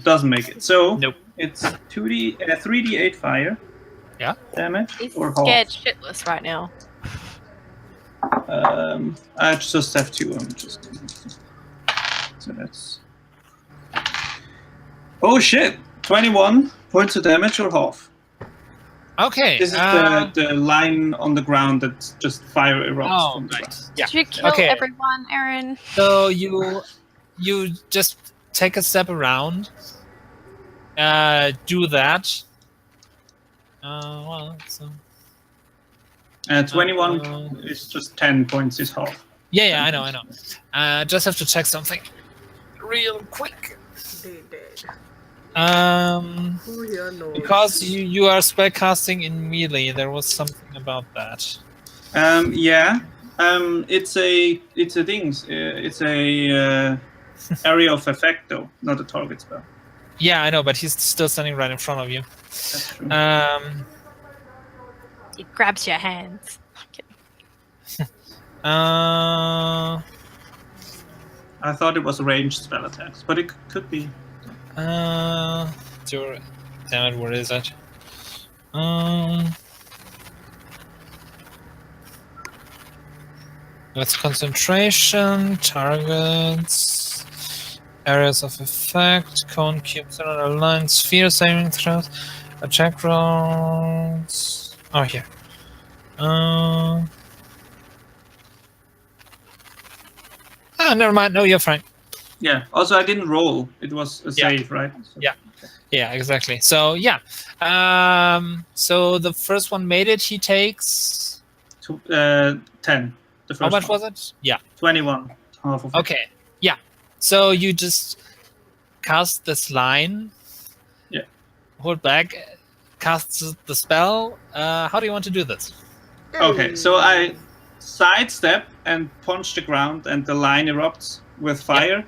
Doesn't make it. So Nope. it's 3d8 fire. Yeah. Damage He's or scared half. shitless right now. I just have 2. So that's. Oh shit! 21 points of damage or half. Okay. This is the line on the ground that just fire erupts Oh, from the right. ground. Yeah. Did you kill Okay. everyone, Erin? So you just take a step around. Do that. Well, so 21 is just 10 points is half. yeah, I know. Just have to check something real quick. They did. Because Who here knows? you are spellcasting in melee, there was something about that. Yeah, It's a things. It's a area of effect though, not a target spell. Yeah, I know, but he's still standing right in front of you. That's true. He grabs your hands. I'm kidding. I thought it was ranged spell attacks, but it could be. Damn it, where is it? That's concentration, targets, areas of effect, cone cubes and other lines, sphere saving throws, attack rolls. Oh, here. Never mind. No, you're fine. Yeah. Also, I didn't roll. It was a save, right? So, Yeah. Yeah, exactly. So yeah. So the first one made it. He takes 10. The first how much one. was it? Yeah. 21. Half of it. Okay. Yeah. So you just cast this line. Yeah. Hold back. Cast the spell. How do you want to do this? Okay, so I sidestep and punch the ground, and the line erupts with fire.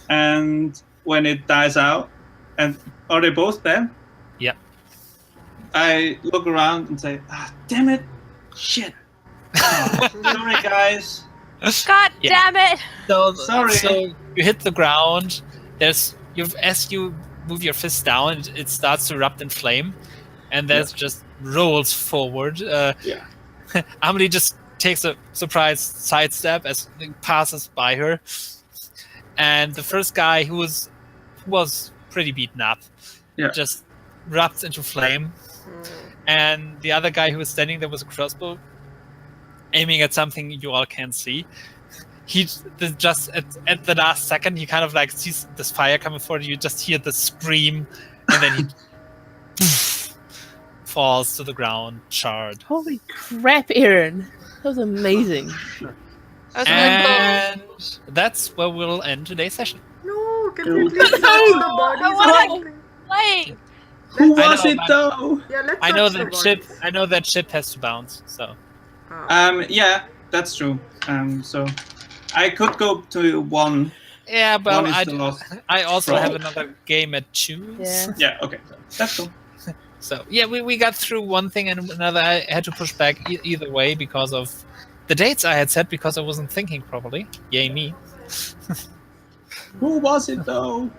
And when it dies out, and are they both dead? Yeah. I look around and say, damn it, shit. Sorry, guys. God Yeah. damn it! Sorry. So you hit the ground. As you move your fist down, it starts to erupt in flame, and there's just rolls forward. Yeah. Ahmalie just takes a surprise sidestep as it passes by her, and the first guy who was pretty beaten up, just erupts into flame, and the other guy who was standing there with a crossbow, aiming at something you all can't see. He just at the last second, he kind of like sees this fire coming forward. You just hear the scream, and then he falls to the ground, charred. Holy crap, Erin. That was amazing. That was really cool. And that's where we'll end today's session. No, can we please touch the bodies or wanna- something? Playing. Who I was know, it but- though? Yeah, let's I know touch the that ship. bodies. I know that ship has to bounce. So Yeah, that's true. So I could go to one. yeah, but One is the last I also straw. have another game at 2. Yeah. Yeah, okay. That's cool. So yeah, we got through one thing and another. I had to push back either way because of the dates I had set because I wasn't thinking properly. Yay me. Who was it though?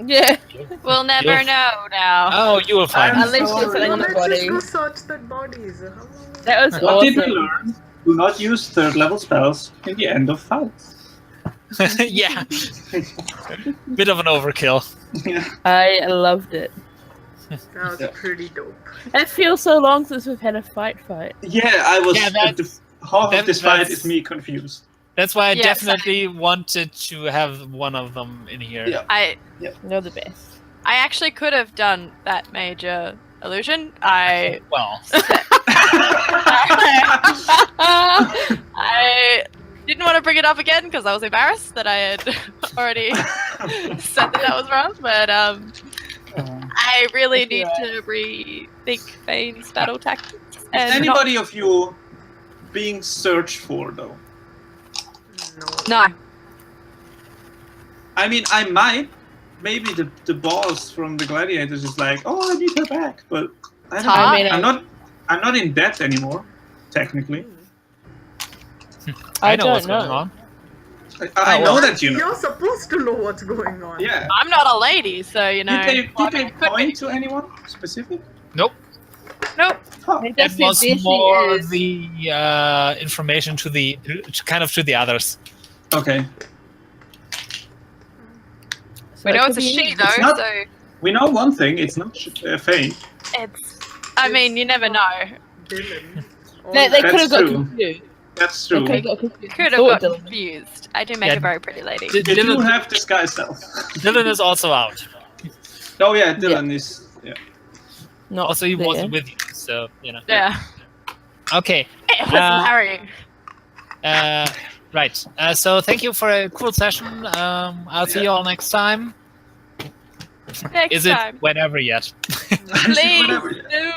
Yeah. We'll never You'll- know now. Oh, you will find. I'm At least sorry. it's something No, on the let's just body. go search the bodies. How long? That was What did we awesome. learn? Do not use third level spells in the end of fights. Yeah, bit of an overkill. I loved it. That was Yeah. pretty dope. It feels so long since we've had a fight. Yeah, I was. Yeah, half of this fight that's- is me confused. That's why I Yes, definitely wanted to have one of them in here. Yeah. I You're the best. actually could have done that major illusion. I Well, I didn't want to bring it up again because I was embarrassed that I had already said that was wrong. But I really need to rethink Phane's battle tactics. Is And anybody of you being searched for though? No. no, I mean, I might. Maybe the boss from the gladiators is like, oh, I need her back, but I don't know. I mean, I'm not in debt anymore, technically. I know don't what's going know. on. I Oh, know well. that you know. You're supposed to know what's going on. Yeah. I'm not a lady, so you know. Did they I could point to anyone specific? Nope. be. Nope. Huh. It That just said, was "There she more is." the information to the kind of to the others. Okay. So We it know could it's a be she you. though, It's not- so We know one thing. It's not Phane. it's. I mean, you never know. Dylan. They That's could have got true. confused. That's true. Okay, got confused. Could have Thought got Dylan. confused. I do make Yeah. a very pretty lady. You do Dylan, have disguise self. Dylan is also out. Oh yeah, Dylan is. Yeah. Not Also, he there. wasn't with you, so you know. Yeah. Okay. It was Larry. Right. So thank you for a cool session. I'll see you all next time. Next Is it time. whenever yet? Please Whatever. do.